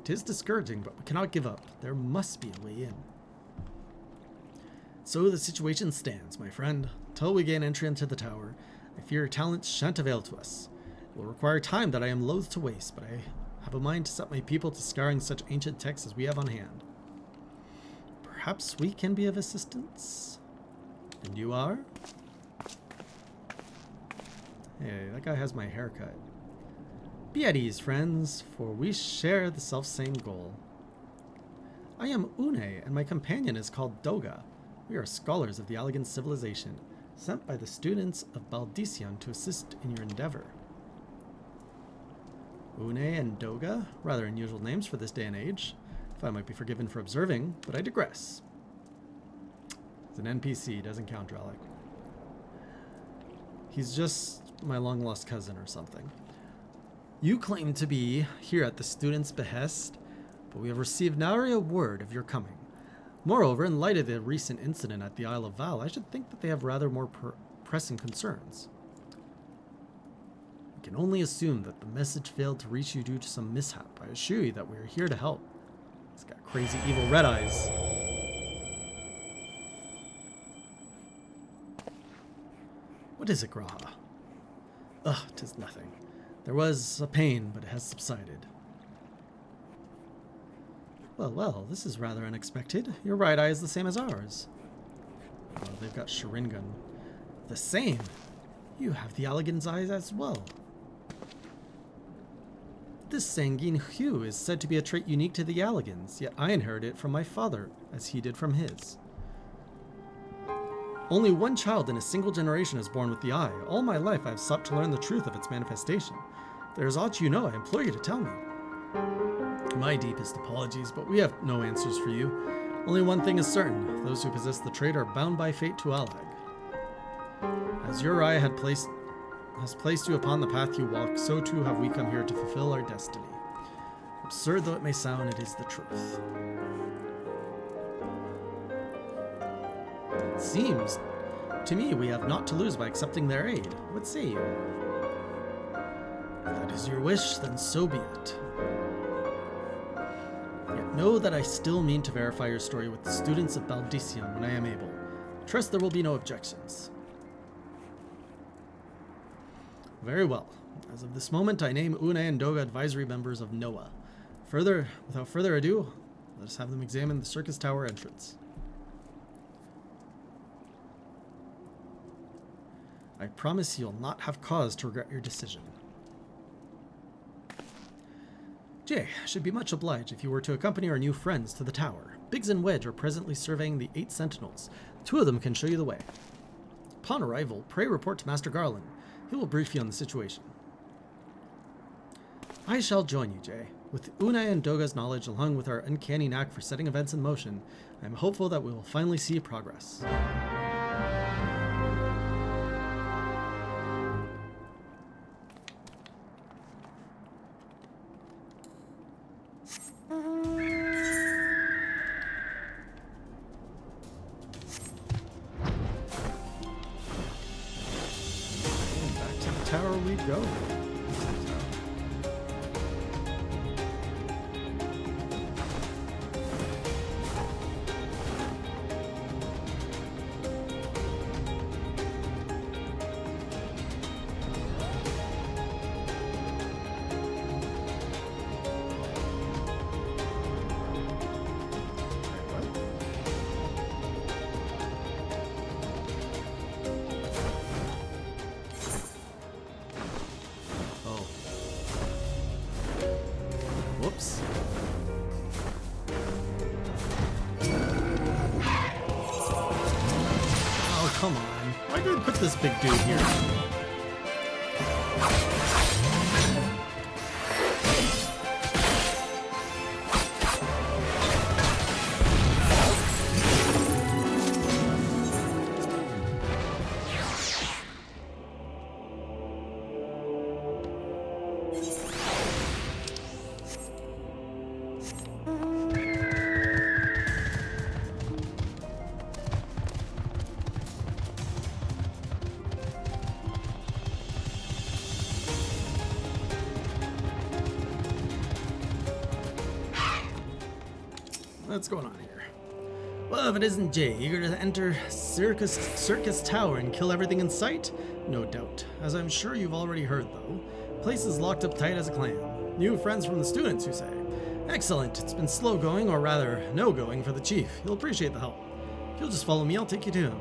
It is discouraging, but we cannot give up. There must be a way in. So the situation stands, my friend. Until we gain entry into the tower, I fear your talents shan't avail to us. It will require time that I am loath to waste, but I have a mind to set my people to scouring such ancient texts as we have on hand. Perhaps we can be of assistance? And you are? Hey, that guy has my haircut. Be at ease, friends, for we share the self-same goal. I am Une, and my companion is called Doga. We are scholars of the Allegan civilization, sent by the students of Baldesion to assist in your endeavor. Une and Doga, rather unusual names for this day and age, if I might be forgiven for observing, but I digress. It's an NPC, doesn't count, Dralik. He's just my long-lost cousin or something. You claim to be here at the student's behest, but we have received nary a word of your coming. Moreover, in light of the recent incident at the Isle of Val, I should think that they have rather more pressing concerns. I can only assume that the message failed to reach you due to some mishap. I assure you that we are here to help. He's got crazy evil red eyes. What is it, Graha? Ugh, 'tis nothing. There was a pain, but it has subsided. Well, well, this is rather unexpected. Your right eye is the same as ours. Oh, they've got Sharingan. The same? You have the Allagan's eyes as well. This sanguine hue is said to be a trait unique to the Allagans, yet I inherited it from my father, as he did from his. Only one child in a single generation is born with the eye. All my life I have sought to learn the truth of its manifestation. If there is aught you know, I implore you to tell me. My deepest apologies, but we have no answers for you. Only one thing is certain. Those who possess the trait are bound by fate to Allag. As your eye has placed you upon the path you walk, so too have we come here to fulfill our destiny. Absurd though it may sound, it is the truth. It seems to me we have naught to lose by accepting their aid. What say you? If that is your wish, then so be it. Yet know that I still mean to verify your story with the students of Baldicion when I am able. Trust there will be no objections. Very well. As of this moment, I name Une and Doga advisory members of NOAA. Without further ado, let us have them examine the circus tower entrance. I promise you'll not have cause to regret your decision. Jay, I should be much obliged if you were to accompany our new friends to the tower. Biggs and Wedge are presently surveying the 8 sentinels. 2 of them can show you the way. Upon arrival, pray report to Master Garland. He will brief you on the situation. I shall join you, Jay. With Une and Doga's knowledge, along with our uncanny knack for setting events in motion, I am hopeful that we will finally see progress. Back to the tower we go. Whoops. Oh, come on. Why did I put this big dude here? What's going on here? Well, if it isn't Jay, eager to enter Circus Tower and kill everything in sight? No doubt. As I'm sure you've already heard, though, place is locked up tight as a clam. New friends from the students, you say? Excellent. It's been slow going, or rather, no going for the chief. He'll appreciate the help. If you'll just follow me, I'll take you to him.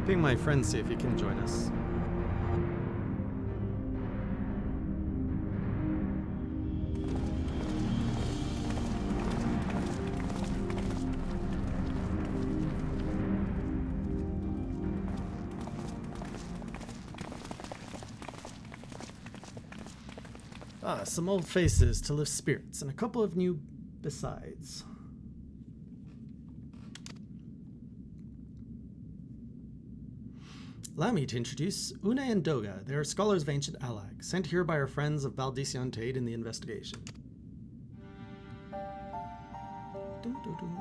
Ping my friend, see if he can join us. Ah, some old faces to lift spirits, and a couple of new besides. Allow me to introduce Une and Doga. They are scholars of ancient Allag, sent here by our friends of Baldicion to aid in the investigation.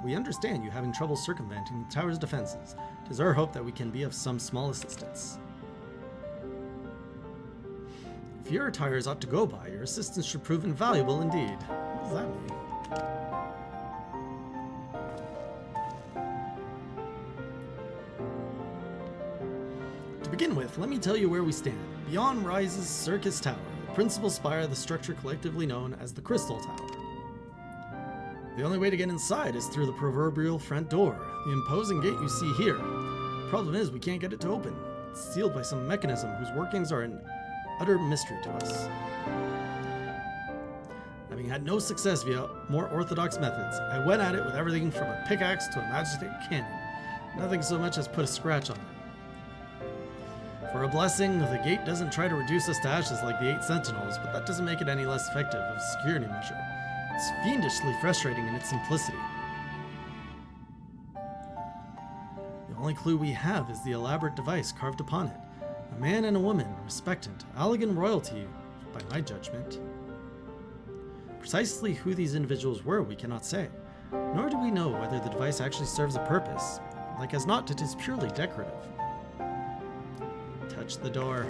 We understand you having trouble circumventing the tower's defenses. It is our hope that we can be of some small assistance. If your tires ought to go by, your assistance should prove invaluable indeed. What does that mean? To begin with, let me tell you where we stand. Beyond rises Circus Tower, the principal spire of the structure collectively known as the Crystal Tower. The only way to get inside is through the proverbial front door, the imposing gate you see here. Problem is, we can't get it to open. It's sealed by some mechanism whose workings are an utter mystery to us. Having had no success via more orthodox methods, I went at it with everything from a pickaxe to a magic cannon. Nothing so much as put a scratch on it. For a blessing, the gate doesn't try to reduce us to ashes like the 8 sentinels, but that doesn't make it any less effective of a security measure. It's fiendishly frustrating in its simplicity. The only clue we have is the elaborate device carved upon it. A man and a woman, respectant, elegant royalty, by my judgment. Precisely who these individuals were we cannot say, nor do we know whether the device actually serves a purpose. Like as not, it is purely decorative. Touch the door.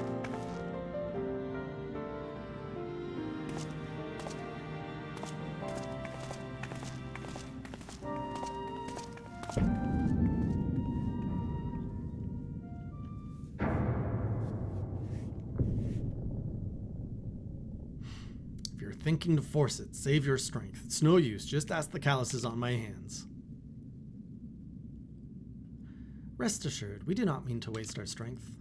If you're thinking to force it, save your strength. It's no use, just ask the calluses on my hands. Rest assured, we do not mean to waste our strength.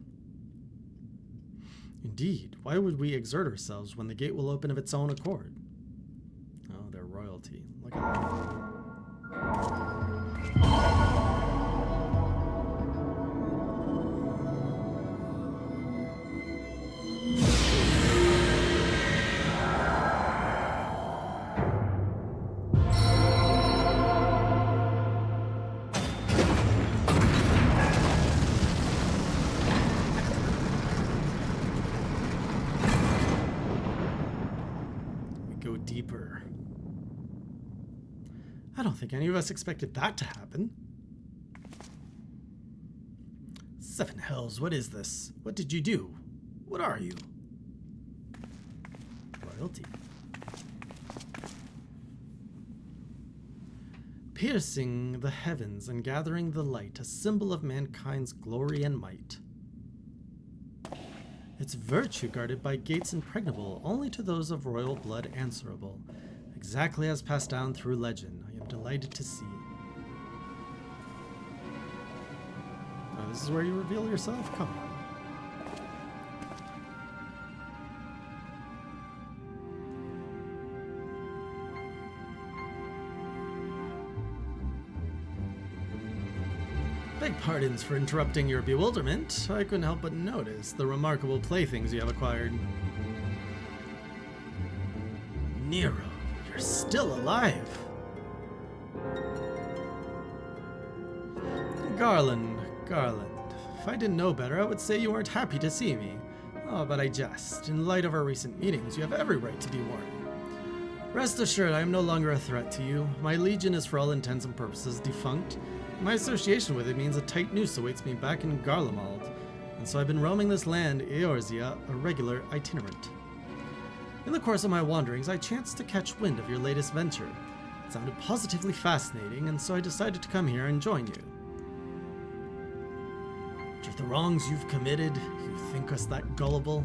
Indeed, why would we exert ourselves when the gate will open of its own accord? Oh, they're royalty. Look at that. Deeper. I don't think any of us expected that to happen. 7 hells, what is this? What did you do? What are you? Royalty. Piercing the heavens and gathering the light, a symbol of mankind's glory and might. Its virtue guarded by gates impregnable only to those of royal blood answerable, exactly as passed down through legend. I am delighted to see. Oh, this is where you reveal yourself? Come on. Beg pardons for interrupting your bewilderment. I couldn't help but notice the remarkable playthings you have acquired. Nero, you're still alive! Garland, if I didn't know better, I would say you aren't happy to see me. Oh, but I jest. In light of our recent meetings, you have every right to be worried. Rest assured, I am no longer a threat to you. My legion is for all intents and purposes defunct. My association with it means a tight noose awaits me back in Garlemald, and so I've been roaming this land, Eorzea, a regular itinerant. In the course of my wanderings, I chanced to catch wind of your latest venture. It sounded positively fascinating, and so I decided to come here and join you. After the wrongs you've committed, you think us that gullible?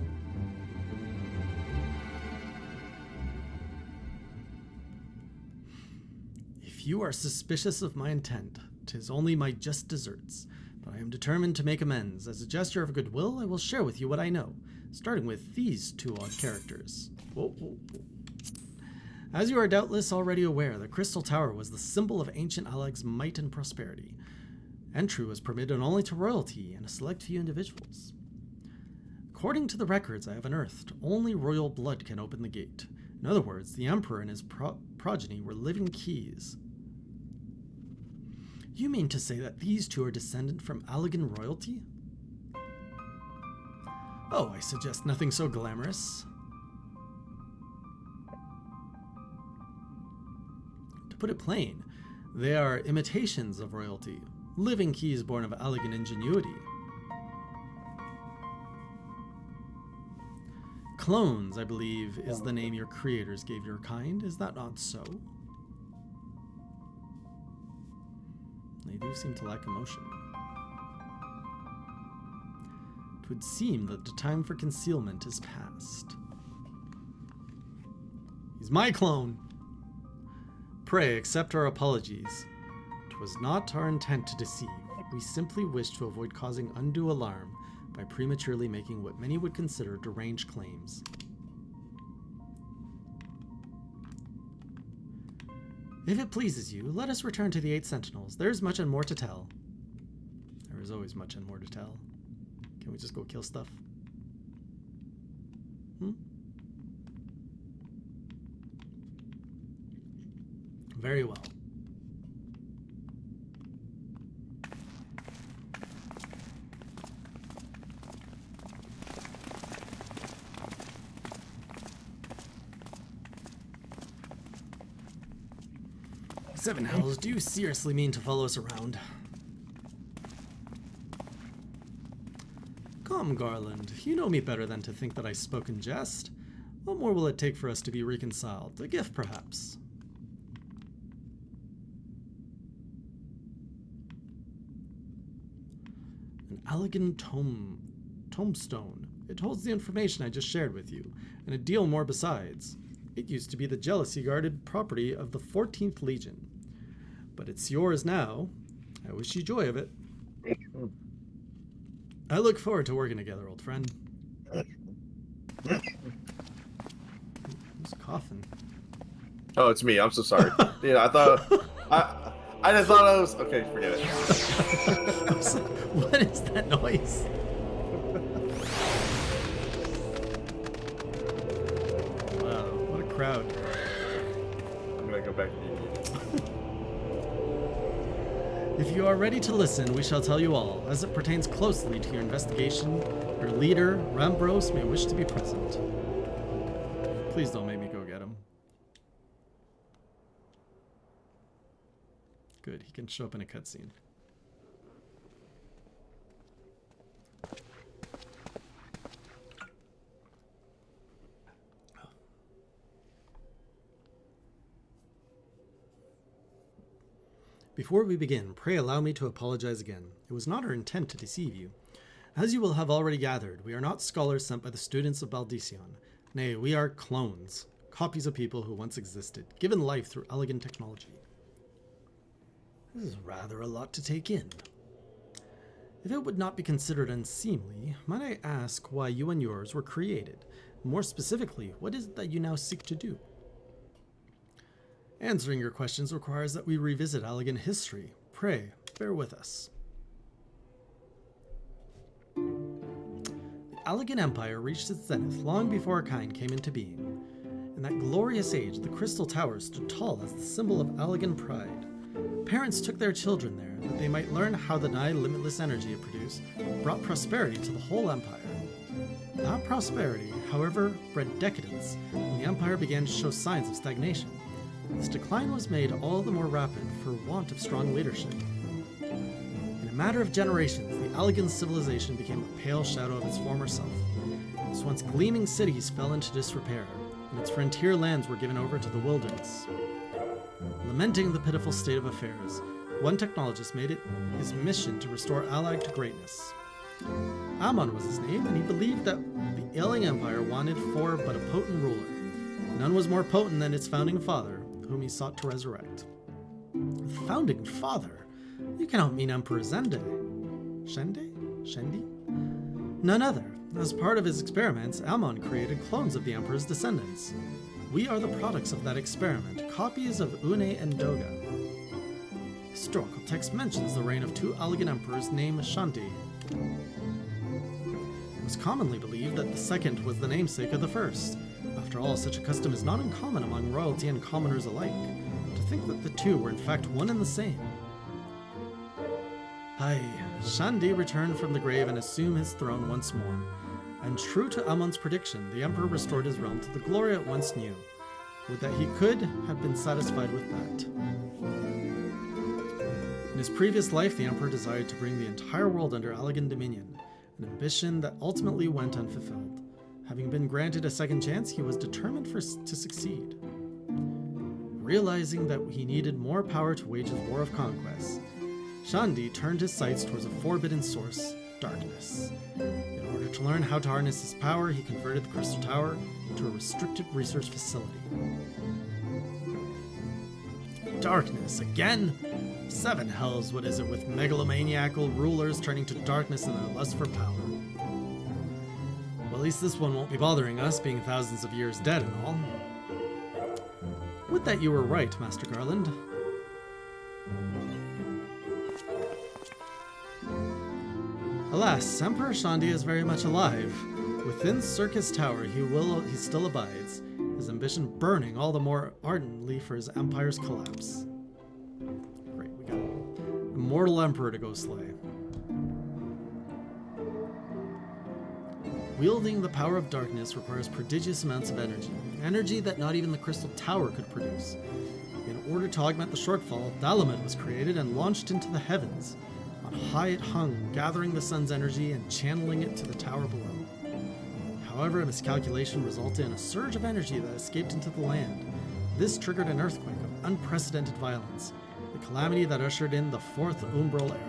If you are suspicious of my intent, 'tis only my just deserts, but I am determined to make amends. As a gesture of goodwill, I will share with you what I know, starting with these 2 odd characters. Whoa. As you are doubtless already aware, the Crystal Tower was the symbol of ancient Alleg's might and prosperity. Entry was permitted only to royalty and a select few individuals. According to the records I have unearthed, only royal blood can open the gate. In other words, the Emperor and his progeny were living keys. You mean to say that these 2 are descendant from Allegan royalty? Oh, I suggest nothing so glamorous. To put it plain, they are imitations of royalty, living keys born of Allegan ingenuity. Clones, I believe, is the name your creators gave your kind. Is that not so? They do seem to lack emotion. It would seem that the time for concealment is past. He's my clone. Pray accept our apologies. It was not our intent to deceive. We simply wished to avoid causing undue alarm by prematurely making what many would consider deranged claims. If it pleases you, let us return to the 8 Sentinels. There is much and more to tell. There is always much and more to tell. Can we just go kill stuff? Very well. Seven Hells, do you seriously mean to follow us around? Come, Garland. You know me better than to think that I spoke in jest. What more will it take for us to be reconciled? A gift, perhaps? An elegant tombstone. It holds the information I just shared with you, and a deal more besides. It used to be the jealousy-guarded property of the 14th Legion. But it's yours now. I wish you joy of it. I look forward to working together, old friend. Who's coughing? Oh, it's me. I'm so sorry. I thought I just thought I was okay. Forget it. I was like, what is that noise? Wow, what a crowd. I'm gonna go back to you. If you are ready to listen, we shall tell you all. As it pertains closely to your investigation, your leader, Rambros, may wish to be present. Please don't make me go get him. Good, he can show up in a cutscene. Before we begin, pray allow me to apologize again. It was not our intent to deceive you. As you will have already gathered, we are not scholars sent by the students of Baldesion. Nay, we are clones, copies of people who once existed, given life through elegant technology. This is rather a lot to take in. If it would not be considered unseemly, might I ask why you and yours were created? More specifically, what is it that you now seek to do? Answering your questions requires that we revisit Allegan history. Pray, bear with us. The Allegan Empire reached its zenith long before our kind came into being. In that glorious age, the Crystal Tower stood tall as the symbol of Allegan pride. Parents took their children there that they might learn how the nigh limitless energy it produced brought prosperity to the whole empire. That prosperity, however, bred decadence when the empire began to show signs of stagnation. This decline was made all the more rapid for want of strong leadership. In a matter of generations, the Allegan civilization became a pale shadow of its former self. Its once gleaming cities fell into disrepair, and its frontier lands were given over to the wilderness. Lamenting the pitiful state of affairs, one technologist made it his mission to restore Allag to greatness. Amon was his name, and he believed that the ailing empire wanted for but a potent ruler. None was more potent than its founding father, whom he sought to resurrect. The founding father? You cannot mean Emperor Zende. Shendi? None other. As part of his experiments, Amon created clones of the Emperor's descendants. We are the products of that experiment, copies of Une and Doga. Historical text mentions the reign of 2 Allegan emperors named Shanti. It was commonly believed that the second was the namesake of the first. After all, such a custom is not uncommon among royalty and commoners alike. To think that the two were in fact one and the same. Aye, Shandi returned from the grave and assumed his throne once more. And true to Amon's prediction, the Emperor restored his realm to the glory it once knew. Would that he could have been satisfied with that. In his previous life, the Emperor desired to bring the entire world under Allegan dominion, an ambition that ultimately went unfulfilled. Having been granted a second chance, he was determined to succeed. Realizing that he needed more power to wage his war of conquest, Shandi turned his sights towards a forbidden source, darkness. In order to learn how to harness his power, he converted the Crystal Tower into a restricted research facility. Darkness again? Seven hells, what is it with megalomaniacal rulers turning to darkness in their lust for power? Well, at least this one won't be bothering us, being thousands of years dead and all. Would that you were right, Master Garland. Alas, Emperor Shandi is very much alive. Within Circus Tower he still abides, his ambition burning all the more ardently for his empire's collapse. Great, we got an immortal emperor to go slay. Wielding the power of darkness requires prodigious amounts of energy that not even the Crystal Tower could produce. In order to augment the shortfall, Dalamud was created and launched into the heavens. On high it hung, gathering the sun's energy and channeling it to the tower below. However, a miscalculation resulted in a surge of energy that escaped into the land. This triggered an earthquake of unprecedented violence, the calamity that ushered in the Fourth Umbral Era.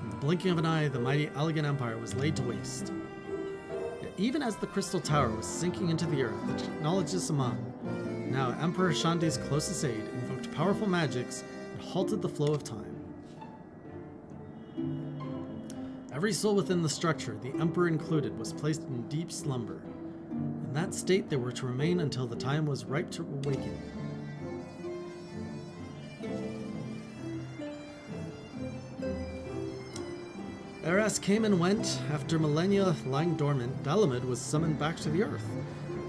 In the blinking of an eye, the mighty Allegan Empire was laid to waste. Yet even as the Crystal Tower was sinking into the earth, the technologist Aman, now Emperor Shandi's closest aide, invoked powerful magics and halted the flow of time. Every soul within the structure, the Emperor included, was placed in deep slumber. In that state, they were to remain until the time was ripe to awaken. Eras came and went. After millennia lying dormant, Dalamud was summoned back to the earth.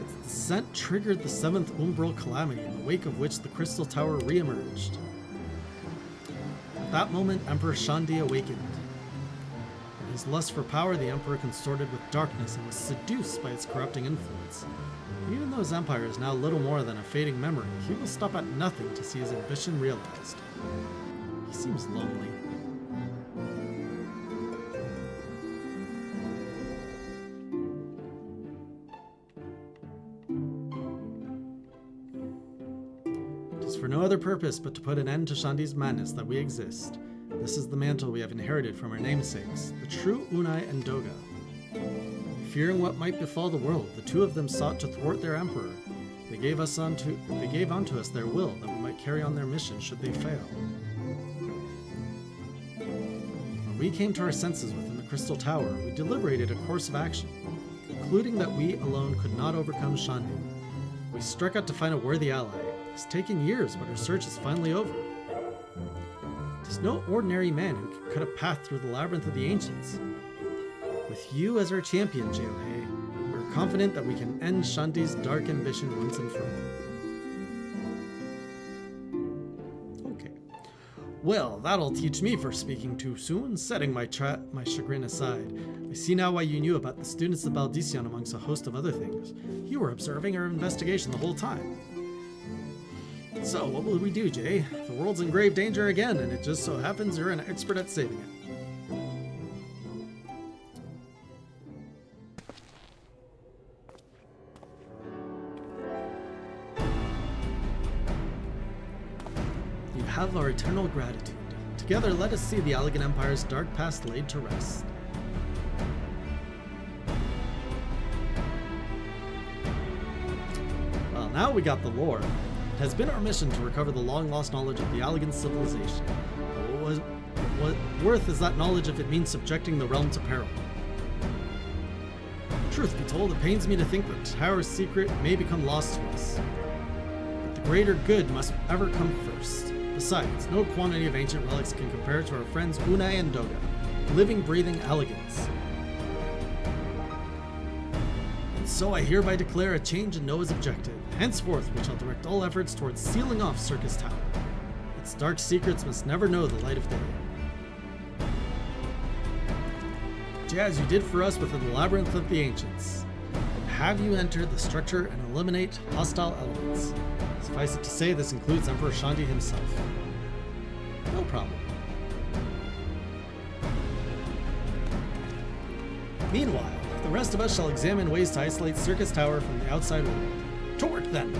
Its descent triggered the seventh Umbral calamity, in the wake of which the Crystal Tower re-emerged. At that moment, Emperor Shandi awakened. In his lust for power, the Emperor consorted with darkness and was seduced by its corrupting influence. Even though his empire is now little more than a fading memory, he will stop at nothing to see his ambition realized. He seems lonely. It is for no other purpose but to put an end to Shandi's madness that we exist. This is the mantle we have inherited from our namesakes, the true Unai and Doga. Fearing what might befall the world, the two of them sought to thwart their emperor. They gave unto us their will, that we might carry on their mission should they fail. When we came to our senses within the Crystal Tower, we deliberated a course of action, concluding that we alone could not overcome Shandi. We struck out to find a worthy ally. It's taken years, but our search is finally over. It is no ordinary man who can cut a path through the labyrinth of the ancients. With you as our champion, Jailhei, we're confident that we can end Shandi's dark ambition once and for all. Okay. Well, that'll teach me for speaking too soon, setting my chagrin aside. I see now why you knew about the students of Baldesion amongst a host of other things. You were observing our investigation the whole time. So, what will we do, Jay? The world's in grave danger again, and it just so happens you're an expert at saving it. You have our eternal gratitude. Together, let us see the Allegan Empire's dark past laid to rest. Well, now we got the lore. It has been our mission to recover the long-lost knowledge of the Allegan civilization. But what worth is that knowledge if it means subjecting the realm to peril? Truth be told, it pains me to think that the Tower's secret may become lost to us. But the greater good must ever come first. Besides, no quantity of ancient relics can compare to our friends Unai and Doga, living, breathing Allegans. And so I hereby declare a change in Noah's objective. Henceforth, we shall direct all efforts towards sealing off Circus Tower. Its dark secrets must never know the light of day. As you did for us within the labyrinth of the ancients, have you enter the structure and eliminate hostile elements. Suffice it to say, this includes Emperor Shandi himself. No problem. Meanwhile, the rest of us shall examine ways to isolate Circus Tower from the outside world. To work then!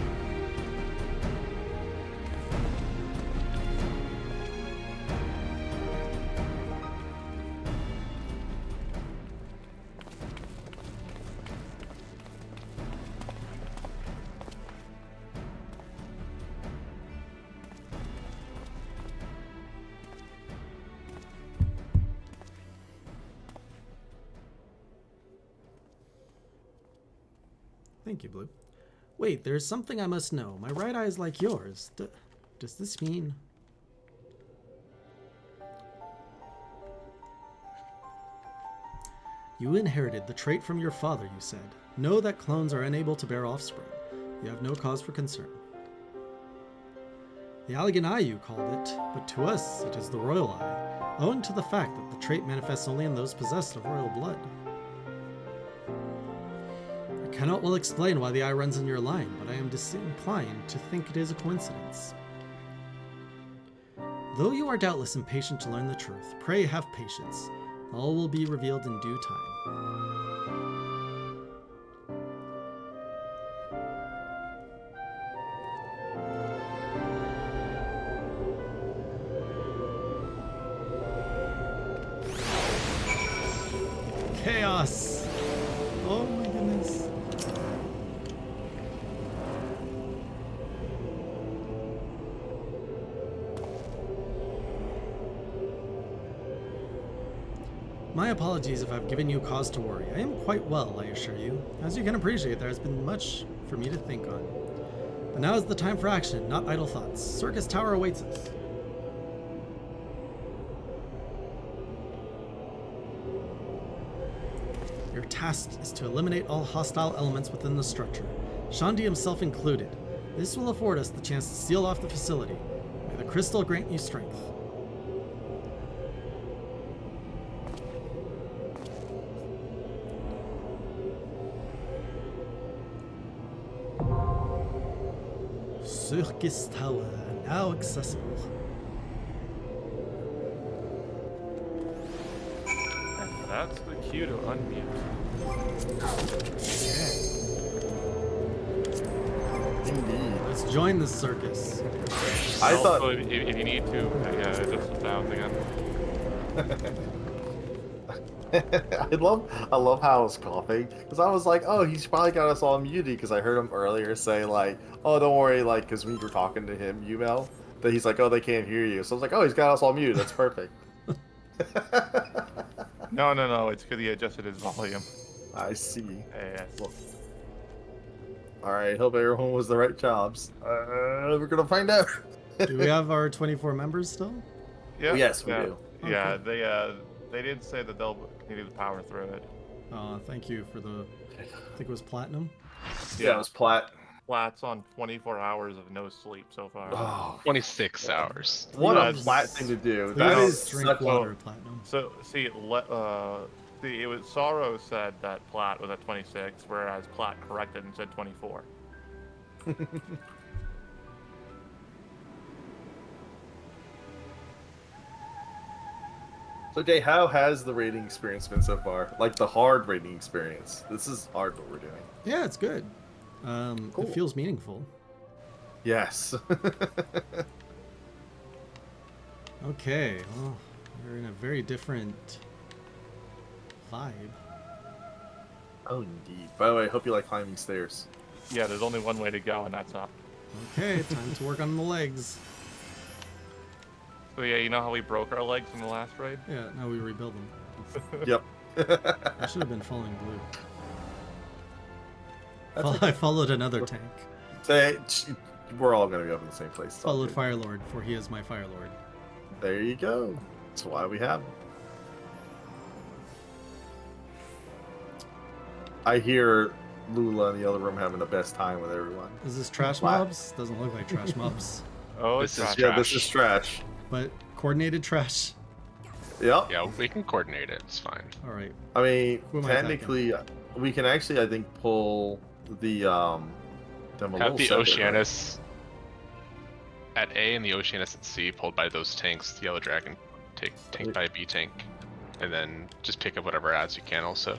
Thank you, Blue. Wait, there's something I must know. My right eye is like yours. Does this mean... You inherited the trait from your father, you said. Know that clones are unable to bear offspring. You have no cause for concern. The Allegan Eye, you called it, but to us it is the Royal Eye, owing to the fact that the trait manifests only in those possessed of royal blood. I cannot well explain why the eye runs in your line, but I am disinclined to think it is a coincidence. Though you are doubtless impatient to learn the truth, pray have patience. All will be revealed in due time. Chaos! Oh my goodness. My apologies if I've given you cause to worry. I am quite well, I assure you. As you can appreciate, there has been much for me to think on. But now is the time for action, not idle thoughts. Circus Tower awaits us. Your task is to eliminate all hostile elements within the structure, Shandi himself included. This will afford us the chance to seal off the facility. May the crystal grant you strength. Circus Tower, now accessible. And that's the cue to unmute. Indeed. Let's join the circus. I Also, thought. if you need to, just sounds again. I love how I was coughing because I was like, oh, he's probably got us all muted because I heard him earlier say like, oh, don't worry, like, because we were talking to him, that he's like, oh, they can't hear you. So I was like, oh, he's got us all muted. That's perfect. No, it's because he adjusted his volume. I see. Yes. All right, hope everyone was the right jobs. We're gonna find out. Do we have our 24 members still? Yeah. Yes, we yeah. do. Yeah, they did say that they'll continue to power through it. Thank you for the, I think it was platinum. Yeah, it was Plat. Plat's on 24 hours of no sleep so far. Oh, 26 hours. what a Please- Plat thing to do. Please That is drink such water, platinum. So see, it was Sorrow said that Plat was at 26, whereas Plat corrected and said 24. So Jay, how has the rating experience been so far? Like the hard rating experience. This is hard what we're doing. Yeah, it's good. Cool. It feels meaningful. Yes. Okay, well, we're in a very different vibe. Oh, indeed. By the way, I hope you like climbing stairs. Yeah, there's only one way to go, and that's up. Okay, time to work on the legs. So yeah, you know how we broke our legs in the last raid? Yeah, now we rebuild them. Yep. I should have been following blue. That's I followed another tank. We're all gonna be up in the same place. It's all Followed good. Fire Lord, for he is my Fire Lord. There you go. That's why we have him. I hear Lula in the other room having the best time with everyone. Is this trash Wow. mobs? Doesn't look like trash mobs. Oh, This it's is trash. Yeah, this is trash. But coordinated trash. Yep. Yeah, we can coordinate it. It's fine. Alright. I mean, Who am I attacking? technically, we can actually, I think, pull the Have little the separate, right? Oceanus at A and the Oceanus at C pulled by those tanks. The Yellow Dragon tank by B tank, and then just pick up whatever ads you can also.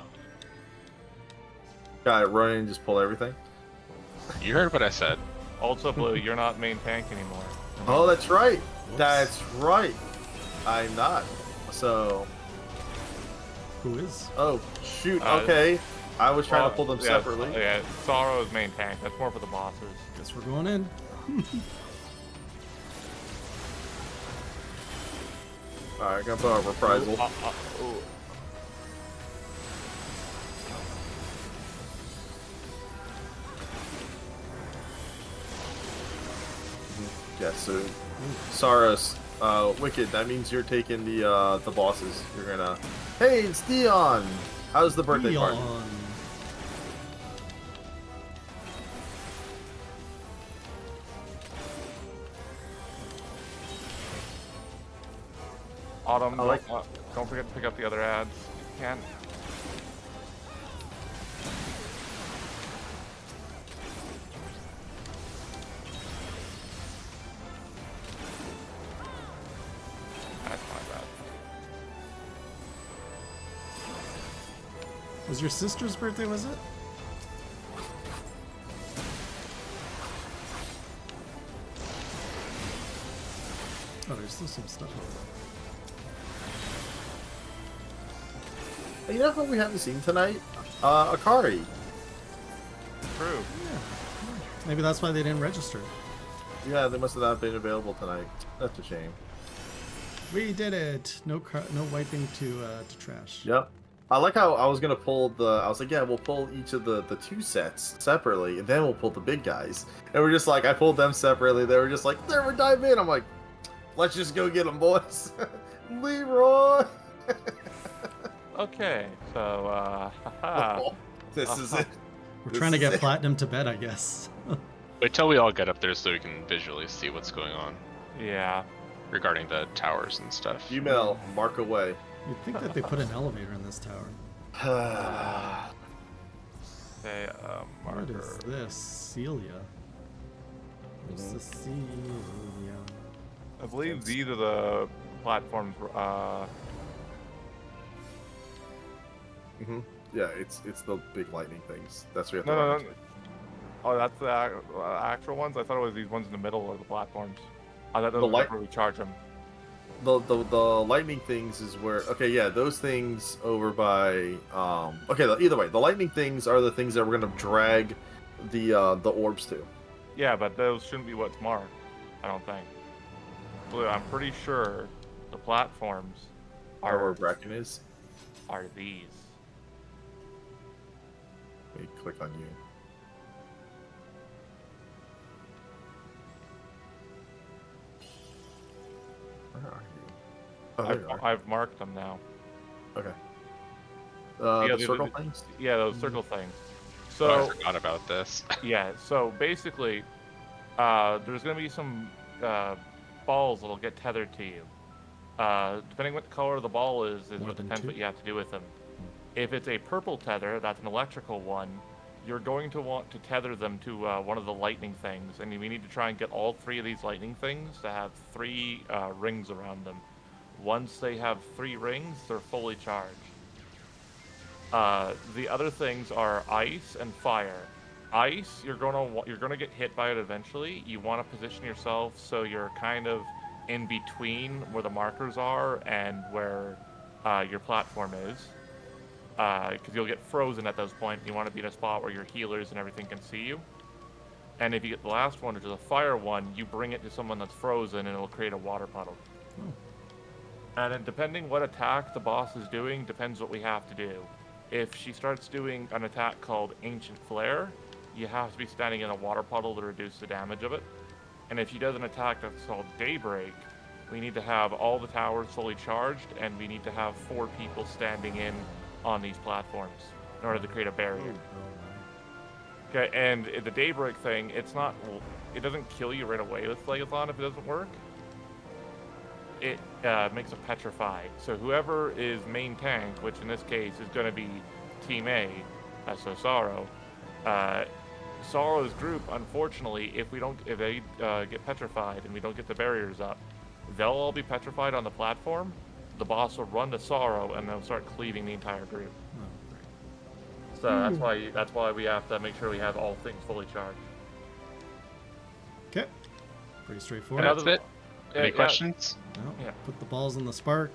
Got it. Run in and just pull everything. You heard what I said. Also, Blue, you're not main tank anymore. Oh, that's right. Whoops. That's right. I'm not. So. Who is? Oh shoot. Uh, Okay. I was trying to pull them yeah, separately. Yeah, Sorrow is main tank. That's more for the bosses. Guess we're going in. All right, gonna put a reprisal. Ooh. Yeah. So, Saros, Wicked. That means you're taking the bosses. You're gonna. Hey, it's Dion. How's the birthday party? Leon. Autumn, I like- don't forget to pick up the other ads. You can. That's my bad. Was your sister's birthday, was it? Oh, there's still some stuff over there. You know what we haven't seen tonight? Akari. True. Yeah. Maybe that's why they didn't register. Yeah, they must have not been available tonight. That's a shame. We did it. No wiping to trash. Yep. I like how I was gonna pull the. I was like, yeah, we'll pull each of the two sets separately, and then we'll pull the big guys. And we're just like, I pulled them separately. They were just like, there, we're diving in. I'm like, let's just go get them, boys. Leroy. Okay, so, haha. This is it. We're This trying to is get it. platinum to bed, I guess. Wait till we all get up there so we can visually see what's going on Yeah. regarding the towers and stuff. Email, mark away. You'd think that they put an elevator in this tower. Okay, What marker. is this? Celia. Where's the Celia? I believe these are the platforms, Yeah, it's the big lightning things. That's what you have to No, run no, no. into. Oh, that's the actual ones? I thought it was these ones in the middle of the platforms. I thought The those were light- where we charge them. The lightning things is where, okay, yeah, those things over by okay, either way, the lightning things are the things that we're gonna drag the orbs to. Yeah, but those shouldn't be what's marked, I don't think. Blue, I'm pretty sure the platforms Are where are Bracken is. these. Let me click on you. Where are you? Oh, there you are. I've marked them now. Okay. Yeah, The circle things. Yeah, those circle things. Oh, I So forgot about this. yeah, so basically, there's gonna be some balls that'll get tethered to you. Depending what color the ball is More what than depends two? what you have to do with them. If it's a purple tether, that's an electrical one. You're going to want to tether them to one of the lightning things, and we need to try and get all three of these lightning things to have three rings around them. Once they have 3 rings, they're fully charged. The other things are ice and fire. Ice, you're gonna get hit by it eventually. You want to position yourself so you're kind of in between where the markers are and where your platform is, because you'll get frozen at those points. You want to be in a spot where your healers and everything can see you. And if you get the last one, which is a fire one, you bring it to someone that's frozen, and it'll create a water puddle. Oh. And then depending what attack the boss is doing, depends what we have to do. If she starts doing an attack called Ancient Flare, you have to be standing in a water puddle to reduce the damage of it. And if she does an attack that's called Daybreak, we need to have all the towers fully charged, and we need to have 4 people standing in on these platforms in order to create a barrier. Okay, and the Daybreak thing, it doesn't kill you right away with Phlegethon if it doesn't work. It makes a petrify. So whoever is main tank, which in this case is going to be Team A, so Sorrow. Sorrow's group, unfortunately, if they get petrified and we don't get the barriers up, they'll all be petrified on the platform. The boss will run to Sorrow and they'll start cleaving the entire group. Oh, great. that's why we have to make sure we have all things fully charged. Okay. Pretty straightforward. And That's it. Any yeah. questions? No, Yeah. Put the balls in the spark.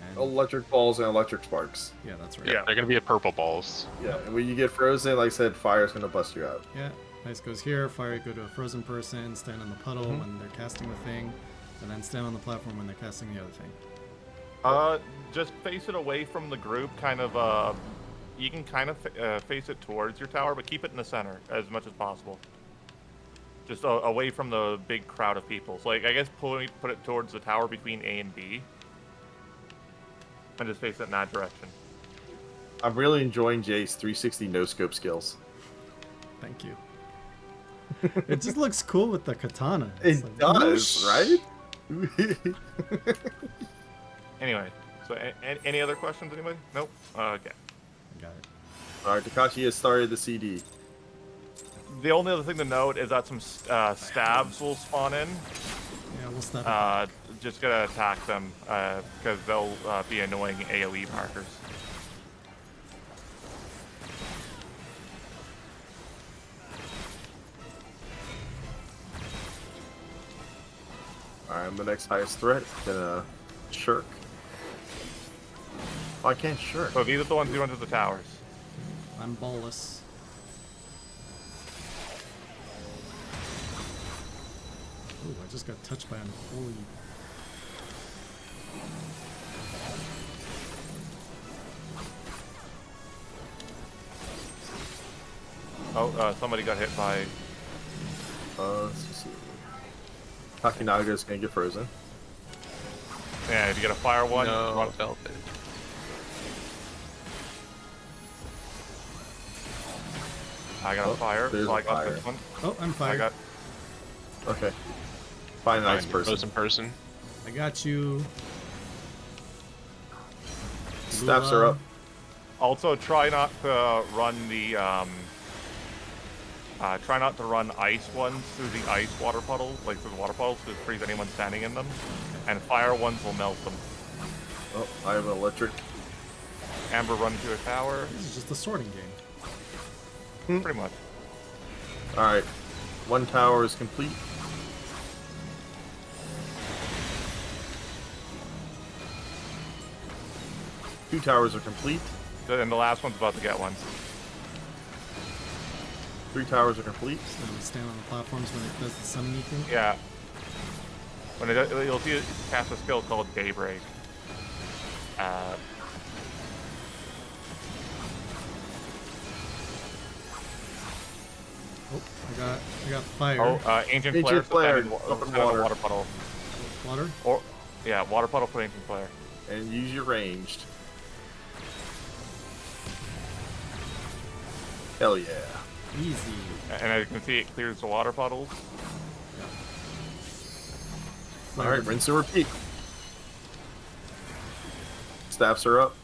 And, Electric balls and electric sparks. yeah, that's right. Yeah. They're gonna be purple balls. Yeah, and when you get frozen, like I said, fire's gonna bust you out. Yeah. Ice goes here. Fire go to a frozen person. Stand in the puddle when they're casting the thing, and then stand on the platform when they're casting the other thing. Just face it away from the group, kind of, you can kind of face it towards your tower, but keep it in the center as much as possible. Just away from the big crowd of people. So, like, I guess put it towards the tower between A and B. And just face it in that direction. I'm really enjoying Jay's 360 no-scope skills. Thank you. It just looks cool with the katana. It's It like, does, right? Anyway, so any other questions, anybody? Nope? Okay. Got it. Alright, Takashi has started the CD. The only other thing to note is that some stabs will spawn in. Yeah, we'll stop. Just gotta attack them, because they'll be annoying AoE markers. Alright, I'm the next highest threat. Gonna shirk. Oh, I can't shirk. So these are the ones who run to the towers. I'm ballless. Ooh, I just got touched by an holy. Oh, somebody got hit by... Let's see. Takinaga's gonna get frozen. Yeah, if you get a fire one, No, run. felt it. I got Oh, a fire, there's so I a got fire. this one. Oh, I'm I fired. got... Okay. Find a nice Fine, person. frozen person. I got you. Stabs her up. Also, try not to run the, try not to run ice ones through the ice water puddles, like through the water puddles, to freeze anyone standing in them. And fire ones will melt them. Oh, I have an electric. Amber run to a tower, This is just a sorting game. pretty much. Alright. One tower is complete. Two towers are complete. And the last one's about to get one. 3 towers are complete. So we stand on the platforms when it does the summoning thing. Yeah. When it, you'll see it cast a skill called Daybreak. Oh, I got fire. Ancient Ancient Flare. Flare, So up in stand on water. the water puddle. Water. Or, yeah, water puddle for Ancient Flare. And use your ranged. Hell yeah. Easy. And as you can see, it clears the water puddles. Alright, rinse and repeat. Staffs are up.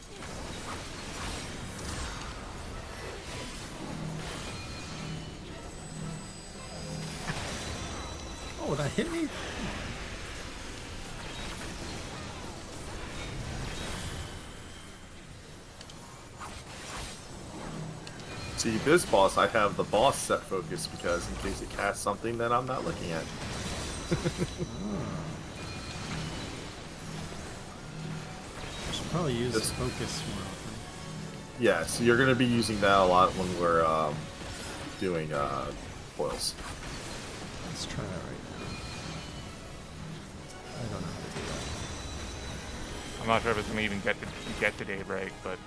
Oh, that hit me? See, this boss, I have the boss set focus because in case it casts something that I'm not looking at. I should probably use This- focus more often. Yeah, so you're going to be using that a lot when we're doing foils. Let's try that right now. I don't know how to do that. I'm not sure if it's gonna even get to Daybreak, but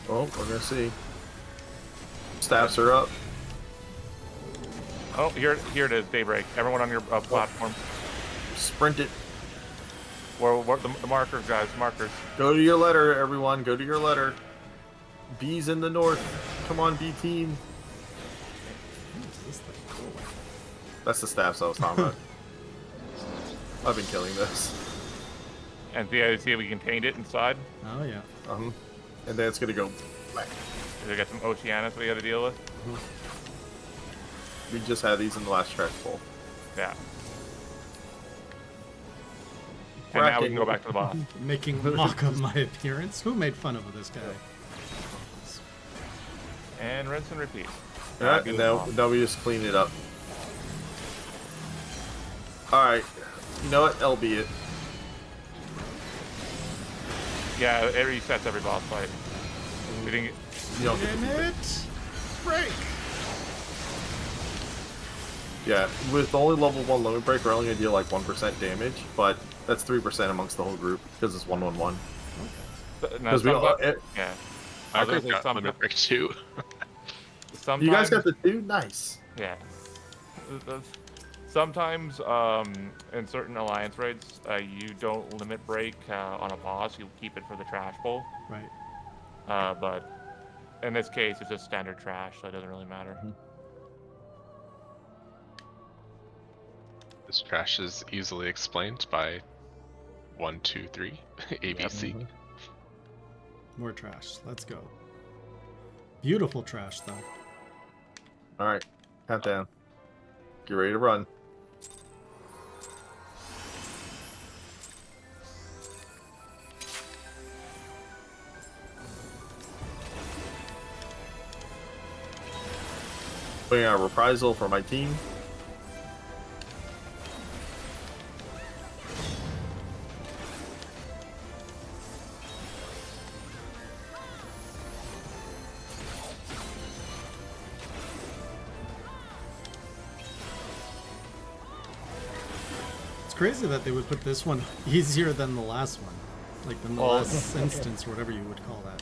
Oh, we're going to see. Staffs are up. oh, here it is, Daybreak. Everyone on your platform. Sprint it. Where the markers, guys, markers. Go to your letter, everyone. Go to your letter. B's in the north. Come on, B team. What is this thing? Cool. That's the staffs I was talking about. I've been killing this. And see if we contained it inside. Oh yeah. And then it's gonna go black. We got some Oceanus we got to deal with. We just had these in the last track full. Yeah. And now we can go back to the boss. Making mock of my appearance. Who made fun of this guy? And rinse and repeat. Alright, Good now, enough. now we just clean it up. Alright. You know what? LB it. Yeah, it resets every boss fight. We didn't get... You don't get to Damn keep it! Break! Yeah, with only level 1 limit break, we're only gonna deal like 1% damage, but that's 3% amongst the whole group because it's 1-1-1. Because we all, yeah. I I was think gonna say got limit break too. sometimes... you guys got the 2? Nice. Yeah. Sometimes, in certain alliance raids, you don't limit break on a boss. You keep it for the trash bowl. Right. But in this case, it's just standard trash, so it doesn't really matter. This trash is easily explained by 1, 2, 3 ABC. More trash. Let's go. Beautiful trash, though. Alright, countdown. Get ready to run. Putting out a reprisal for my team. It's crazy that they would put this one easier than the last one. Like than the last instance, or whatever you would call that.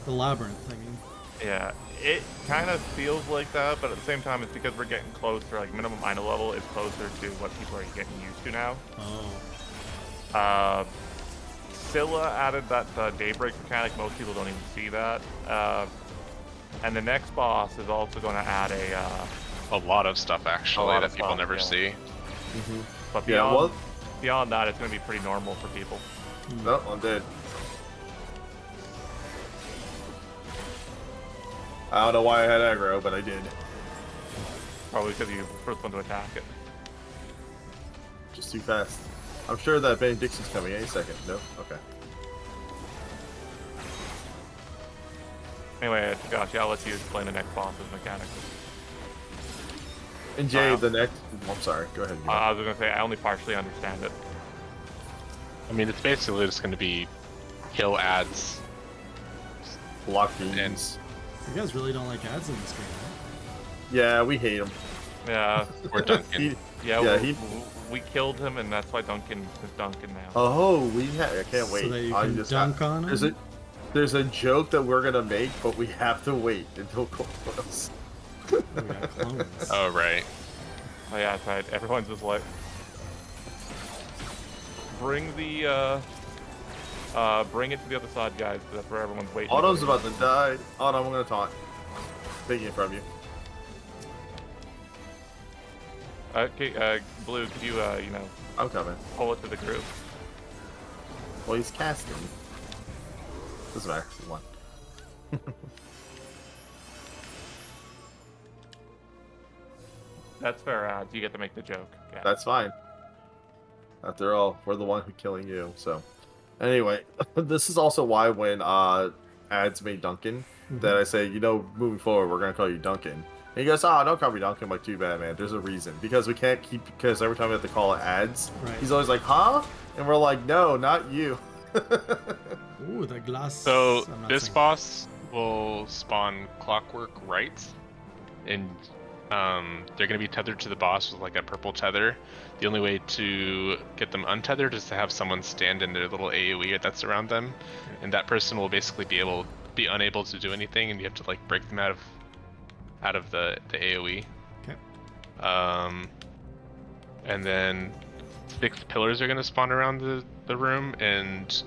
The labyrinth, I mean. Yeah, it kind of feels like that, but at the same time, it's because we're getting closer. Like minimum item level is closer to what people are getting used to now. Oh. Scylla added that daybreak mechanic. Most people don't even see that. And the next boss is also going to add A lot of stuff actually lot that of people stuff, never yeah. see. But Yeah, beyond, well- beyond that, it's going to be pretty normal for people. No, I'm dead. I don't know why I had aggro, but I did. Probably because you're the first one to attack it. Just too fast. I'm sure that Benediction's coming any second. No? Okay. Anyway, gosh, yeah, I'll let you explain the next boss's mechanics. And Jay, Wow. the next... I'm sorry. Go ahead. I was going to say, I only partially understand it. I mean, it's basically just going to be kill ads. Block beams. You guys really don't like ads in this game, right? Yeah, we hate him. Yeah, Or Duncan. we killed him, and that's why Duncan is Duncan now. Oh, I can't wait. So that you I can just dunk on him? There's a joke that we're gonna make, but we have to wait until close. Oh, we got clones. Oh, right. Oh yeah, that's right. Everyone's just like, bring it to the other side, guys, because that's where everyone's waiting. Otto's about to die. Otto, I'm gonna taunt. Taking it from you. Okay, Blue, could you, I'm coming. pull it to the group? Well, he's casting. Doesn't matter. He won. That's fair, ads. You get to make the joke. Yeah. That's fine. After all, we're the one who's killing you, so. Anyway, this is also why when ads made Duncan, that I say, moving forward, we're gonna call you Duncan. And he goes, don't call me Duncan. I'm like, too bad, man. There's a reason. Because we can't keep, because every time we have to call it ads, Right. he's always like, huh? And we're like, no, not you. Ooh, the glass. So I'm not this saying- boss will spawn Clockwork Rights, and they're going to be tethered to the boss with like a purple tether. The only way to get them untethered is to have someone stand in their little AoE that's around them, and that person will basically be unable to do anything, and you have to like break them out of the AoE. Okay. And then 6 pillars are going to spawn around the room, and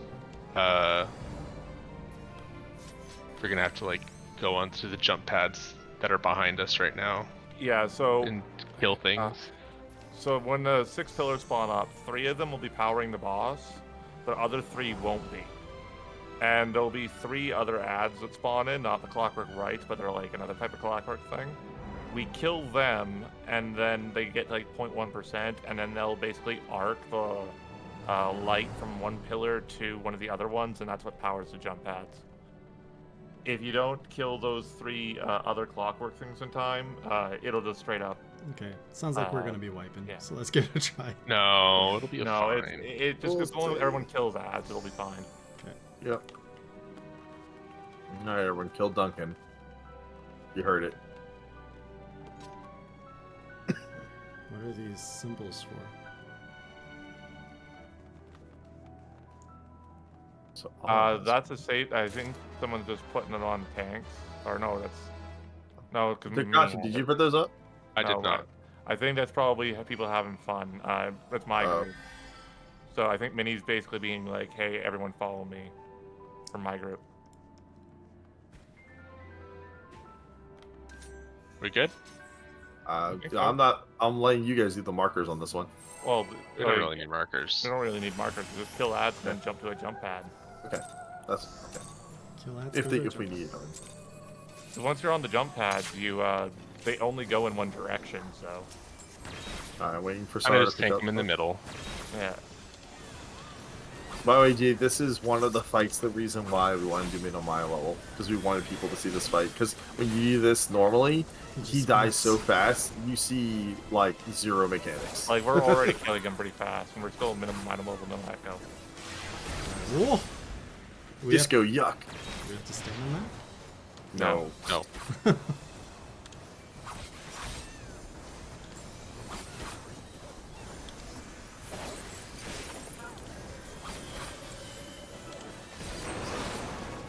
we're going to have to like go onto the jump pads that are behind us right now Yeah, so and kill things. so when the 6 pillars spawn up, 3 of them will be powering the boss, the other 3 won't be. And there'll be 3 other ads that spawn in, not the Clockwork Rights, but they're like another type of clockwork thing. We kill them, and then they get like 0.1%, and then they'll basically arc the light from one pillar to one of the other ones, and that's what powers the jump pads. if you don't kill those 3 other clockwork things in time, it'll just straight up. Okay, sounds like we're gonna be wiping. yeah. So let's give it a try. No, it'll be No, fine. it just as long as everyone kills ads, it'll be fine. Okay. Yep. Alright, everyone, kill Duncan. You heard it. What are these symbols for? So, That's a safe. I think someone's just putting it on tanks. Or no, that's no. Cause Caution, did you put those up? I did not. I think that's probably people having fun. That's my group. So I think Minnie's basically being like, "Hey, everyone, follow me," from my group. We good? I'm not. I'm letting you guys do the markers on this one. Well, We don't really need markers. We don't really need markers. Just kill ads and then jump to a jump pad. Okay, that's okay. Kill ads, If go they, to a if we jump. need it. So once you're on the jump pad, you they only go in one direction. So Alright, waiting for I'm Sarah gonna to just pick tank up. him in the middle. yeah. By the way, G, this is one of the fights. The reason why we wanted to do mid on my level, because we wanted people to see this fight. Because when you do this normally, he just dies moves. so fast. You see like zero mechanics. Like we're already killing him pretty fast, and we're still minimum item level, no echo. Whoa! We Disco yuck. Have, we have to stand on that? No. No.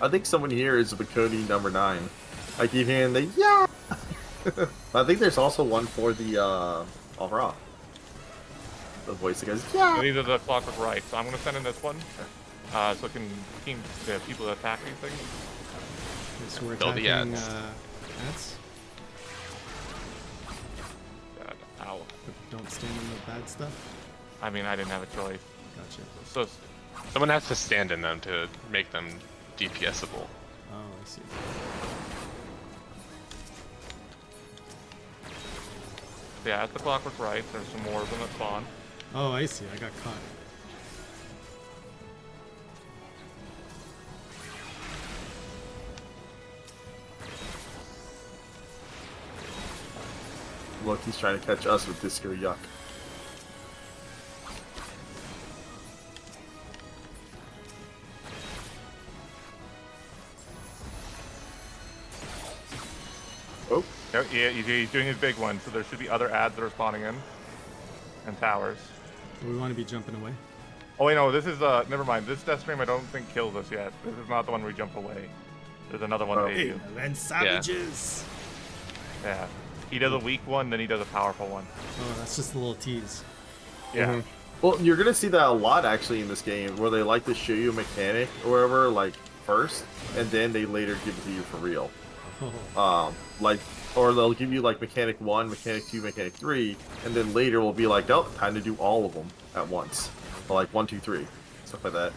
I think someone here is Bakodi number 9. I keep hearing the yeah. I think there's also one for the Alra. The voice that goes yeah. So these are the clockwork right. So I'm gonna send in this one, so it can team the people that attack these things. Okay, so we're Kill the attacking ads. ads, God, ow. but don't stand in the bad stuff. I mean, I didn't have a choice. Gotcha. So Someone has to stand in them to make them DPSable. Oh, I see. yeah, that's the clockwork right. There's some more of them that spawn. Oh, I see. I got caught. Look, he's trying to catch us with Disco yuck. Oh, Yeah, he's doing his big one. So there should be other ads that are spawning in, and towers. So we want to be jumping away. Oh wait, no, this is never mind. This death stream I don't think kills us yet. This is not the one where we jump away. There's another one they do. And savages! Yeah. He does a weak one, then he does a powerful one. Oh, that's just a little tease. Yeah. Mhm. Well, you're gonna see that a lot actually in this game, where they like to show you a mechanic or whatever, like first, and then they later give it to you for real. Oh, Like, or they'll give you like mechanic 1, mechanic 2, mechanic 3, and then later will be like, oh, time to do all of them at once. Or like 1, 2, 3, stuff like that.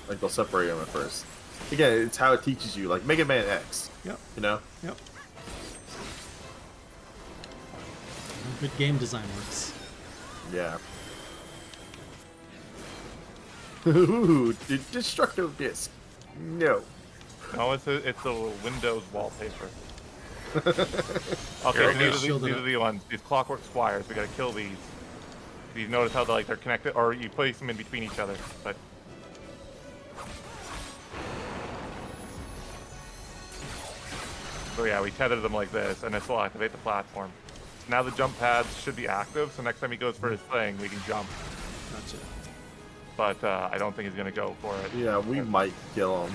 Like they'll separate them at first. Again, it's how it teaches you, like Mega Man X. yep, You know? yep. Good game design works. Yeah. Ooh, destructive disc. No. No, it's a Windows wallpaper. Okay, Here so we these go. are the ones. These clockwork squires. We gotta kill these. You notice how they're connected, or you place them in between each other. But so yeah, we tether them like this, and this will activate the platform. Now the jump pads should be active, so next time he goes for his thing, we can jump. Gotcha. But I don't think he's gonna go for it. Yeah, we might kill him.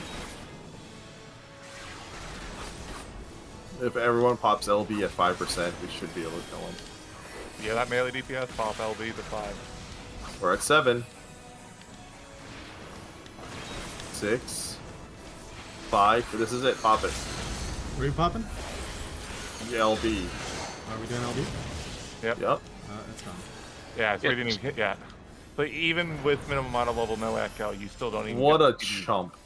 If everyone pops LB at 5%, we should be able to kill him. Yeah, that melee DPS pop LB to 5. We're at 7. 6. 5. This is it. Pop it. Where are you popping? LB. Are we doing LB? Yep. Yep. It's gone. Yeah, so we Yeah. didn't even hit yet. But even with minimum auto level, no echo, you still don't even. What get a the PD. chump.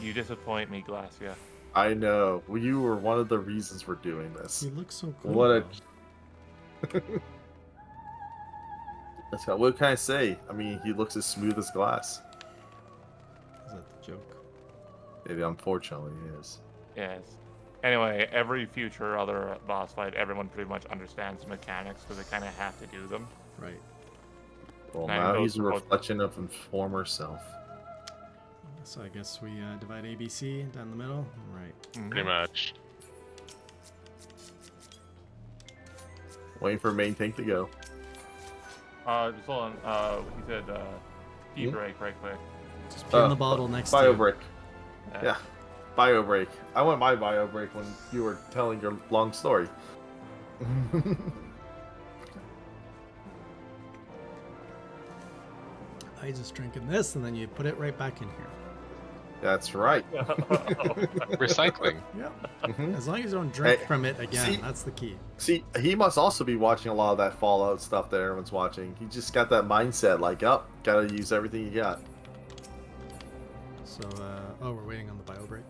You disappoint me, Glacia. I know. Well, you were one of the reasons we're doing this. He looks so cool. What a- though. What can I say? I mean, he looks as smooth as glass. Is that the joke? Maybe unfortunately it is. Yes. Anyway, every future other boss fight, everyone pretty much understands the mechanics because they kind of have to do them. Right. Well, Nine now goes he's a for both. reflection of his former self. So I guess we divide ABC down the middle. Right. Pretty much. Waiting for main tank to go. Just hold on. He said, key break right quick. Just pin the bottle next to bio you. break. Yeah. Bio break. I want my bio break when you were telling your long story. I just drinking this, and then you put it right back in here. That's right. Recycling. Yep. Mhm. As long as you don't drink Hey, from it again, see- that's the key. See, he must also be watching a lot of that Fallout stuff that everyone's watching. He just got that mindset like, oh, gotta use everything you got. So, oh, we're waiting on the bio break.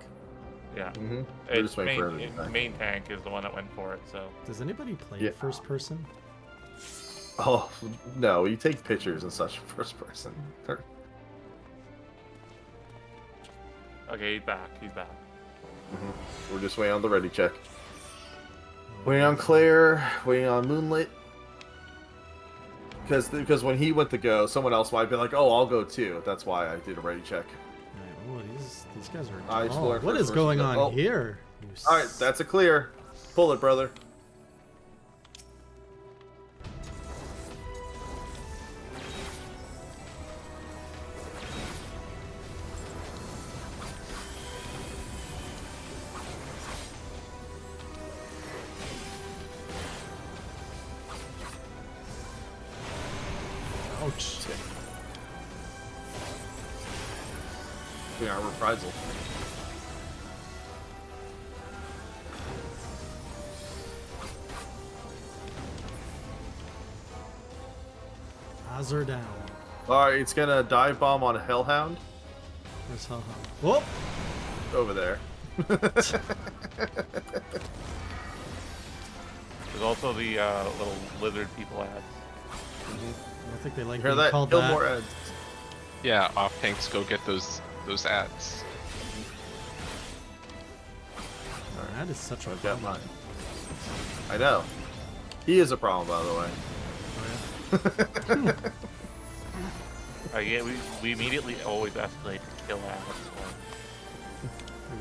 Yeah. Mm-hmm. We're It's just waiting for everything. main tank is the one that went for it, so. Does anybody play Yeah. first person? Oh, no, you take pictures and such first person. Okay, he's back. He's back. We're just waiting on the ready check. Waiting on Claire, waiting on Moonlit. Because when he went to go, someone else might be like, oh, I'll go too. That's why I did a ready check. Right. Oh, these guys are. I explore Oh, what first is person going go- on oh. here? You Alright, that's a clear. Pull it, brother. Ouch. We are reprisal. Eyes are down. Alright, it's gonna dive bomb on Hellhound Where's Hellhound? Whoop! over there. There's also the little lizard people ads. I don't think they like Hear being that? called Kill that. more ads. Yeah, off tanks go get those ads. That is such a I've got problem. mine. I know. He is a problem, by the way. Oh, yeah. Yeah, we immediately always escalate to kill ads. He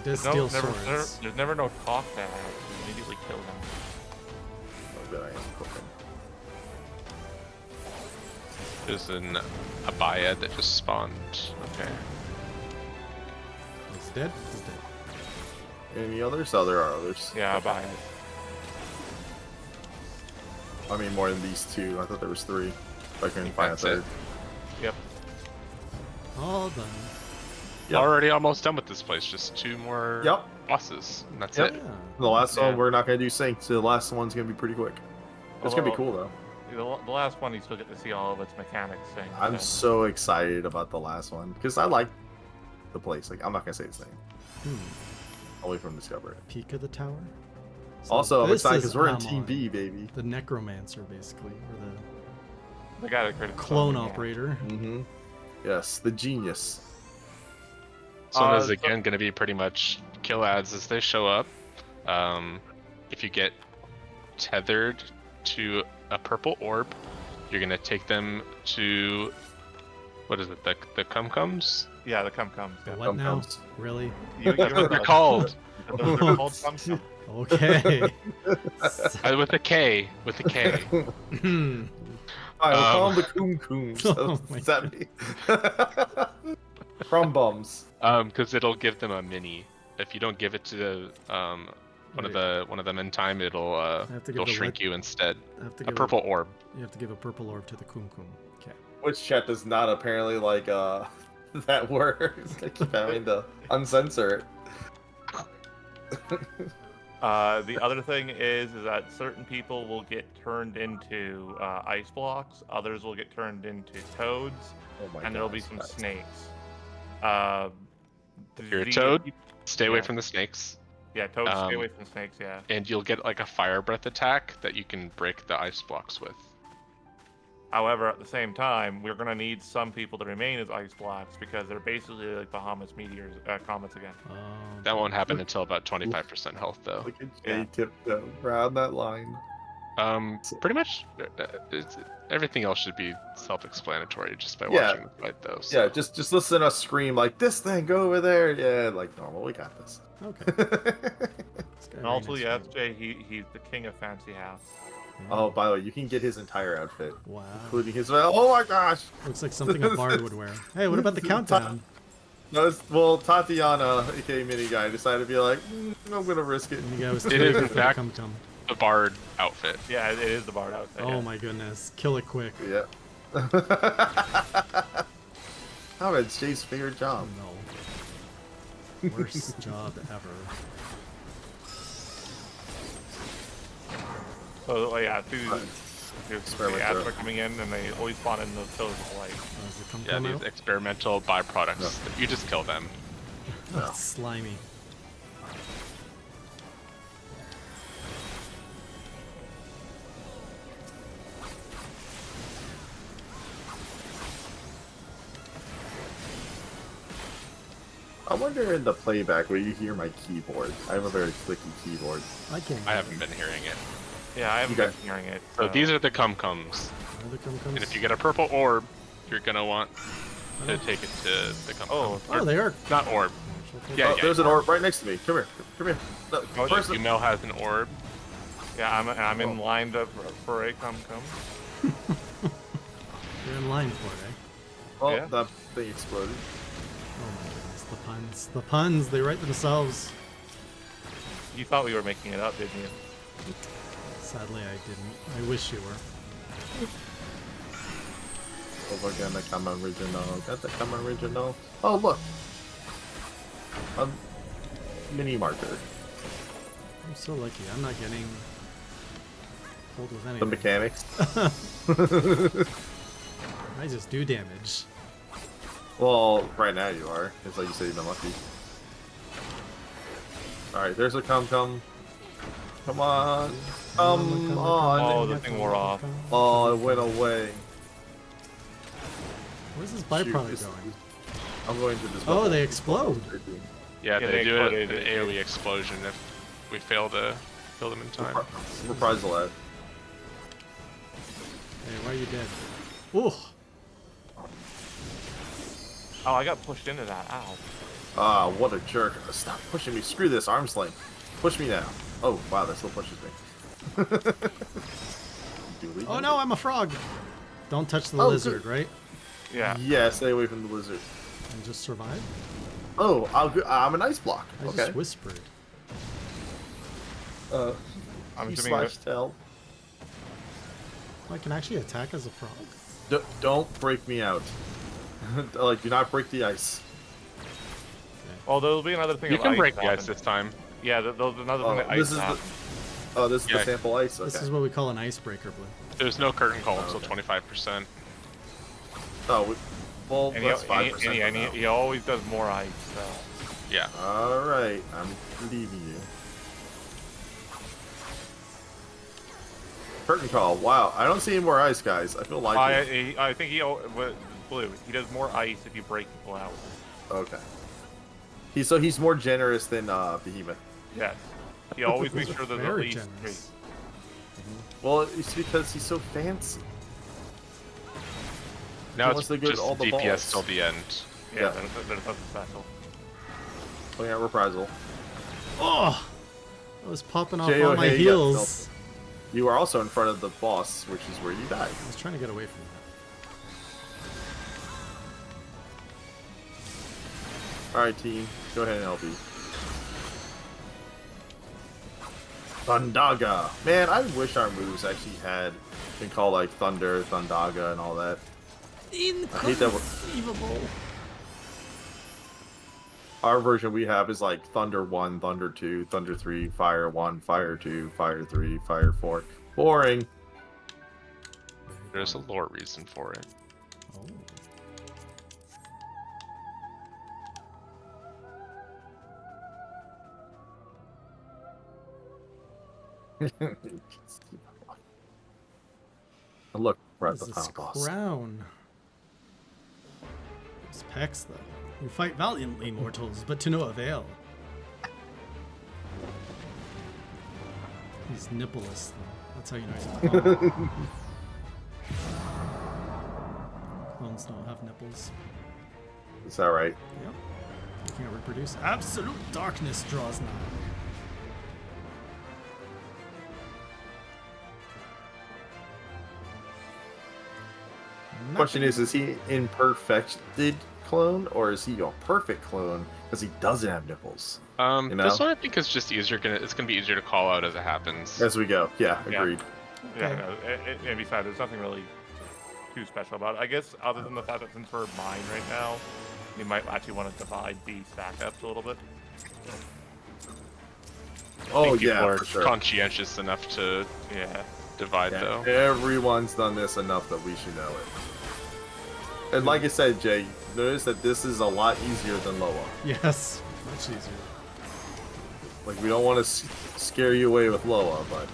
does So. steal Never, swords. there's never no talk to ads. We immediately kill them. Oh, good, I am cooking. There's a Bayad that just spawned. Okay. He's dead? He's dead. Any others? Oh, there are others. Yeah, buy it. I mean, more than these two. I thought there was three. If I couldn't find a That's third. it. Yep. All done. Yep. Already almost done with this place. Just 2 more Yep. bosses, and that's Yep. it. Yeah. The last Yeah. one, we're not going to do sync, so the last one's going to be pretty quick. It's going to be cool, though. The last one, you still get to see all of its mechanics thing. I'm so excited about the last one, because I like the place. Like, I'm not going to say its name. I'll wait for him to discover it. Peak of the tower. So Also, I'm this excited is because we're in Amon, Team B, baby. The necromancer, basically, or the guy that created the clone Sony, yeah. operator. Mm-hmm. Yes, the genius. This one is so- again going to be pretty much kill ads as they show up. If you get tethered to a purple orb, you're going to take them to, what is it, the cum-cums? Yeah, the cum comes. The Yeah. what now? Cum-cums. Really? You That's heard what they're of- called. They're called cum cum. Okay. With a K. With a K. I will call them the Coom Cooms. Oh my Does that mean? From bums. Because it'll give them a mini. If you don't give it to one of them in time, it'll have to give it'll the shrink red- you instead. I have to A give purple orb. You have to give a purple orb to the Kum Kum. Okay. Which chat does not apparently like that word. I keep having to uncensor it. The other thing is that certain people will get turned into ice blocks. Others will get turned into toads, Oh my and there'll be gosh, some that's- snakes. If you're a the- toad, stay away yeah. from the snakes, Yeah, toads stay Um, away from snakes. Yeah. and you'll get like a fire breath attack that you can break the ice blocks with. However, at the same time, we're gonna need some people to remain as ice blocks because they're basically like Bahamas meteors, comets again. That won't happen until about 25% health, though. Look at Yeah. Jay tiptoe around that line. Pretty much, everything else should be self-explanatory just by Yeah. watching the fight, though. So. Yeah, just listen to us scream like this thing, go over there. Yeah, like normal. We got this. Okay. This guy And very also, nice yes, fight. Jay, he's the king of fancy house. Oh, by the way, you can get his entire outfit, Wow. including his. Oh my gosh! Looks like something a bard would wear. Hey, what about the countdown? No, well, Tatiana, aka Mini Guy, decided to be like, I'm gonna risk it. And the guy was It too is, eager in for the fact- cum-cum. The bard outfit. Yeah, it is the bard outfit. Oh yeah. my goodness. Kill it quick. Yeah. Oh, it's Jay's favorite job. No. Worst job ever. So yeah, Right. the Experiment ads throw. are coming in and they always spawn in those pillars of light. Oh, is it Yeah, cum-cum these out? experimental byproducts. No. You just kill them. Oh, No. it's slimy. I wonder in the playback will you hear my keyboard? I have a very clicky keyboard. I can't. I haven't been hearing it. Yeah, I haven't Okay. been hearing it. So these are the cum-cums. Are the cum-cums? And if you get a purple orb, you're gonna want to take it to the cum-cum. Oh, they are. Not orb. Yeah, Oh, yeah. there's an orb right next to me. Come here. Come here. No, Oh, first, Female has an orb. Yeah, I'm in line for a cum. You're in line for it, eh? oh, yeah. that thing exploded. Oh my goodness. The puns. The puns. They write themselves. You thought we were making it up, didn't you? Sadly, I didn't. I wish you were. Oh, we're gonna come original. Got the come original. Oh, look. A mini marker. I'm so lucky. I'm not getting pulled with The anything. mechanics. I just do damage. Well, right now you are. It's like you said you've been lucky. Alright, there's a cum-cum. Come on. Come on. Oh, the thing wore off. Oh, it went away. Where's this Shoot, byproduct this- going? I'm going to this. Oh, bubble. they explode. Yeah, Yeah, they they do it exploded. an AoE explosion if we fail to kill them in time. Reprisal ad. Hey, why are you dead? Ooh. Oh, I got pushed into that. Ow. Ah, what a jerk. Stop pushing me. Screw this arm sling. Push me now. Oh, wow, that still pushes me. Duly Oh noted. no, I'm a frog. Don't touch the Oh, lizard, good. right? Yeah. Yeah, stay away from the lizard. And just survive? Oh, I'm an ice block. I Okay. just whispered. I'm you assuming slash tail. Oh, I can actually attack as a frog? Don't break me out. Like, do not break the ice. Oh, there'll be another thing. You of can ice break the happen. ice this time. Yeah, there's another Oh, thing that ice this is the. happen. Oh, this is Yeah. the sample ice. Okay. This is what we call an icebreaker, Blue. There's no curtain call until Okay. 25%. Oh, well, And that's he, 5%. and he always does more ice. So. Yeah. All right, I'm leaving you. Curtain call. Wow, I don't see any more ice, guys. I feel like I think Blue. He does more ice if you break people out. okay. He's more generous than Behemoth. Yes. He always makes sure there's at Very least generous. Well, it's because he's so fancy. Now wants it's to go to just all the DPS balls. till the end. Yeah, Yeah. there's nothing special. Looking at reprisal. Oh! I was popping off J.O. all my Hay got heals. You are also in front of the boss, which is where you died. I was trying to get away from that. All right, team, go ahead and LB. Thundaga. Man, I wish our moves actually had been called like Thunder, Thundaga, and all that. I hate that. Inconceivable. Our version we have is like Thunder 1, Thunder 2, Thunder 3, Fire 1, Fire 2, Fire 3, Fire 4. Boring. There's a lore reason for it. Oh. And look, We're What at is the this final boss. crown? Those pecs, though. You fight valiantly, mortals, but to no avail. He's nippleless, though. That's how you know he's a clone. Clones don't have nipples. Is that right? Yep. You can't reproduce. Absolute darkness draws nigh. Question is he imperfected clone or is he a perfect clone because he doesn't have nipples? You know? This one I think is just easier. It's gonna be easier to call out as it happens. As we go. Yeah, Yeah. agreed. Yeah, no, and besides, there's nothing really too special about it. I guess other than the fact that since we're mine right now, we might actually want to divide the stack ups a little bit. Oh think people yeah, are for sure. conscientious enough to Yeah. divide Yeah, though. everyone's done this enough that we should know it. And like I said, Jay, notice that this is a lot easier than Loa. Yes, much easier. Like, we don't want to scare you away with Loa, but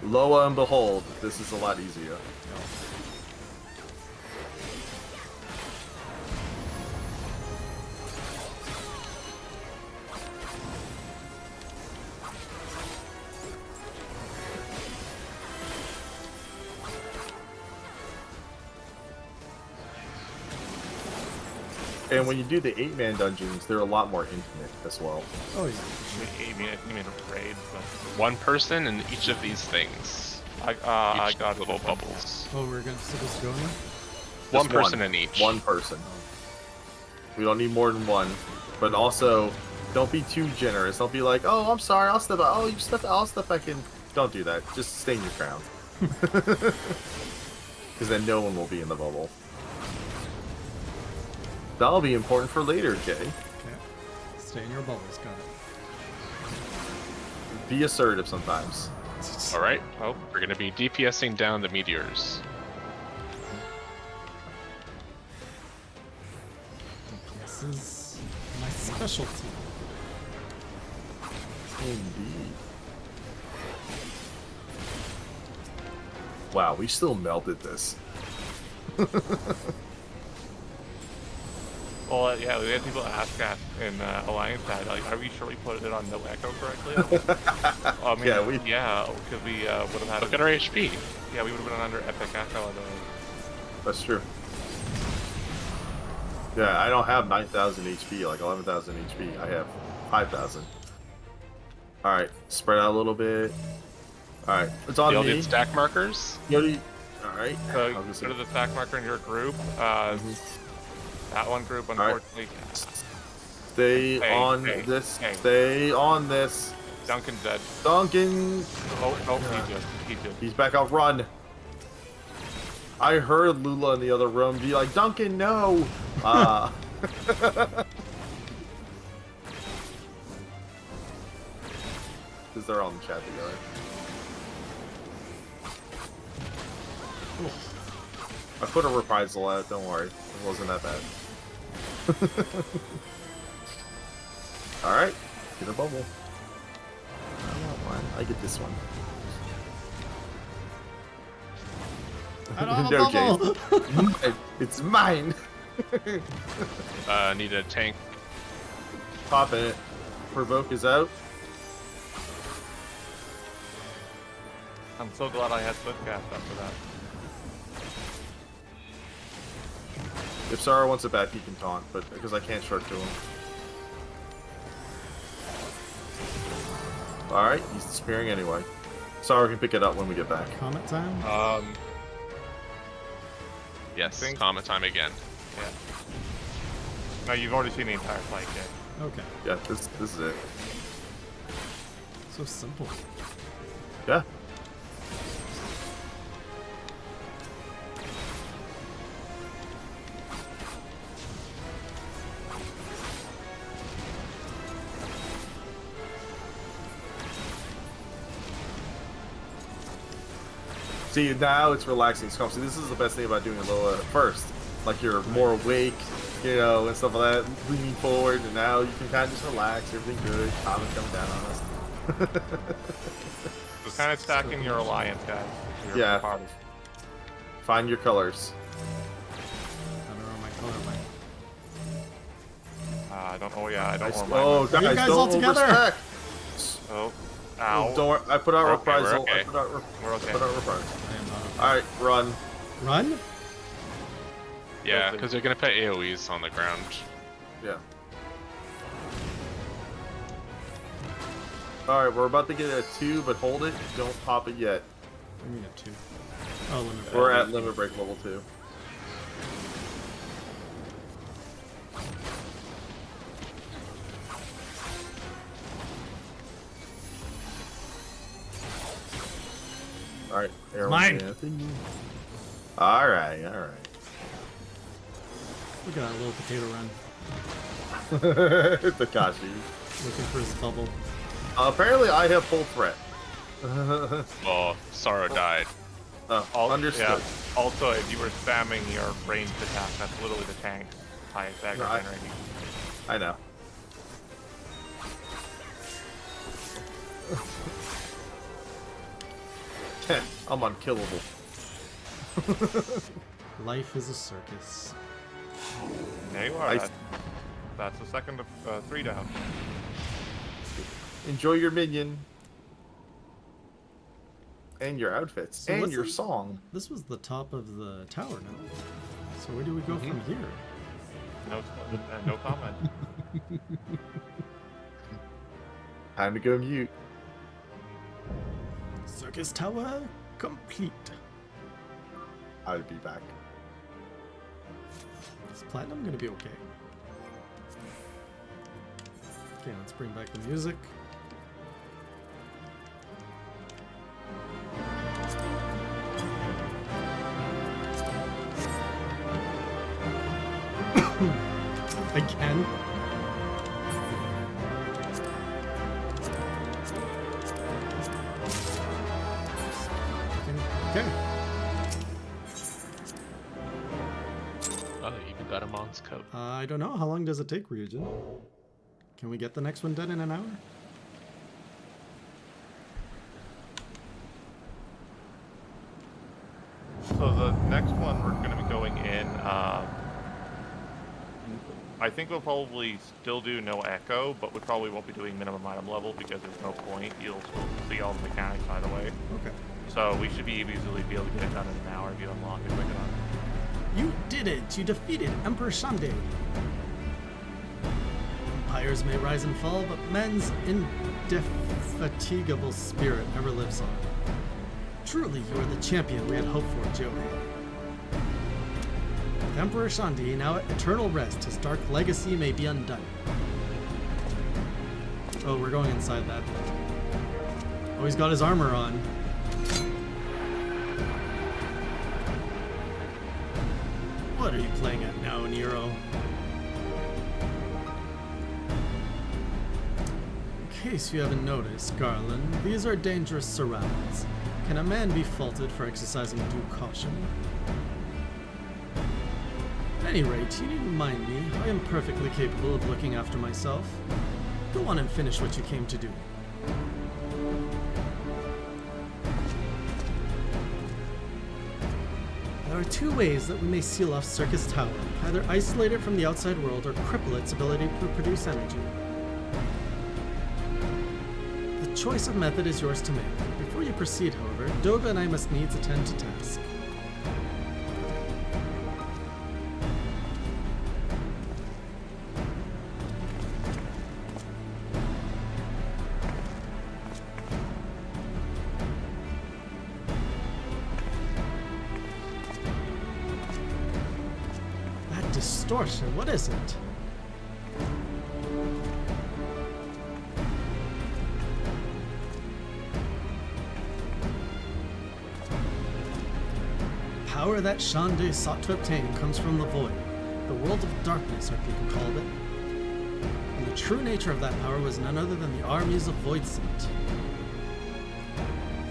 Loa and behold, this is a lot easier. And when you do the 8-man dungeons, they're a lot more intimate as well. Oh yeah. You mean raids, but One person in each of these things. I Each got little bubbles. Oh, we're supposed to go now? One Just person in each. One person. We don't need more than one. But also, don't be too generous. Don't be like, oh, I'm sorry, I'll step out. Oh, you step out, I'll step back in. Don't do that. Just stay in your crown. Because then no one will be in the bubble. That'll be important for later, Jay. Okay. Stay in your bubbles, got it. Be assertive sometimes. All right. Oh, We're gonna be DPSing down the meteors. This is my specialty. Indeed. Wow, we still melted this. well, yeah, we had people ask us in Alliance that, like, are we sure we put it on no echo correctly? I mean, Yeah, because we would have had Look at our HP. Yeah, we would have been under epic echo otherwise. That's true. Yeah, I don't have 9,000 HP, like 11,000 HP. I have 5,000. Alright, spread out a little bit. Alright, it's on Y'all me. did stack markers. Yodi. Alright. So go to the stack marker in your group. That one group, unfortunately. Stay Hey, on hey, this. hey. Stay on this. Duncan's dead. Duncan. He's good. He's back up. Run. I heard Lula in the other room be like, Duncan, no. Because they're on the chat together. I put a reprisal out, don't worry. It wasn't that bad. Alright, get a bubble. I want one. I get this one. I don't have a No, bubble. James. It's mine. Need a tank. Pop in it. Provoke is out. I'm so glad I had Swiftcast after that. If Sarah wants it back, he can taunt, but because I can't short to him. Alright, he's disappearing anyway. Sarah can pick it up when we get back. Comment time? Yes, Think- comma time again. Yeah. No, you've already seen the entire fight, Jay. Okay. Yeah, this is it. So simple. Yeah. See, now it's relaxing. So see, this is the best thing about doing Loa at first. Like, you're more awake, you know, and stuff like that, leaning forward, and now you can kind of just relax, everything good, comments coming down on us. So kind of stacking your alliance, guys. Your Yeah. party. find your colors. I don't know my color line. I don't know. Yeah, I don't know. Oh, Are you guys, guys all don't together? overspec. Oh, ow. Don't worry. I put out We're okay, we're reprisal. okay. I put out We're okay. reprisal. I am not. All right, run. Run? Yeah, Guilty. because they're gonna put AOE's on the ground. Yeah. All right, we're about to get a 2, but hold it. Don't pop it yet. I mean a 2. Oh, limit break. We're at limit break level 2. All right, Mine. All right, all right. Look at that little potato run. Takashi. Looking for his bubble. Apparently, I have full threat. Oh, Sorrow died. Understood. Yeah. Also, if you were spamming your ranged attack, that's literally the tank's highest aggro No, I- generating. I know. I'm unkillable. Life is a circus. There you are. I- That's the second of 3 down. Enjoy your minion. And your outfits. So and what's your the- song. This was the top of the tower now. So where do we go from here? No comment. Time to go mute. Circus tower complete. I'll be back. Is platinum gonna be okay? Okay, let's bring back the music. Again? Okay. Oh, they even got a Mon's coat. I don't know. How long does it take, Ryujin? Can we get the next one done in an hour? So the next one we're going to be going in. I think we'll probably still do no echo, but we probably won't be doing minimum item level because there's no point. You'll see all the mechanics either way. Okay. So we should be easily be able to get it done in an hour if you unlock it quick enough. You did it! You defeated Emperor Shande! Empires may rise and fall, but men's indefatigable spirit ever lives on. Truly, you are the champion we had hoped for, Johan. With Emperor Shande now at eternal rest, his dark legacy may be undone. Oh, we're going inside that. Oh, he's got his armor on. What are you playing at now, Nero? In case you haven't noticed, Garland, these are dangerous surrounds. Can a man be faulted for exercising due caution? At any rate, you needn't mind me. I am perfectly capable of looking after myself. Go on and finish what you came to do. There are two ways that we may seal off Circus Tower. Either isolate it from the outside world or cripple its ability to produce energy. The choice of method is yours to make. Before you proceed, however, Doga and I must needs attend to task. That distortion, what is it? Power that Shande sought to obtain comes from the Void. The world of darkness, our people called it. And the true nature of that power was none other than the armies of Voidsent.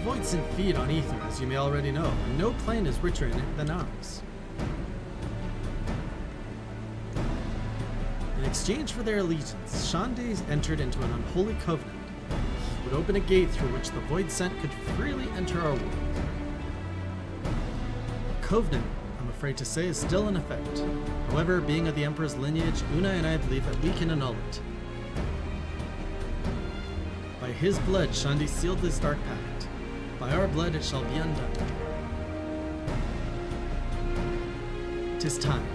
Voidsent feed on ether, as you may already know, and no plane is richer in it than ours. In exchange for their allegiance, Shande entered into an unholy covenant. He would open a gate through which the Voidsent could freely enter our world. A covenant, I'm afraid to say, is still in effect. However, being of the Emperor's lineage, Una and I believe that we can annul it. By his blood, Shandi sealed this dark pact. By our blood, it shall be undone. 'Tis time.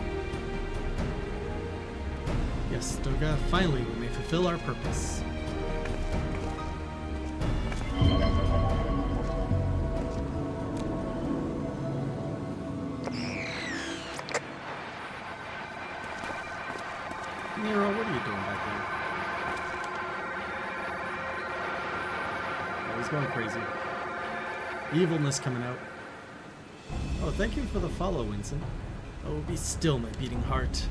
Yes, Doga, finally we may fulfill our purpose. Nero, what are you doing back there? Oh, he's going crazy. Evilness coming out. Oh, thank you for the follow, Winston. Oh, be still, my beating heart.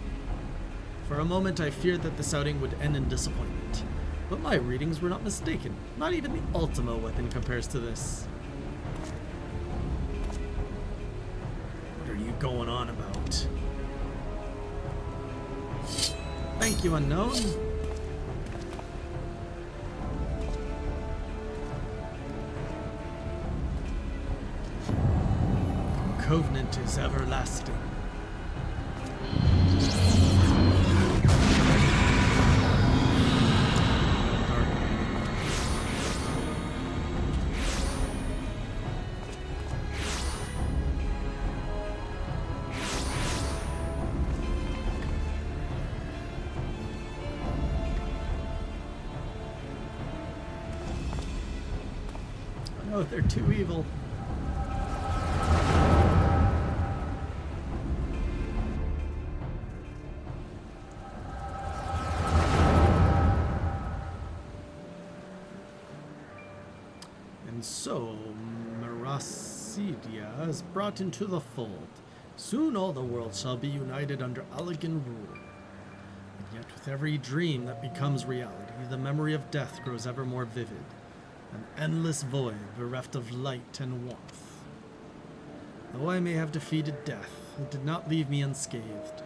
For a moment I feared that this outing would end in disappointment. But my readings were not mistaken. Not even the Ultima weapon compares to this. What are you going on about? Thank you, unknown. Covenant is everlasting. Oh, they're too evil. And so, Meracidia is brought into the fold. Soon all the world shall be united under Allegan rule. And yet with every dream that becomes reality, the memory of death grows ever more vivid. An endless void bereft of light and warmth. Though I may have defeated death, it did not leave me unscathed.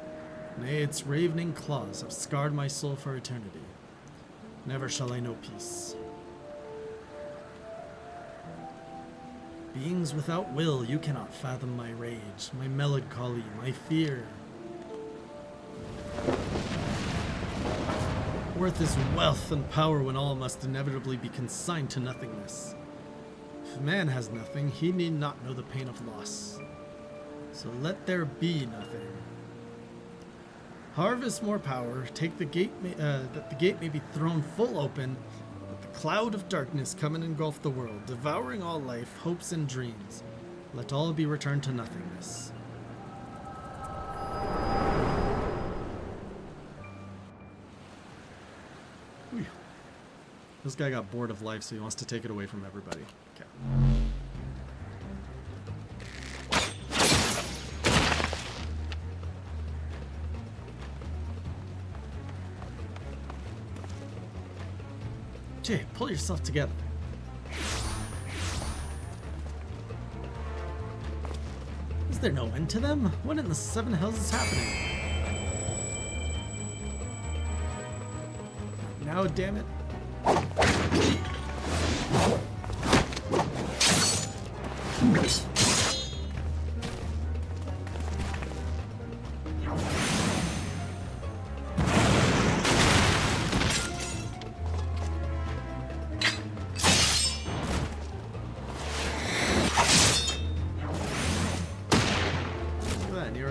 Nay, its ravening claws have scarred my soul for eternity. Never shall I know peace. Beings without will, you cannot fathom my rage, my melancholy, my fear. Worth is wealth and power when all must inevitably be consigned to nothingness. If man has nothing, he need not know the pain of loss. So let there be nothing. Harvest more power, take the gate, that the gate may be thrown full open, let the cloud of darkness come and engulf the world, devouring all life, hopes and dreams. Let all be returned to nothingness. Whew. This guy got bored of life, so he wants to take it away from everybody. Okay. Jay, pull yourself together. Is there no end to them? What in the seven hells is happening? Now, damn it.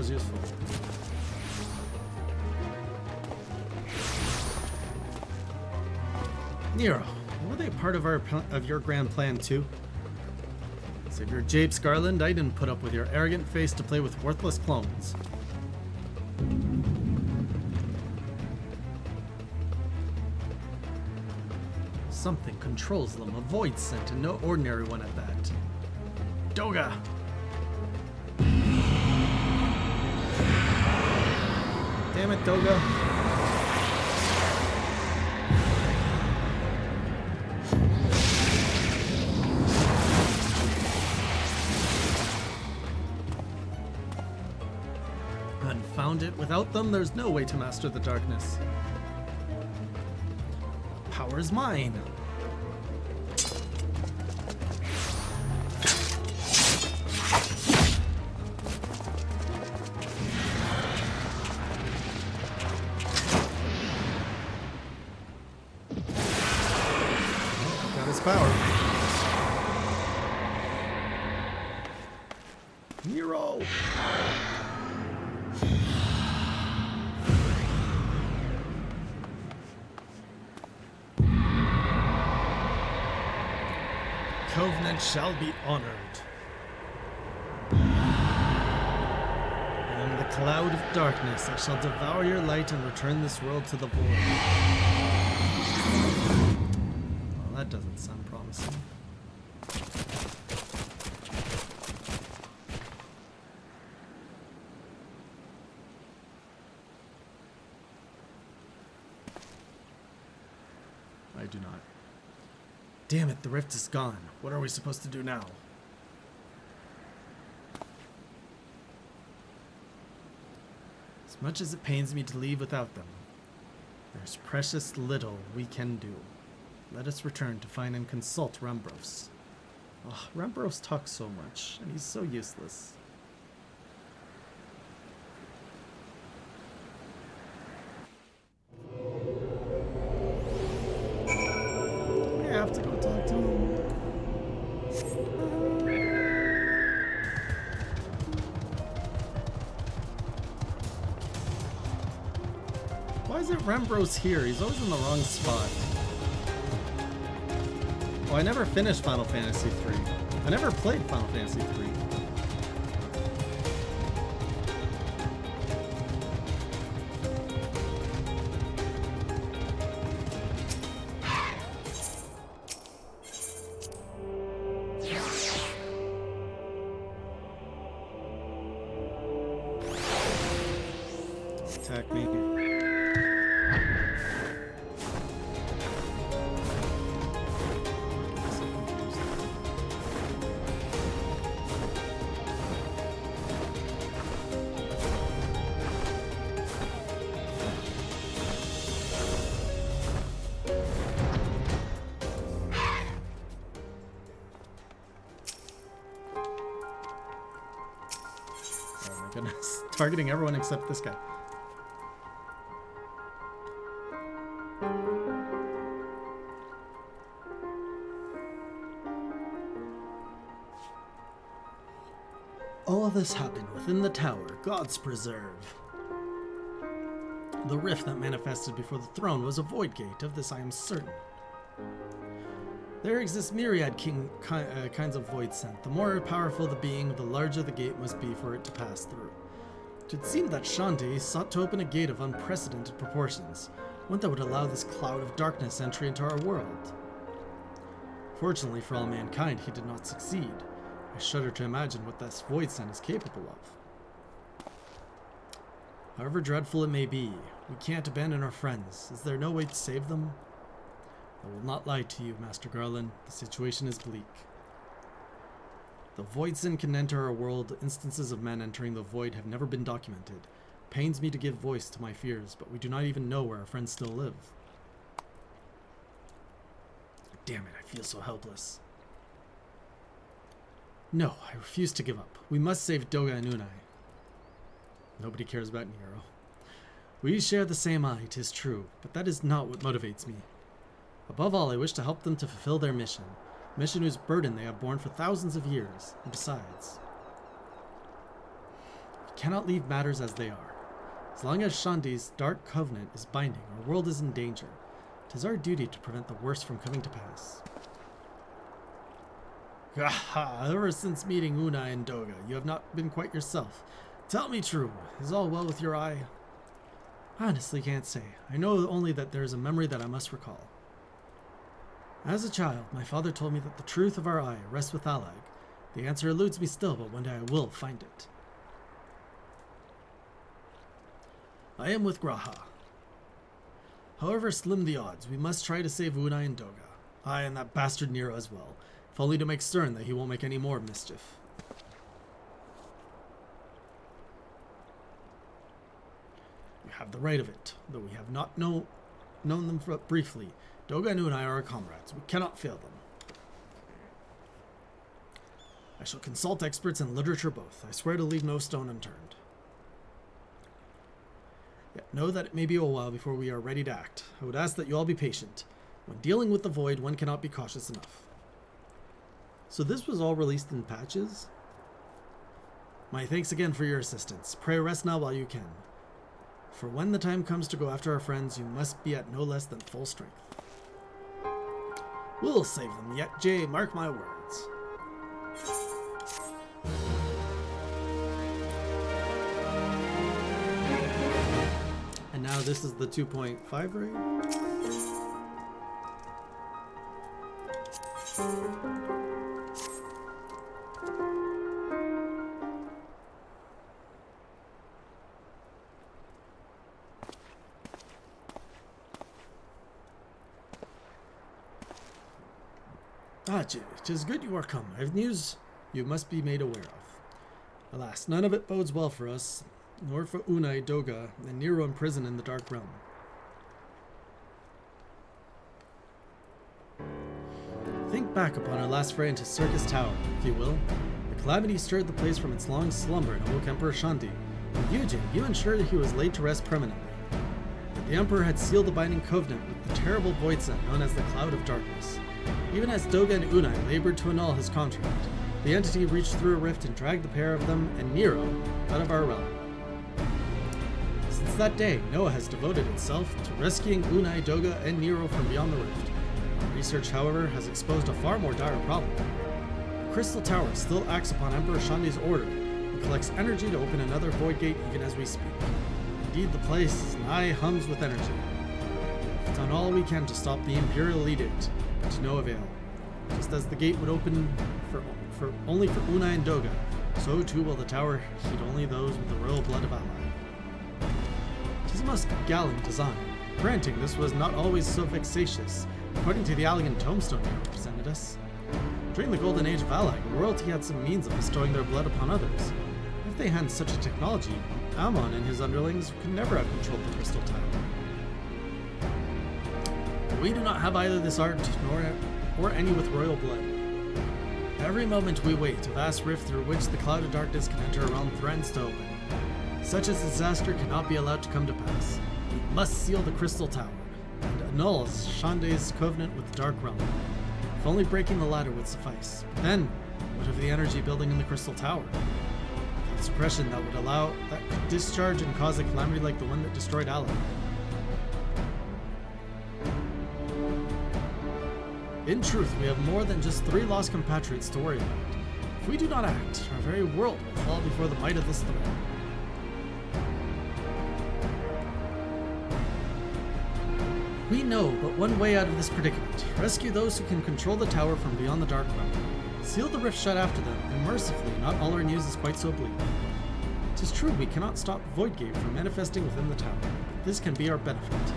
Useful. Nero, were they part of your grand plan too? Savior Japes Garland, I didn't put up with your arrogant face to play with worthless clones. Something controls them, a void scent, and no ordinary one at that. Doga! Damn it, Doga. Confound it. Without them, there's no way to master the darkness. Power is mine. Nero! Covenant shall be honored. I am the cloud of darkness. I shall devour your light and return this world to the void. Well, that doesn't sound promising. I do not. Damn it, the rift is gone. What are we supposed to do now? As much as it pains me to leave without them, there's precious little we can do. Let us return to find and consult Rambros. Oh, Rambros talks so much, and he's so useless. We have to go talk to him. Why isn't Rambros here? He's always in the wrong spot. Oh, I never finished Final Fantasy III. I never played Final Fantasy III. Attack me. Oh my goodness. Targeting everyone except this guy. All this happened within the tower, God's preserve. The rift that manifested before the throne was a void gate, of this I am certain. There exist myriad kinds of void scent. The more powerful the being, the larger the gate must be for it to pass through. It would seem that Shanti sought to open a gate of unprecedented proportions, one that would allow this cloud of darkness entry into our world. Fortunately for all mankind, he did not succeed. I shudder to imagine what this void scent is capable of. However dreadful it may be, we can't abandon our friends. Is there no way to save them? I will not lie to you, Master Garland. The situation is bleak. The void sin can enter our world. Instances of men entering the void have never been documented. It pains me to give voice to my fears, but we do not even know where our friends still live. Damn it, I feel so helpless. No, I refuse to give up. We must save Doga and Unai. Nobody cares about Nero. We share the same eye, 'tis true, but that is not what motivates me. Above all, I wish to help them to fulfill their mission. A mission whose burden they have borne for thousands of years. And besides, we cannot leave matters as they are. As long as Shanti's dark covenant is binding, our world is in danger. It is our duty to prevent the worst from coming to pass. Aha! Ever since meeting Unai and Doga, you have not been quite yourself. Tell me true, is all well with your eye? I honestly can't say. I know only that there is a memory that I must recall. As a child, my father told me that the truth of our eye rests with Allag. The answer eludes me still, but one day I will find it. I am with Graha. However slim the odds, we must try to save Unai and Doga. Aye, and that bastard Nero as well, if only to make certain that he won't make any more mischief. We have the right of it, though we have not known them briefly. Doga and Unai are our comrades. We cannot fail them. I shall consult experts in literature both. I swear to leave no stone unturned. Yet know that it may be a while before we are ready to act. I would ask that you all be patient. When dealing with the void, one cannot be cautious enough. So this was all released in patches? My thanks again for your assistance. Pray rest now while you can. For when the time comes to go after our friends, you must be at no less than full strength. We'll save them yet, Jay, mark my words. And now this is the 2.5 raid. Ah, Jay, 'tis good you are come. I have news you must be made aware of. Alas, none of it bodes well for us, nor for Unai, Doga, and Nero in prison in the Dark Realm. Think back upon our last fray into Circus Tower, if you will. The calamity stirred the place from its long slumber and awoke Emperor Shanti. And you, Jay, you ensured that he was laid to rest permanently. But the Emperor had sealed the binding covenant with the terrible void set known as the Cloud of Darkness. Even as Doga and Unai labored to annul his contract, the entity reached through a rift and dragged the pair of them and Nero out of our realm. Since that day, Noah has devoted itself to rescuing Unai, Doga, and Nero from beyond the rift. Our research, however, has exposed a far more dire problem. The Crystal Tower still acts upon Emperor Shandi's order and collects energy to open another void gate even as we speak. Indeed, the place nigh hums with energy. We have done all we can to stop the Imperial Edict, but to no avail. Just as the gate would open only for Unai and Doga, so too will the tower heed only those with the royal blood of Ally. It is a most gallant design. Granting this was not always so vexatious, according to the elegant tombstone you represented us. During the golden age of Ally, royalty had some means of bestowing their blood upon others. If they had such a technology, Ammon and his underlings could never have controlled the Crystal Tower. We do not have either this art, or any with royal blood. Every moment we wait, a vast rift through which the cloud of darkness can enter a realm threatens to open. Such a disaster cannot be allowed to come to pass. We must seal the Crystal Tower, and annul Shande's covenant with the Dark Realm. If only breaking the ladder would suffice. But then, what of the energy building in the Crystal Tower? The suppression that could discharge and cause a calamity like the one that destroyed Ally. In truth, we have more than just 3 lost compatriots to worry about. If we do not act, our very world will fall before the might of this threat. We know but one way out of this predicament. Rescue those who can control the tower from beyond the Dark Realm. Seal the rift shut after them, and mercifully, not all our news is quite so bleak. It is true we cannot stop Voidgate from manifesting within the tower, but this can be our benefit.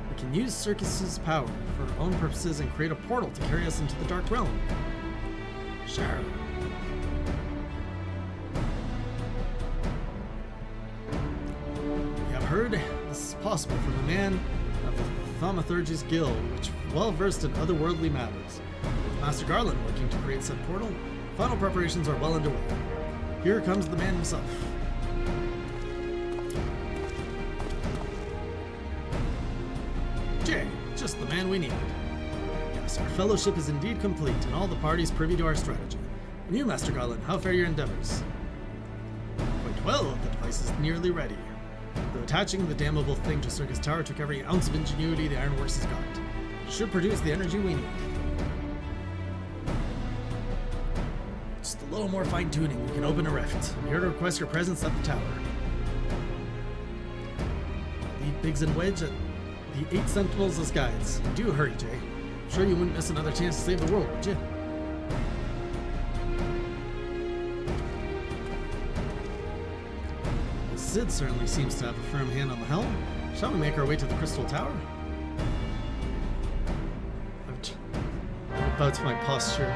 We can use Circus's power for our own purposes and create a portal to carry us into the Dark Realm. Sure. We have heard this is possible from a man of the Thaumaturge's Guild, which is well versed in otherworldly matters. With Master Garland working to create said portal, final preparations are well underway. Here comes the man himself. Jay, just the man we needed. Yes, our fellowship is indeed complete, and all the parties privy to our strategy. And you, Master Garland, how fare your endeavors? Quite well, the device is nearly ready. Though attaching the damnable thing to Circus Tower took every ounce of ingenuity the Ironworks has got. It should produce the energy we need. Just a little more fine-tuning, we can open a rift. I'm here to request your presence at the tower. Leave Biggs and Wedge at the 8 Sentinels as guides. And do hurry, Jay. I'm sure you wouldn't miss another chance to save the world, would you? Well, Sid certainly seems to have a firm hand on the helm. Shall we make our way to the Crystal Tower? About my posture.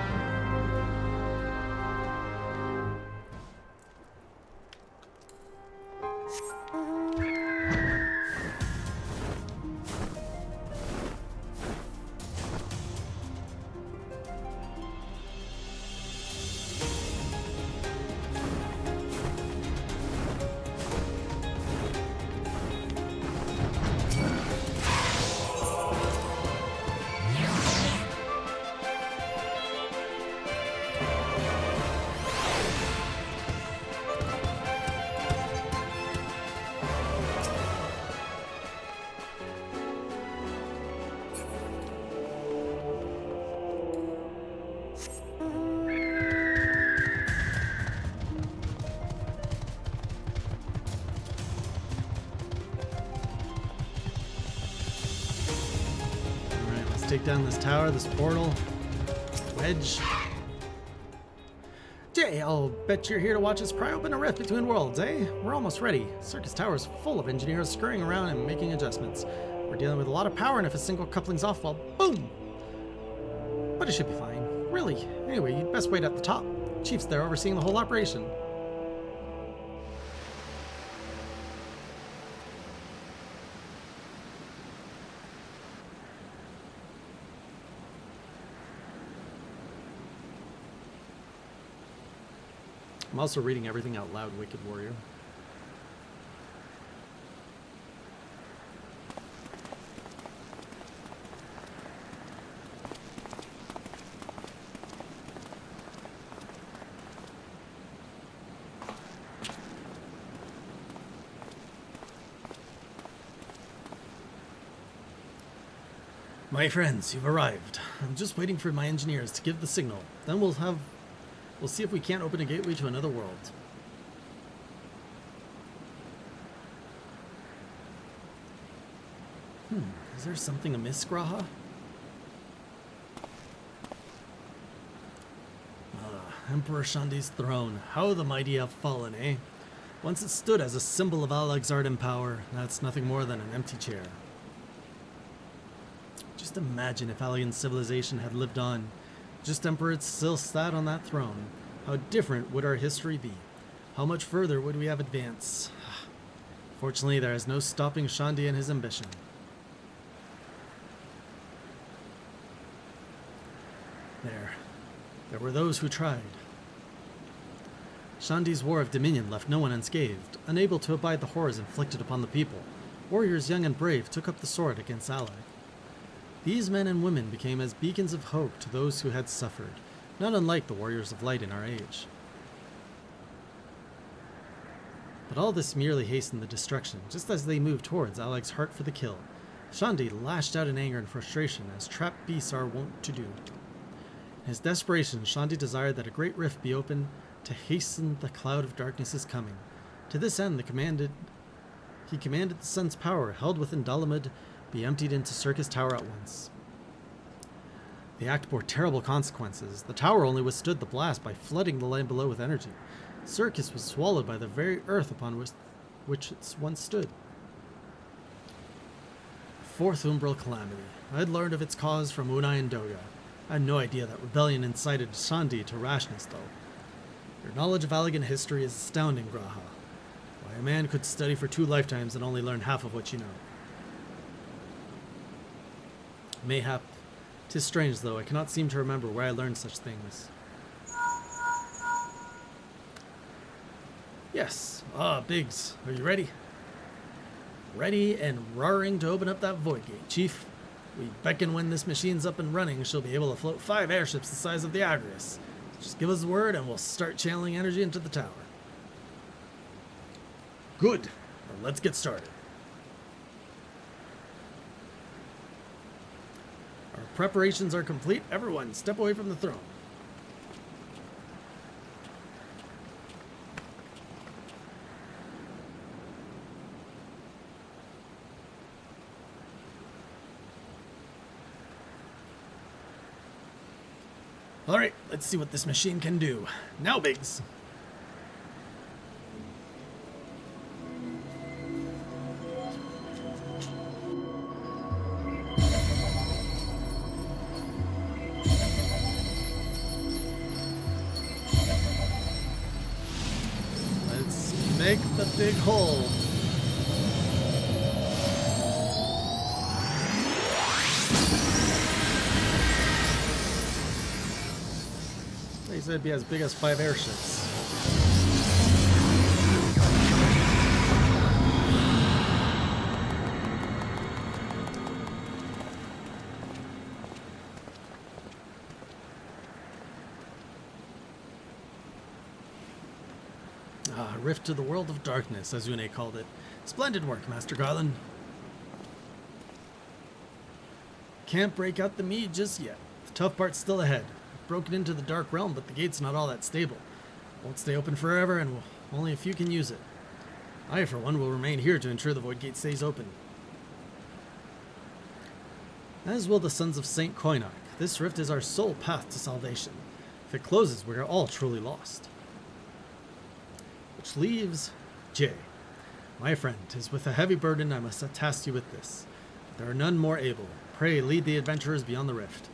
take down this tower, this portal. Wedge. Jay, I'll bet you're here to watch us pry open a rift between worlds, eh? We're almost ready. Circus Tower's full of engineers scurrying around and making adjustments. We're dealing with a lot of power, and if a single coupling's off, well, boom! But it should be fine. Really. Anyway, you'd best wait at the top. Chief's there overseeing the whole operation. I'm also reading everything out loud, Wicked Warrior. My friends, you've arrived. I'm just waiting for my engineers to give the signal. Then we'll see if we can't open a gateway to another world. Is there something amiss, Graha? Emperor Shandi's throne. How the mighty have fallen, eh? Once it stood as a symbol of Alexardan power, that's nothing more than an empty chair. Just imagine if Allian civilization had lived on. Just Emperor still sat on that throne. How different would our history be? How much further would we have advanced? Fortunately, there is no stopping Shandi and his ambition. There were those who tried. Shandi's war of dominion left no one unscathed. Unable to abide the horrors inflicted upon the people, warriors young and brave took up the sword against Alag. These men and women became as beacons of hope to those who had suffered, not unlike the warriors of light in our age. But all this merely hastened the destruction, just as they moved towards Alag's heart for the kill. Shandi lashed out in anger and frustration, as trapped beasts are wont to do. In his desperation, Shandi desired that a great rift be opened to hasten the cloud of darkness's coming. To this end, he commanded the sun's power, held within Dalamud, be emptied into Circus Tower at once. The act bore terrible consequences. The tower only withstood the blast by flooding the land below with energy. Circus was swallowed by the very earth upon which it once stood. Fourth Umbral Calamity. I had learned of its cause from Unai and Doga. I had no idea that rebellion incited Shandi to rashness, though. Your knowledge of Allagan history is astounding, Graha. Why, a man could study for 2 lifetimes and only learn half of what you know. Mayhap. 'Tis strange, though. I cannot seem to remember where I learned such things. Yes. Biggs. Are you ready? Ready and roaring to open up that void gate, Chief. We beckon when this machine's up and running, she'll be able to float 5 airships the size of the Agrius. Just give us the word and we'll start channeling energy into the tower. Good. Then let's get started. Our preparations are complete. Everyone, step away from the throne. Alright, let's see what this machine can do. Now, Biggs. Let's make the big hole. He said it'd be as big as 5 airships. Rift to the world of darkness, as Une called it. Splendid work, Master Garland. Can't break out the mead just yet. The tough part's still ahead. Broken into the dark realm, but the gate's not all that stable. Won't stay open forever, and only a few can use it. I, for one, will remain here to ensure the void gate stays open. As will the sons of Saint Koinok. This rift is our sole path to salvation. If it closes, we are all truly lost. Which leaves Jay. My friend, 'tis with a heavy burden I must task you with this. There are none more able. Pray lead the adventurers beyond the rift.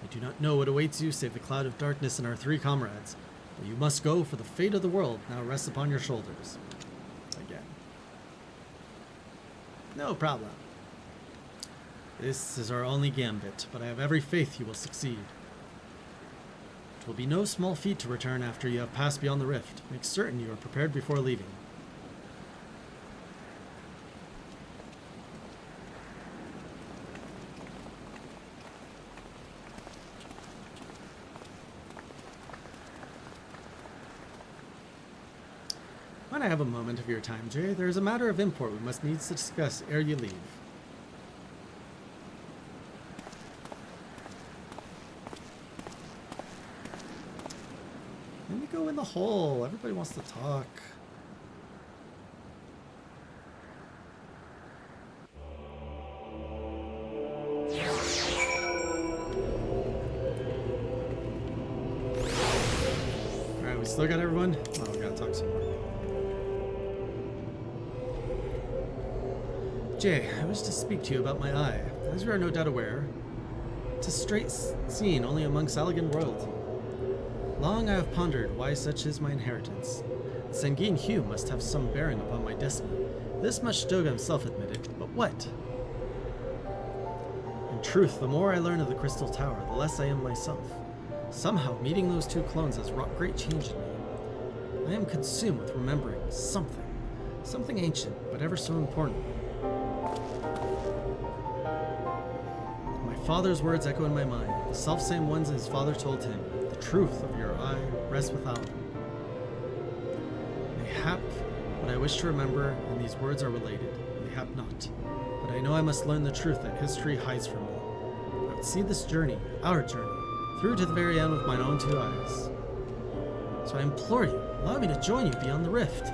I do not know what awaits you save the cloud of darkness and our 3 comrades, but you must go, for the fate of the world now rests upon your shoulders. Again. No problem. This is our only gambit, but I have every faith you will succeed. It will be no small feat to return after you have passed beyond the rift. Make certain you are prepared before leaving. When I have a moment of your time, Jay, there is a matter of import we must needs to discuss ere you leave. Let me go in the hole. Everybody wants to talk. Alright, we still got everyone? Oh, we gotta talk some more. Jay, I wish to speak to you about my eye. As you are no doubt aware, it's a straight seen only among Salagan royalty. Long I have pondered why such is my inheritance. Sanguine hue must have some bearing upon my destiny. This much Doga himself admitted, but what? In truth, the more I learn of the Crystal Tower, the less I am myself. Somehow, meeting those 2 clones has wrought great change in me. I am consumed with remembering something. Something ancient, but ever so important. My father's words echo in my mind, the self-same ones his father told him. The truth of your eye rests without him. Mayhap what I wish to remember, and these words are related. Mayhap not. But I know I must learn the truth that history hides from me. I would see this journey, our journey, through to the very end with mine own 2 eyes. So I implore you, allow me to join you beyond the rift.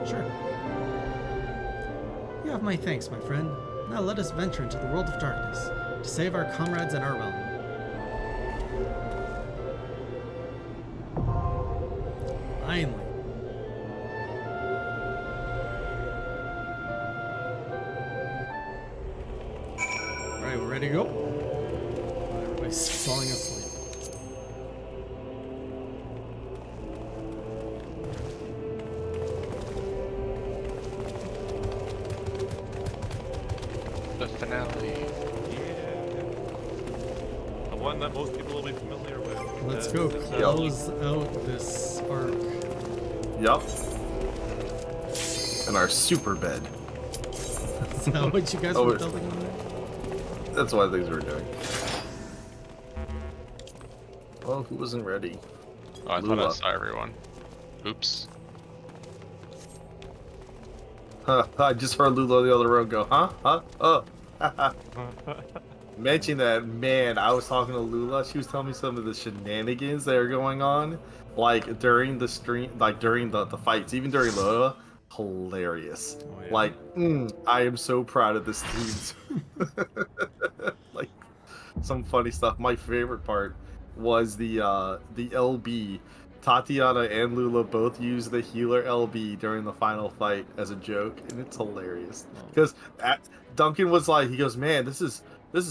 Sure. You have my thanks, my friend. Now let us venture into the world of darkness, to save our comrades and our realm. Finally. Alright, we're ready to go? Everybody's falling asleep. The finale. Yeah. The one that most people will be familiar with. Let's go close out this arc. Yup. And our super bed. Is that what you guys were building on there? That's one of the things we were doing. Well, who wasn't ready? Oh, I thought I Lula. saw everyone. Oops. Huh, I just heard Lula on the other road go, huh? Huh? Oh. Mention that, man, I was talking to Lula. She was telling me some of the shenanigans that are going on. Like, during the stream, like, during the fights, even during Lula. Hilarious. Oh, yeah. Like, I am so proud of this team. Like, some funny stuff. My favorite part was the LB. Tatiana and Lula both used the healer LB during the final fight as a joke, and it's hilarious. Because Duncan was like, he goes, man, this is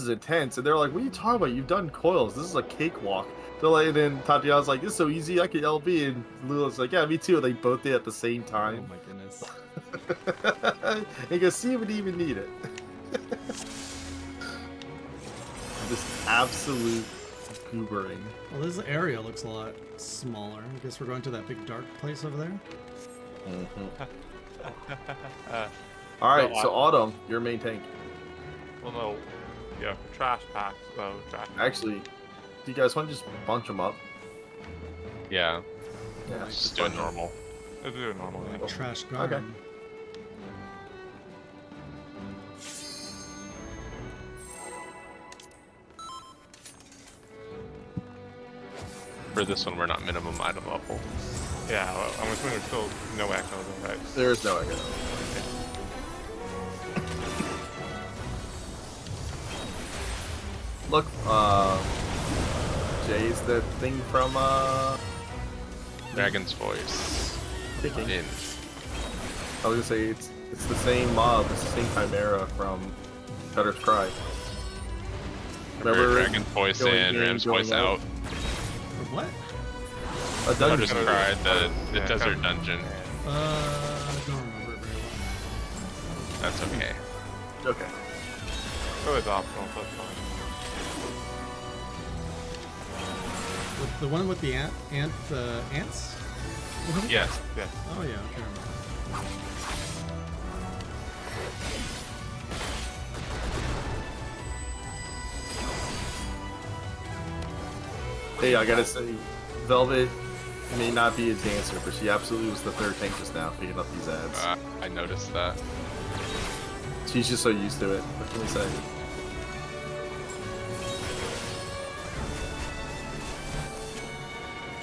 intense, and they're like, what are you talking about? You've done coils. This is a cakewalk. They're like, and then Tatiana's like, it's so easy, I could LB, and Lula's like, yeah, me too. And they both did at the same Oh time. my goodness. And he goes, see, we didn't even need it. Just absolute goobering. Well, this area looks a lot smaller. I guess we're going to that big dark place over there. All right, No, so Autumn, your main tank. Well, no. Yeah, trash packs, though. Trash. Actually, do you guys want to just bunch them up? Yeah. Yeah, Just do it normal. Let's do it normally. Like trash garden. For this one, we're not minimum item level. Yeah, well, I'm assuming there's still no echo, though, right? There is no echo. Look, Jay is the thing from Dragon's voice. Kicking. In. I was gonna say it's the same mob, it's the same chimera from Cutter's Cry. Remember Dragon's voice in, Ram's voice out. Or what? A dungeon. Cutter's Cry, the desert dungeon. I don't remember it very well. That's okay. Okay. Oh, it's optional, so it's fine. With the one with the ants? Yes. Yes. Oh yeah, okay. I remember. Hey, I gotta say, Velvet may not be a dancer, but she absolutely was the third tank just now, picking up these ads. I noticed that. She's just so used to it. What can we say?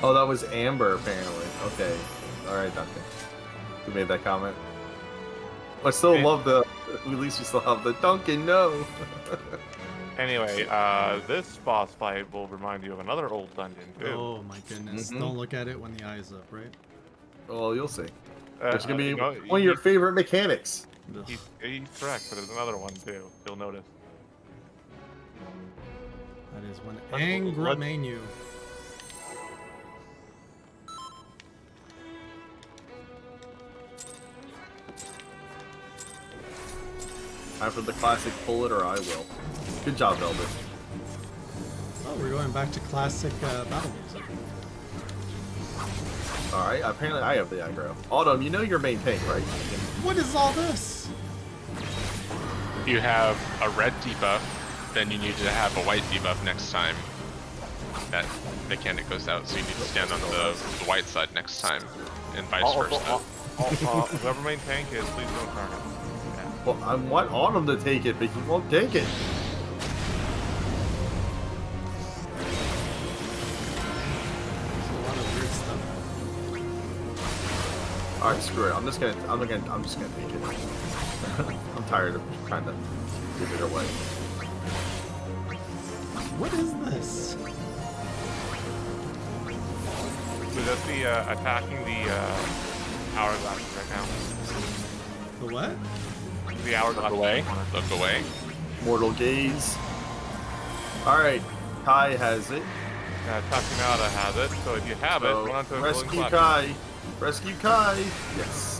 Oh, that was Amber, apparently. Okay. Alright, Duncan. Who made that comment? I still love the... At least we still have the Duncan, no! Anyway, this boss fight will remind you of another old dungeon, too. Oh my goodness. Don't look at it when the eye's up, right? Well, you'll see. It's gonna be no, one of your favorite mechanics. Ugh. He's correct, but there's another one, too. You'll notice. That is one Let's- angry menu. Time for the classic pull it or I will. Good job, Velvet. Oh, we're going back to classic battle music. Alright, apparently I have the aggro. Autumn, you know your main tank, right? What is all this? If you have a red debuff, then you need to have a white debuff next time that mechanic goes out, so you need to stand on the white side next time, and vice versa. Whoever main tank is, please don't turn it. Well, I want Autumn to take it, but he won't take it. There's a lot of weird stuff. Alright, screw it. I'm just gonna take it. I'm tired of trying to give it away. What is this? Would that be attacking the hourglass right now? The what? The hourglass. Look away. Look away. Mortal Gaze. Alright, Kai has it. Takimata has it, so if you have it, So, run onto a rescue rolling flash. Kai. Rescue Kai. Yes.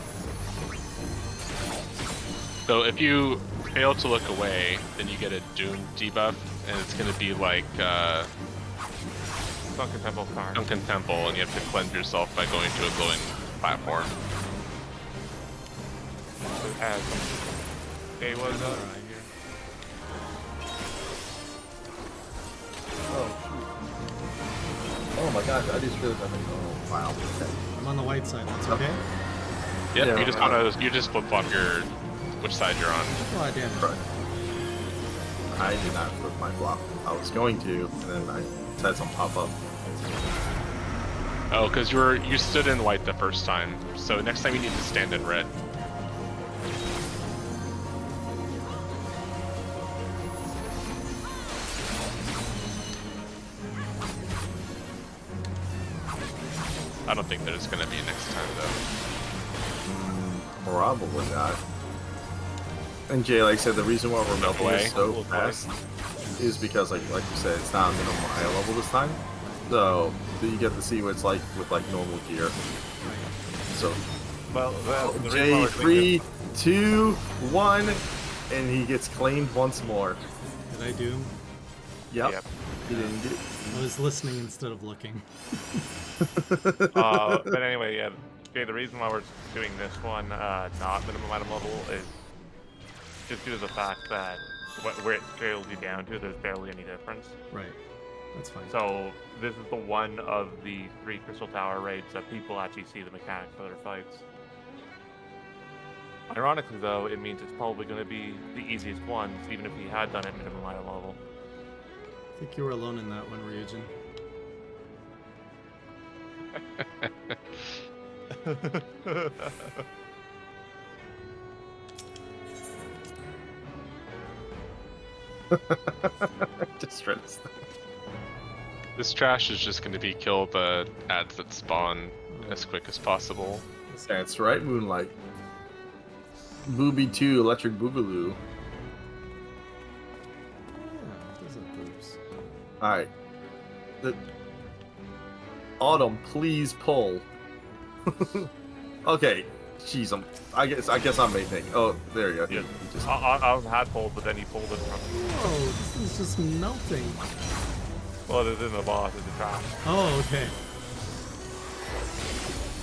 So if you fail to look away, then you get a Doom debuff, and it's going to be like Sunken Temple Karn. Sunken Temple, and you have to cleanse yourself by going to a glowing platform. As A was Right here. Oh, shoot. Oh my gosh, I just realized I'm oh, wow. Okay. I'm on the white side. That's okay? Yep, Yeah, you just flip flop your which side you're on. Oh, damn it. Right. I did not flip my flop. I was going to, and then I had some pop up. Oh, because you stood in white the first time, so next time you need to stand in red. I don't think there's gonna be next time though. Probably not. And Jay, like I said, the reason why we're melting way. this so fast is because, like you said, it's not minimum high level this time. So you get to see what it's like with like normal gear. So Well, the reason why Jay, we're doing 3, 2, 1, and he gets claimed once more. Did I do? Yep. Yep. He didn't get. I was listening instead of looking. But anyway, yeah, Jay, the reason why we're doing this one not minimum item level is just due to the fact that where it scales you down to, there's barely any difference. Right. That's fine. So this is the one of the 3 Crystal Tower raids that people actually see the mechanics for their fights. Ironically, though, it means it's probably going to be the easiest ones, even if he had done it minimum item level. I think you were alone in that one, Ryujin. Just stressed. This trash is just going to be kill the ads that spawn as quick as possible. That's right, Moonlight. Booby 2, Electric Boogaloo. Yeah, it does have boobs. Alright. Autumn, please pull. Okay. Jeez, I guess I'm making. Oh, there you go. Yeah. You just- I had pulled, but then he pulled it from. Whoa, this is just melting. Well, it isn't a boss, it's a trash. Oh, okay.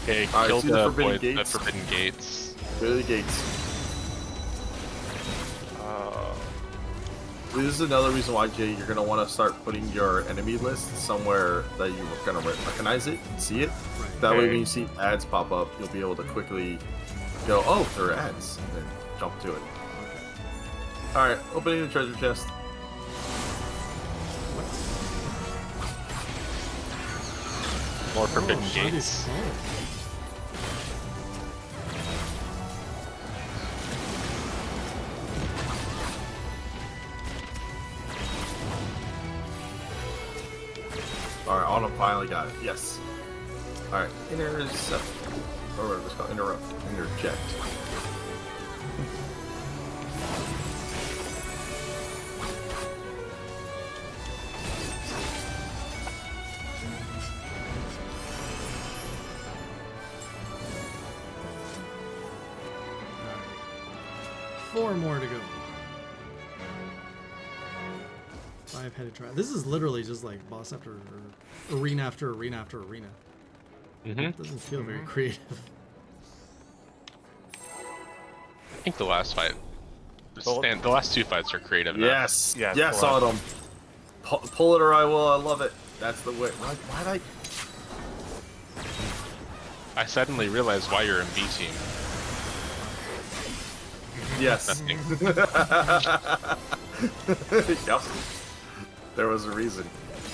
Okay, Alright, kill see the the forbidden boys, the gates? forbidden gates. Go to the gates. This is another reason why, Jay, you're gonna want to start putting your enemy list somewhere that you're gonna recognize it and see it. Right. That way, Okay. when you see ads pop up, you'll be able to quickly go, "Oh, there are ads," and then jump to it. All right, opening the treasure chest. More forbidden Oh, body gates. small. All right, Autumn finally got it. Yes. All right, intercept, or whatever it's called, interject. Four more to go. 5-headed trial. This is literally just like boss after arena after arena after arena. Mm-hmm. Doesn't feel very creative. I think the last fight, Well- the last two fights are creative enough. Yes. Yeah, Yes, pull out. Autumn. Pull it or I will. I love it. That's the way. Why'd I suddenly realized why you're in B team. Yes. Nothing. Yep. There was a reason.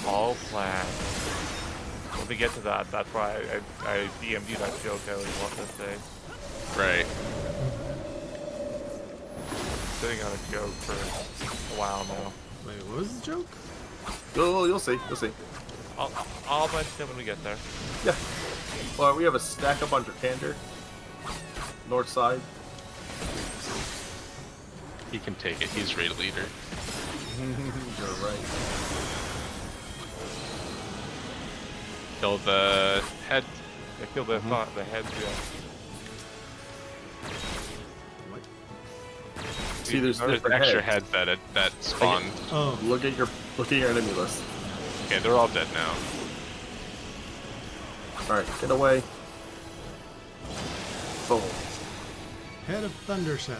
All planned. When we get to that, that's why I DM'd you that joke I was wanting to say. Right. Sitting on a joke for a while now. Wait, what was the joke? You'll see. You'll see. I'll mention it when we get there. Yeah. Well, we have a stack up under Kander. North side. He can take it. He's raid leader. You're right. Kill the head. They kill the the heads, yeah. What? See, there's There's different extra heads. heads that spawned. Oh, Look at your enemy list. Okay, they're all dead now. All right, get away. Boom. head of thunder shadow.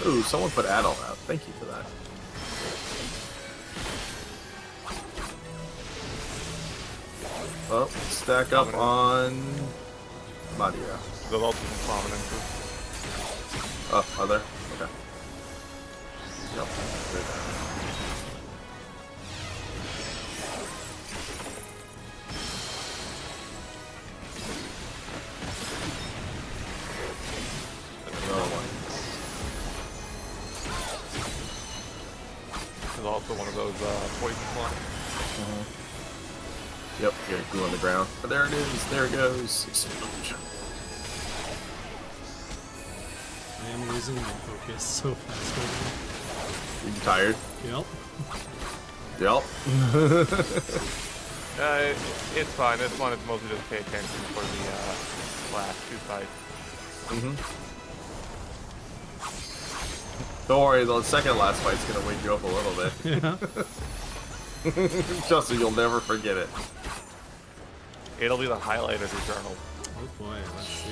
Ooh, someone put Adol out. Thank you for that. Well, stack up on Madia. There's also some prominences. Oh, are there? Okay. Yep. Good. Another one. There's also one of those poison clocks. Yep, you got glue on the ground. But there it is. There it goes. Explosion. I am losing my focus so fast right You tired? now. Yep. Yep. It's fine. This one is mostly just pay attention for the last two fights. Don't worry, the second last fight's gonna wake you up a little bit. Yeah. Just so you'll never forget it. It'll be the highlight of your journal. Oh boy, let's see.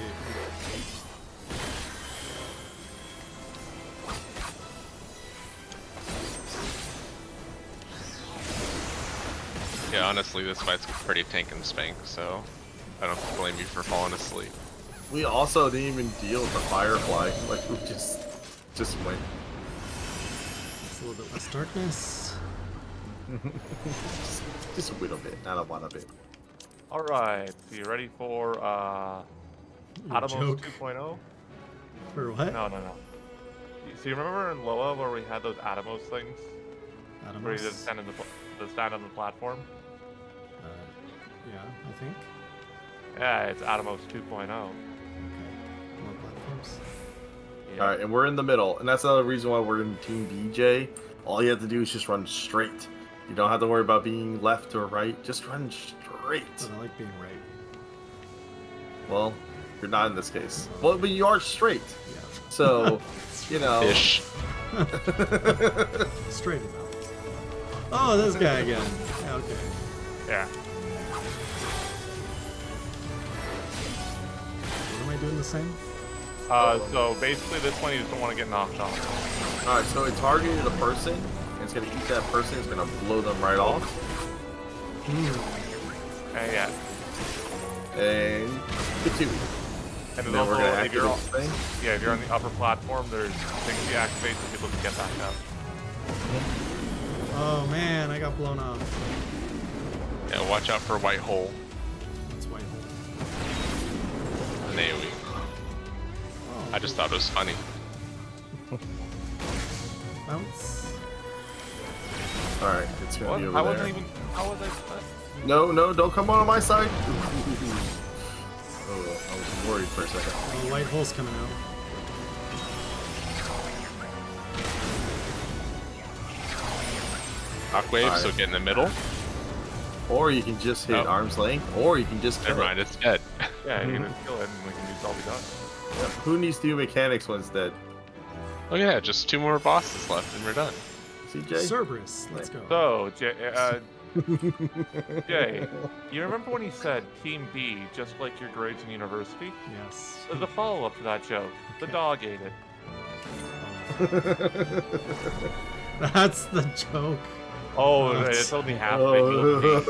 Yeah, honestly, this fight's pretty tank and spank, so I don't blame you for falling asleep. We also didn't even deal with the Firefly. Like, we just went. It's a little bit less darkness. Just a little bit, not a lot of it. Alright, so you ready for Your Atomos joke. 2.0? For what? No. So you remember in Loa where we had those Atomos things? Where you just Atomos? stand on the platform? Yeah, I think. Yeah, it's Atomos 2.0. Okay. More platforms. Yeah. All right, and we're in the middle, and that's another reason why we're in Team BJ. All you have to do is just run straight. You don't have to worry about being left or right. Just run straight. But I like being right. Well, you're not in this case. Well, but you are straight. Yeah. So, you know. Ish. Straight enough. Oh, this guy again. Yeah, okay. Yeah. What am I doing the same? So basically this one you just don't want to get knocked off. All right, so it targeted a person, and it's gonna eat that person. It's gonna blow them right off. Yeah. And continue. And And then then we're also, gonna if you're activate on, this thing. yeah, if you're on the upper platform, there's things you activate so people can get back up. Oh man, I got blown off. Yeah, watch out for white hole. That's white hole. An AoE. Oh, I just thought it was funny. bounce. All right, it's gonna What? be I over wasn't there. even. How was I? No, don't come on my side. Oh, I was worried for a second. Oh, white hole's coming out. Shockwave, so Alright. get in the middle. Or you can just hit Oh. arm's length, or you can just kill Never it. mind, it's dead. Yeah, you can just kill it and we can just all be done. Yeah, who needs to do mechanics when it's dead? Oh yeah, just 2 more bosses left and we're done. CJ? Cerberus, let's go. So, Jay, you remember when he said Team B, just like your grades in university? Yes. There's a follow-up to that joke. The dog ate it. That's the joke. Oh, Oh, it's only half baked.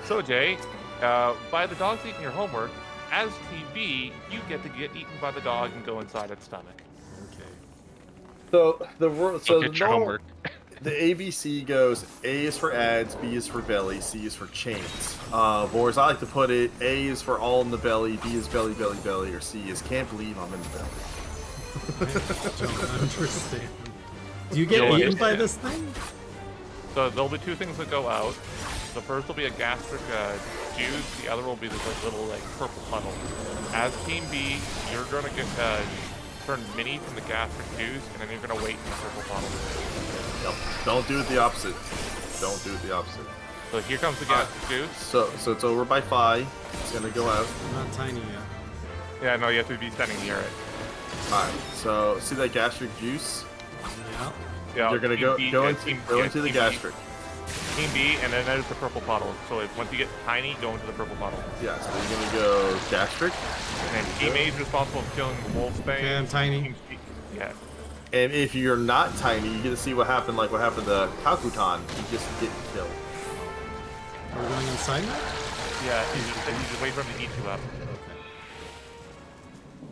So, Jay, by the dog's eating your homework, as Team B, you get to get eaten by the dog and go inside its stomach. Okay. So the Go the get your normal- homework. The ABC goes A is for ads, B is for belly, C is for chains. Or as I like to put it, A is for all in the belly, B is belly, belly, belly, or C is can't believe I'm in the belly. I don't understand. Do you get You'll eaten by understand. this thing? So there'll be 2 things that go out. The first will be a gastric juice. The other will be this little purple puddle. As Team B, you're gonna get turn mini from the gastric juice, and then you're gonna wait in the purple puddle. Yep. Don't do it the opposite. Don't do it the opposite. So here comes the gastric juice. So it's over by 5. It's gonna go out. I'm not tiny yet. Yeah, no, you have to be standing near it. Alright, so see that gastric juice? Yeah. Yeah, You're gonna Team go B- go yeah, into Team- go yeah, into the Team B. gastric. Team B, and then there's the purple puddle. So once you get tiny, go into the purple puddle. Yeah, so you're gonna go gastric. And then Team A is responsible for killing the wolf bane. Okay, I'm tiny. Team C- yeah. And if you're not tiny, you get to see what happened to Kakutan. You just get killed. Are we going inside now? Yeah, you just wait for him to eat you up. Okay.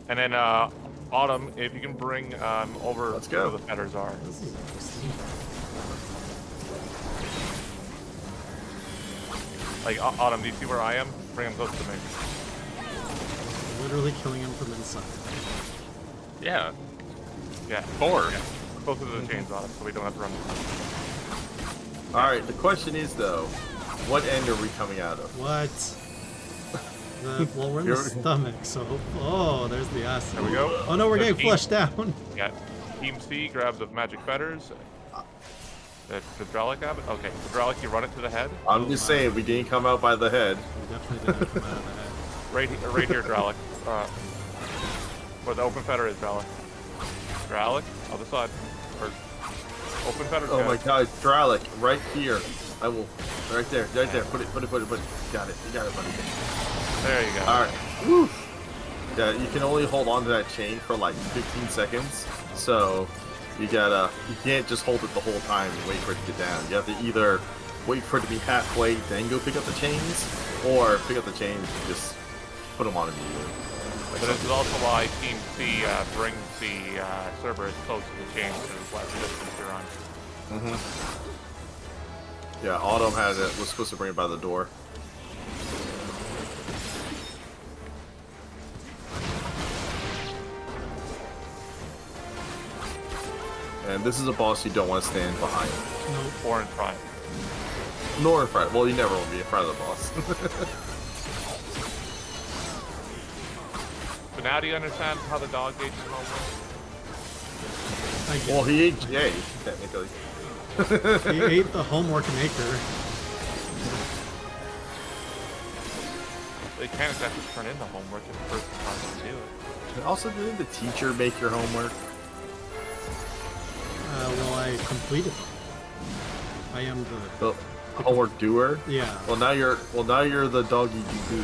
And then Autumn, if you can bring over Let's go. where the feathers are. This is interesting. Like Autumn, do you see where I am? Bring him close to me. Literally killing him from inside. Yeah, Yeah. 4. Yeah. Closer to the chains, Autumn, so we don't have to run. Alright, the question is though, what end are we coming out of? What? Well, we're in the You're- stomach, so... Oh, there's the acid. There we go. Oh no, we're So getting team- flushed down. Yeah. Team C grabs the magic feathers. The Dralic have it? Okay, so Dralic, you run it to the head. I'm just saying, we didn't come out by the head. We definitely didn't come out of the head. Right here, Dralic. Where the open feather is, Dralic. Dralic, other side. Or open feather. Oh my god, Dralic, right here. I will, right there. Put it. Got it, you got it, buddy. There you go. Alright, woo! Yeah, you can only hold on to that chain for like 15 seconds, so you can't just hold it the whole time and wait for it to get down. You have to either wait for it to be halfway, then go pick up the chains, or pick up the chains and just put them on immediately. But this is also why Team C brings the Cerberus close to the chain to less distance you're on. Yeah, Autumn was supposed to bring it by the door. And this is a boss you don't want to stand behind. Nope. Or in front. Nor in front. Well, you never will be in front of the boss. But now do you understand how the dog ate his homework? I get Well, it. he ate Jay, technically. He ate the homework maker. They can't exactly turn in the homework if the person wants to do it. And also, didn't the teacher make your homework? Well, I completed them. I am The homework doer? yeah. Well, now you're the doggy do.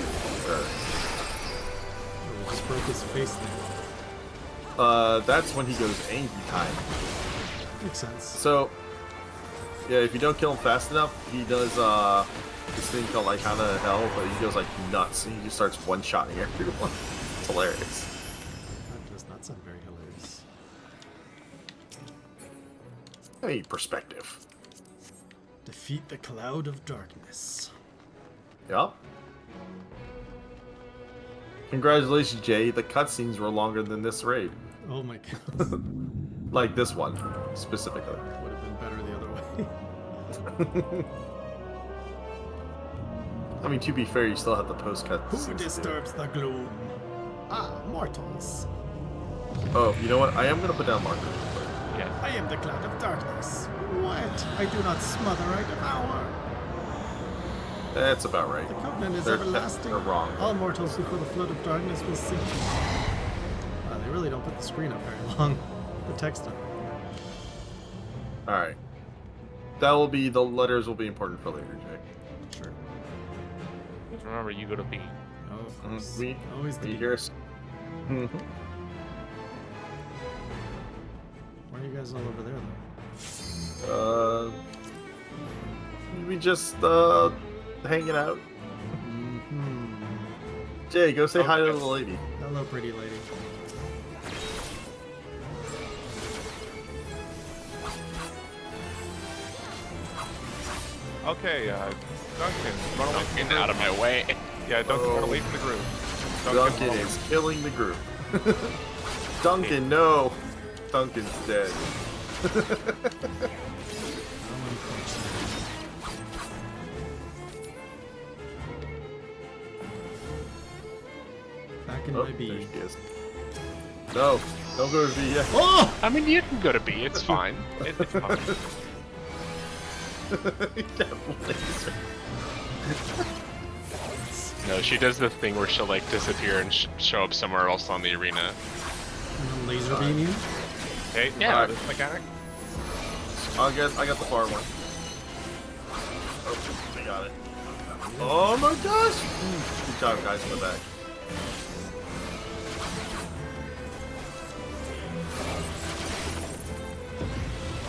Oh, just broke his face there. That's when he goes angry time. Makes sense. So, yeah, if you don't kill him fast enough, he does this thing called like Hound of Hell, but he goes like nuts and he just starts one-shotting everyone. It's hilarious. That does not sound very hilarious. I mean, perspective. Defeat the cloud of darkness. Yup. Congratulations, Jay. The cutscenes were longer than this raid. Oh my god. Like this one, specifically. Would have been better the other way. I mean, to be fair, you still have the post-cut Who scenes to do. disturbs the gloom? Ah, mortals. Oh, you know what? I am gonna put down markers. Yes. I am the cloud of darkness. What? I do not smother, I devour. That's about right. The covenant is They're- everlasting. they're wrong. All mortals before the flood of darkness will sink. They really don't put the screen up very long. The text up. Alright. That will be, the letters will be important for later, Jay. Sure. Just remember, you go to B. Oh, of course. We, Always the we beat. hear us. Why are you guys all over there, though? We just, hanging out. Mm-hmm. Jay, go say hi to Okay. the lady. Hello, pretty lady. Okay, Duncan, run away from the Get group. out of my way. Yeah, Duncan, run Oh. away from the group. Duncan run away. is killing the group. Duncan, no! Duncan's dead. How unfortunate. Back in Oh, my there B. she is. No, don't go to V yet. Oh! I mean, you can go to B. It's fine. It's fine. That laser. No, she does the thing where she'll like disappear and show up somewhere else on the arena. And then laser beam you? Hey, Yeah. this mechanic. I got the far one. Oh, we got it. Oh my gosh! Good job, guys, in the back.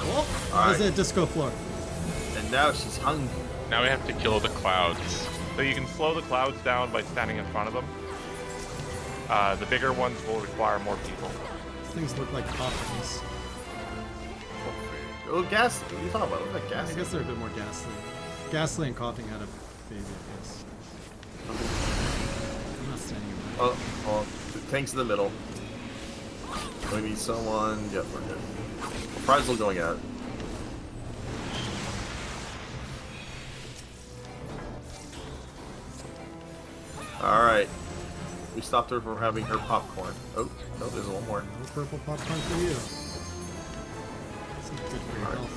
Oh! Alright. There's a disco floor. And now she's hungry. Now we have to kill the clouds. So you can slow the clouds down by standing in front of them. The bigger ones will require more people. These things look like coffins. Oh, gas. What are you talking about? Look like gas. I guess they're a bit more ghastly. Ghastly and coughing had a baby, I guess. I'm not standing in that. Oh, well, the tank's in the middle. We need someone. Yep, we're good. Prizel going out. Alright. We stopped her from having her popcorn. Oh, no, there's one more. No purple popcorn for you. It's not good for your Alright. health.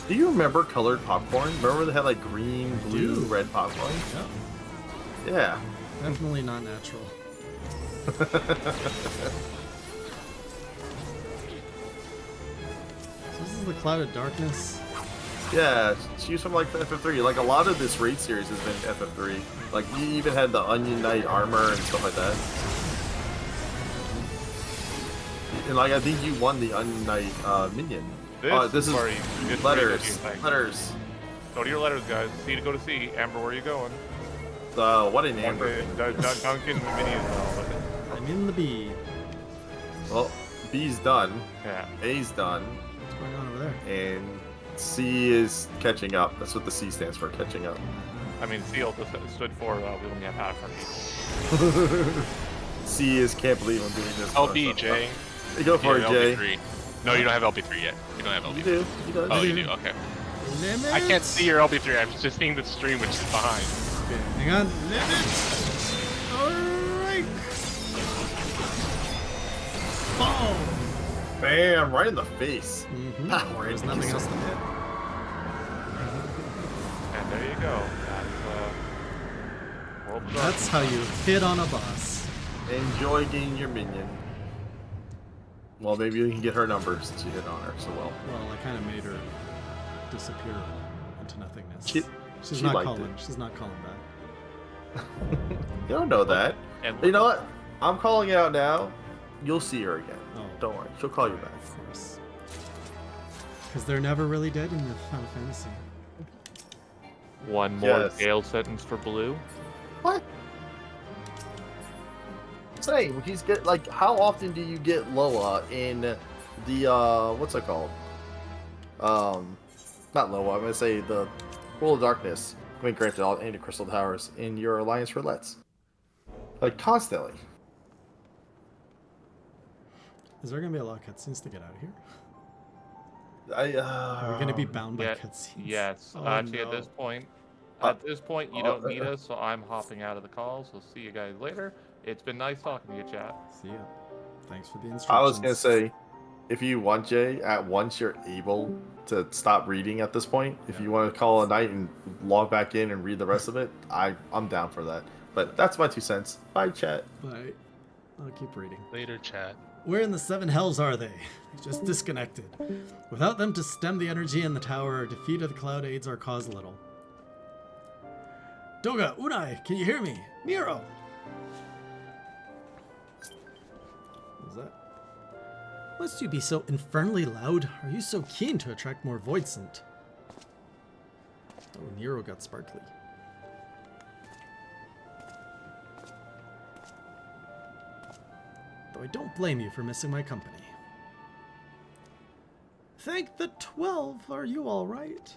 Do you remember colored popcorn? Remember they had like green, blue, do. red popcorn? Yep. Yeah. Definitely not natural. So this is the Cloud of Darkness. Yeah, she's from like FF3. Like a lot of this raid series has been FF3. Like you even had the Onion Knight armor and stuff like that. And like I think you won the Onion Knight minion. This is where you just letters. read the thing. Letters. Go to your letters, guys. C to go to C. Amber, where are you going? What an amber. Okay, Duncan Mini as well. I'm in the B. Well, B's done. Yeah. A's done. What's going on over there? And C is catching up. That's what the C stands for, catching up. I mean, C stood for we only have half our people. C is can't believe I'm doing this. LB, Jay. Hey, go for it, Jay. LB3. No, you don't have LB3 yet. You don't have LB3. You do. You do. Oh, you do. Okay. Limit. I can't see your LB3. I'm just seeing the stream, which is behind. Okay, hang on. Limit. Alright. Boom. Bam! Right in the face. Mm-hmm. Power. There's nothing else to hit. And there you go. Well done. That's how you hit on a boss. Enjoy getting your minion. Well, maybe you can get her number since you hit on her so well. Well, I kind of made her disappear into nothingness. She's she not liked calling. it. She's not calling back. You don't know that. And You know what? I'm calling it out now. You'll see her again. Oh. Don't worry. She'll call you back. Of course. Because they're never really dead in the Final Fantasy. one more Yes. jail sentence for Blue. What? Say, he's get like, how often do you get Loa in the what's it called? Not Loa. I'm gonna say the World of Darkness. I mean, granted, all any Crystal Towers in your Alliance Roulettes, like constantly. Is there going to be a lot of cutscenes to get out of here? Are Are we going to be bound by Yeah, cutscenes? yes. Oh, Actually, no. at this point, you uh, don't need us, so I'm hopping out of the call. So see you guys later. It's been nice talking to you, chat. See ya. Thanks for the instructions. I was gonna say, if you want, Jay, at once you're able to stop reading at this point. If you want to call a night and log back in and read the rest of it, I'm down for that. But that's my 2 cents. Bye, chat. Bye. I'll keep reading. Later, chat. Where in the seven hells are they? Just disconnected. Without them to stem the energy in the tower, our defeat of the cloud aids our cause little. Doga, Unai, can you hear me? Nero! What was that? Must you be so infernally loud? Are you so keen to attract more void scent? Oh, Nero got sparkly. Though I don't blame you for missing my company. Thank the 12, are you alright?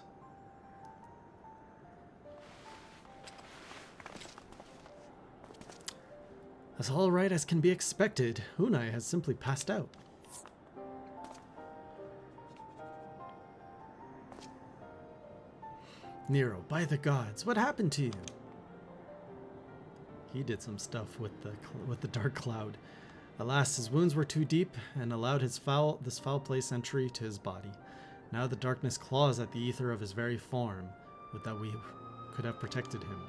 As alright as can be expected, Unai has simply passed out. Nero, by the gods, what happened to you? He did some stuff with the dark cloud. Alas, his wounds were too deep and allowed this foul place entry to his body. Now the darkness claws at the ether of his very form. Would that we could have protected him.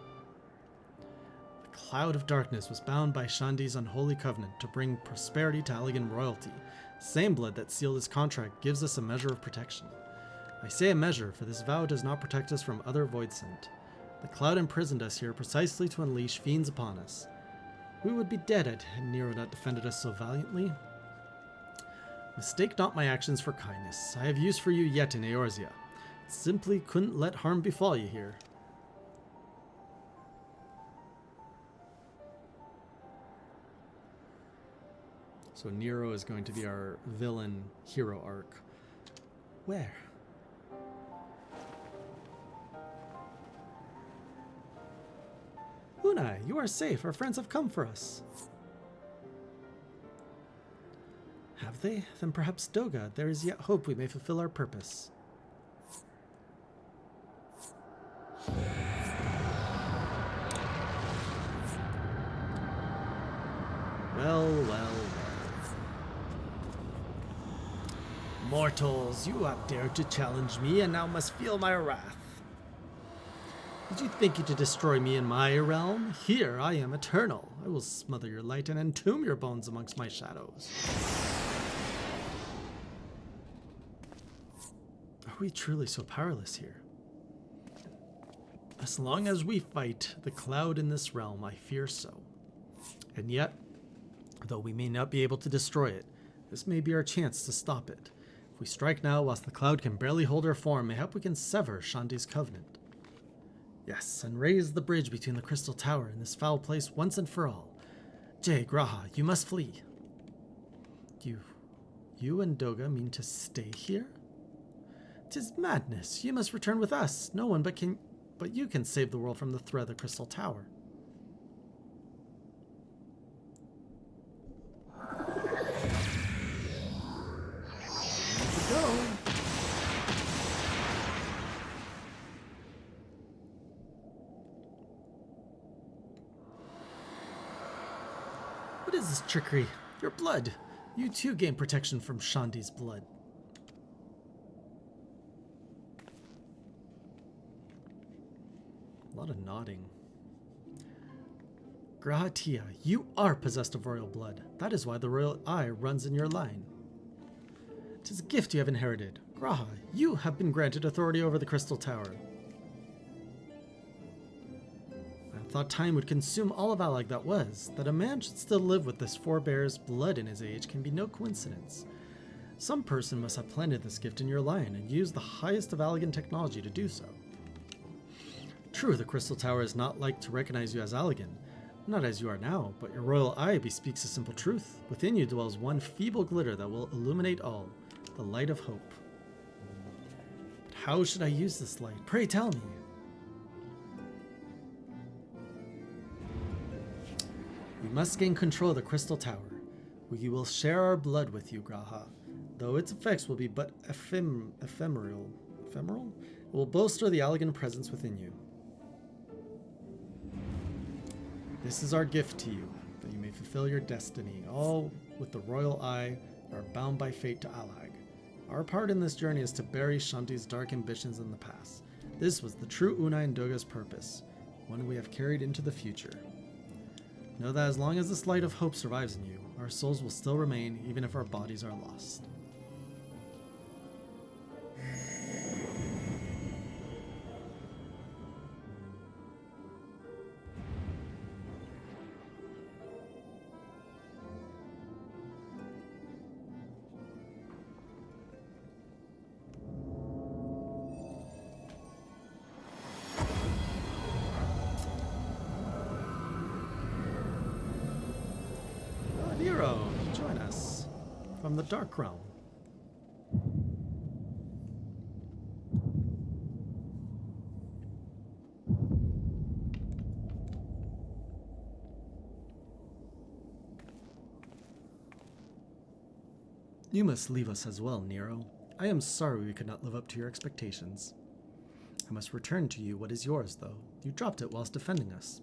The cloud of darkness was bound by Shandi's unholy covenant to bring prosperity to Allegan royalty. Same blood that sealed his contract gives us a measure of protection. I say a measure, for this vow does not protect us from other void scent. The cloud imprisoned us here precisely to unleash fiends upon us. We would be dead had Nero not defended us so valiantly. Mistake not my actions for kindness. I have use for you yet in Eorzea. Simply couldn't let harm befall you here. So Nero is going to be our villain hero arc. Where? Unai, you are safe. Our friends have come for us. Have they? Then perhaps Doga, there is yet hope we may fulfill our purpose. Well, well, well. Mortals, you have dared to challenge me and now must feel my wrath. Did you think to destroy me in my realm? Here I am eternal. I will smother your light and entomb your bones amongst my shadows. Are we truly so powerless here? As long as we fight the cloud in this realm, I fear so. And yet, though we may not be able to destroy it, this may be our chance to stop it. If we strike now whilst the cloud can barely hold her form, mayhap we can sever Shandi's covenant. Yes, and raise the bridge between the Crystal Tower and this foul place once and for all. Jay, Graha, you must flee. You and Doga mean to stay here? 'Tis madness. You must return with us. No one but you can save the world from the threat of the Crystal Tower. What is this trickery? Your blood. You too gain protection from Shandi's blood. A lot of nodding. Grahatia, you are possessed of royal blood. That is why the royal eye runs in your line. 'Tis a gift you have inherited. Graha, you have been granted authority over the Crystal Tower. I thought time would consume all of Alag that was. That a man should still live with this forebear's blood in his age can be no coincidence. Some person must have planted this gift in your line and used the highest of Allagan technology to do so. True, the Crystal Tower is not like to recognize you as Allagan, not as you are now, but your royal eye bespeaks a simple truth. Within you dwells one feeble glitter that will illuminate all, the light of hope. But how should I use this light? Pray tell me. We must gain control of the Crystal Tower. We will share our blood with you, Graha, though its effects will be but ephemeral. Ephemeral? It will bolster the Allagan presence within you. This is our gift to you, that you may fulfill your destiny, all with the royal eye, are bound by fate to Allag. Our part in this journey is to bury Shanti's dark ambitions in the past. This was the true Unai and Doga's purpose, one we have carried into the future. Know that as long as this light of hope survives in you, our souls will still remain, even if our bodies are lost. Nero, join us from the Dark Realm. You must leave us as well, Nero. I am sorry we could not live up to your expectations. I must return to you what is yours, though. You dropped it whilst defending us.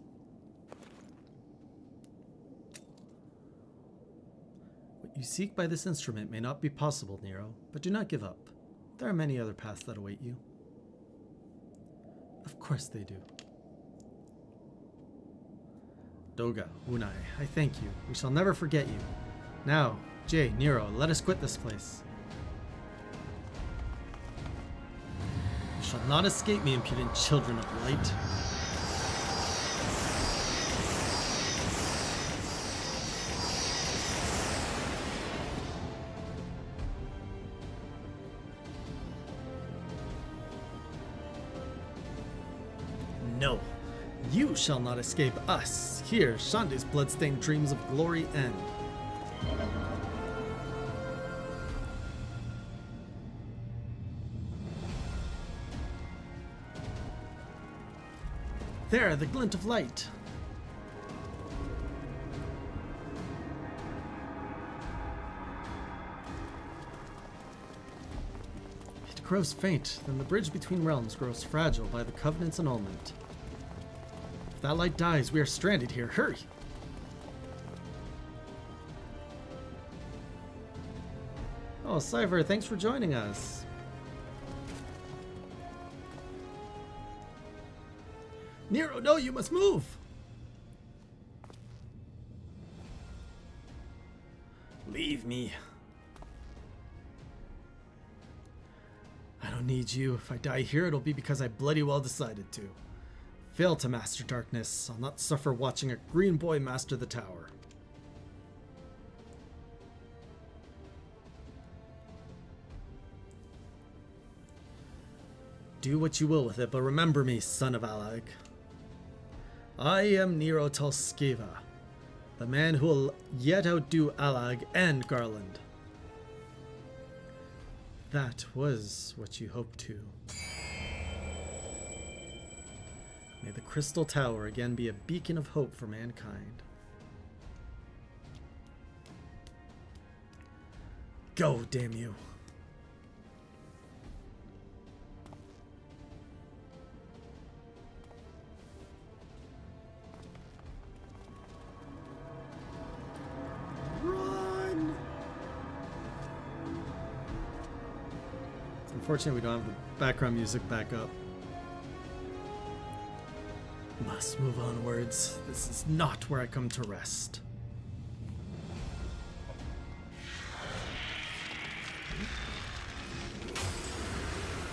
What you seek by this instrument may not be possible, Nero, but do not give up. There are many other paths that await you. Of course they do. Doga, Unai, I thank you. We shall never forget you. Now, Jay, Nero, let us quit this place. You shall not escape me, impudent children of light. No, you shall not escape us. Here, Shandi's bloodstained dreams of glory end. There, the glint of light. It grows faint, then the bridge between realms grows fragile by the Covenant's annulment. If that light dies, we are stranded here. Hurry! Oh, Cypher, thanks for joining us. Nero, no, you must move! Leave me. I don't need you. If I die here, it'll be because I bloody well decided to. Fail to master darkness. I'll not suffer watching a green boy master the tower. Do what you will with it, but remember me, son of Allag. I am Nero Talskeva, the man who will yet outdo Allag and Garland. That was what you hoped to. May the Crystal Tower again be a beacon of hope for mankind. Go, damn you. Unfortunately, we don't have the background music back up. Must move onwards. This is not where I come to rest.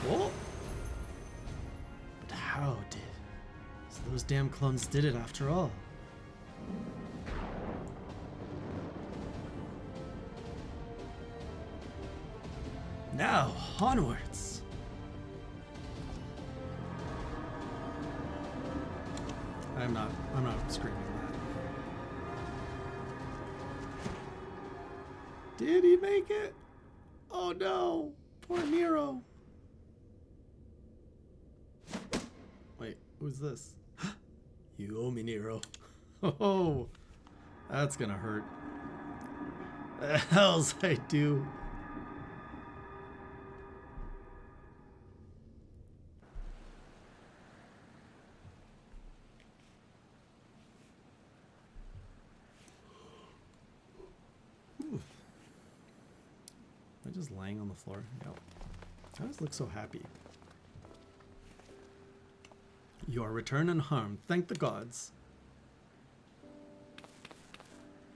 Whoa! But how did... So those damn clones did it after all. Now, onwards! I'm not screaming that. Did he make it? Oh no! Poor Nero! Wait, who's this? You owe me, Nero. Oh, that's gonna hurt. The hell's I do? Am I just laying on the floor? Yep. I always look so happy. Your return unharmed, thank the gods.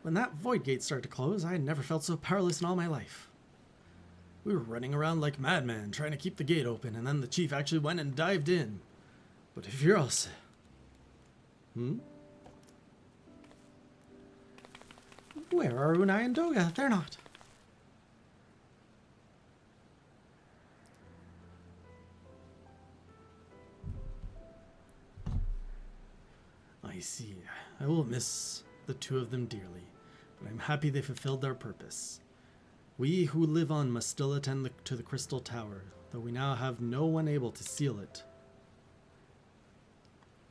When that void gate started to close, I had never felt so powerless in all my life. We were running around like madmen, trying to keep the gate open, and then the chief actually went and dived in. But if you're all set... Where are Unai and Doga? They're not. I see. I will miss the two of them dearly, but I'm happy they fulfilled their purpose. We who live on must still attend to the Crystal Tower, though we now have no one able to seal it.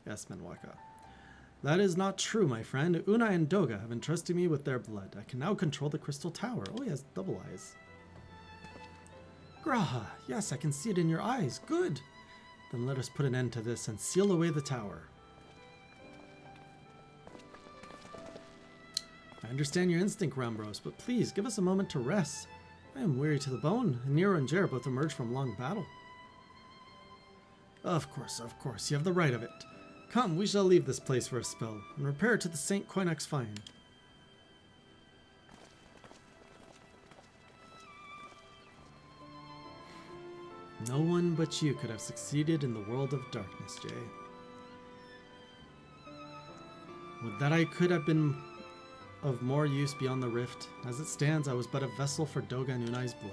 Yes, Menwaka. That is not true, my friend. Unai and Doga have entrusted me with their blood. I can now control the Crystal Tower. Oh, he has double eyes. Graha, yes, I can see it in your eyes. Good. Then let us put an end to this and seal away the tower. I understand your instinct, Rambros, but please give us a moment to rest. I am weary to the bone, and Nero and Jer both emerged from long battle. Of course, you have the right of it. Come, we shall leave this place for a spell, and repair to the St. Koinak's Fine. No one but you could have succeeded in the world of darkness, Jay. Would that I could have been of more use beyond the rift. As it stands, I was but a vessel for Doga and Unai's blood.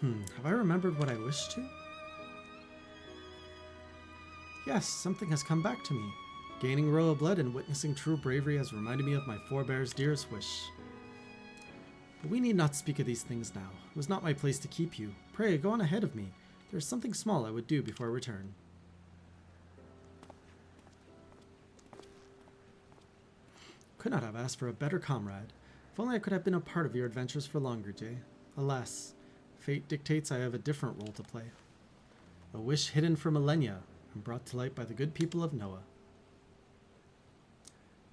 Have I remembered what I wished to? Yes, something has come back to me. Gaining royal blood and witnessing true bravery has reminded me of my forebears' dearest wish. But we need not speak of these things now. It was not my place to keep you. Pray, go on ahead of me. There is something small I would do before I return. Could not have asked for a better comrade. If only I could have been a part of your adventures for longer, Jay. Alas, fate dictates I have a different role to play. A wish hidden for millennia and brought to light by the good people of Noah.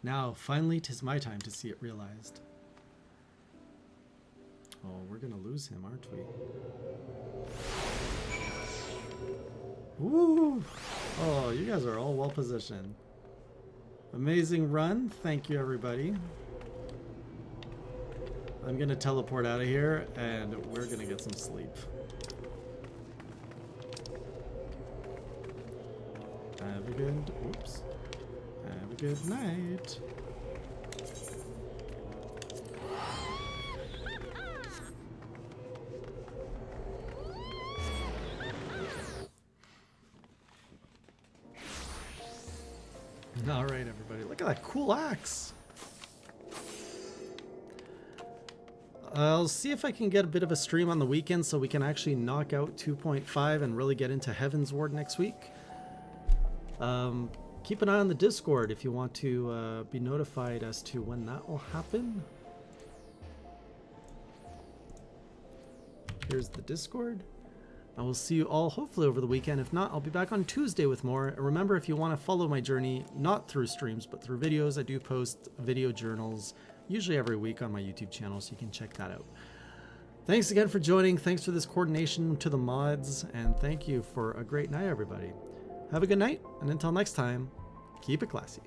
Now, finally, 'tis my time to see it realized. Oh, we're gonna lose him, aren't we? Woo! Oh, you guys are all well positioned. Amazing run. Thank you, everybody. I'm going to teleport out of here, and we're going to get some sleep. Have a good... Oops. Have a good night. All right, everybody. Look at that cool axe. I'll see if I can get a bit of a stream on the weekend so we can actually knock out 2.5 and really get into Heaven's Ward next week. Keep an eye on the Discord if you want to be notified as to when that will happen. Here's the Discord. I will see you all hopefully over the weekend. If not, I'll be back on Tuesday with more. Remember, if you want to follow my journey, not through streams, but through videos, I do post video journals usually every week on my YouTube channel, so you can check that out. Thanks again for joining. Thanks for this coordination to the mods, and thank you for a great night, everybody. Have a good night, and until next time, keep it classy.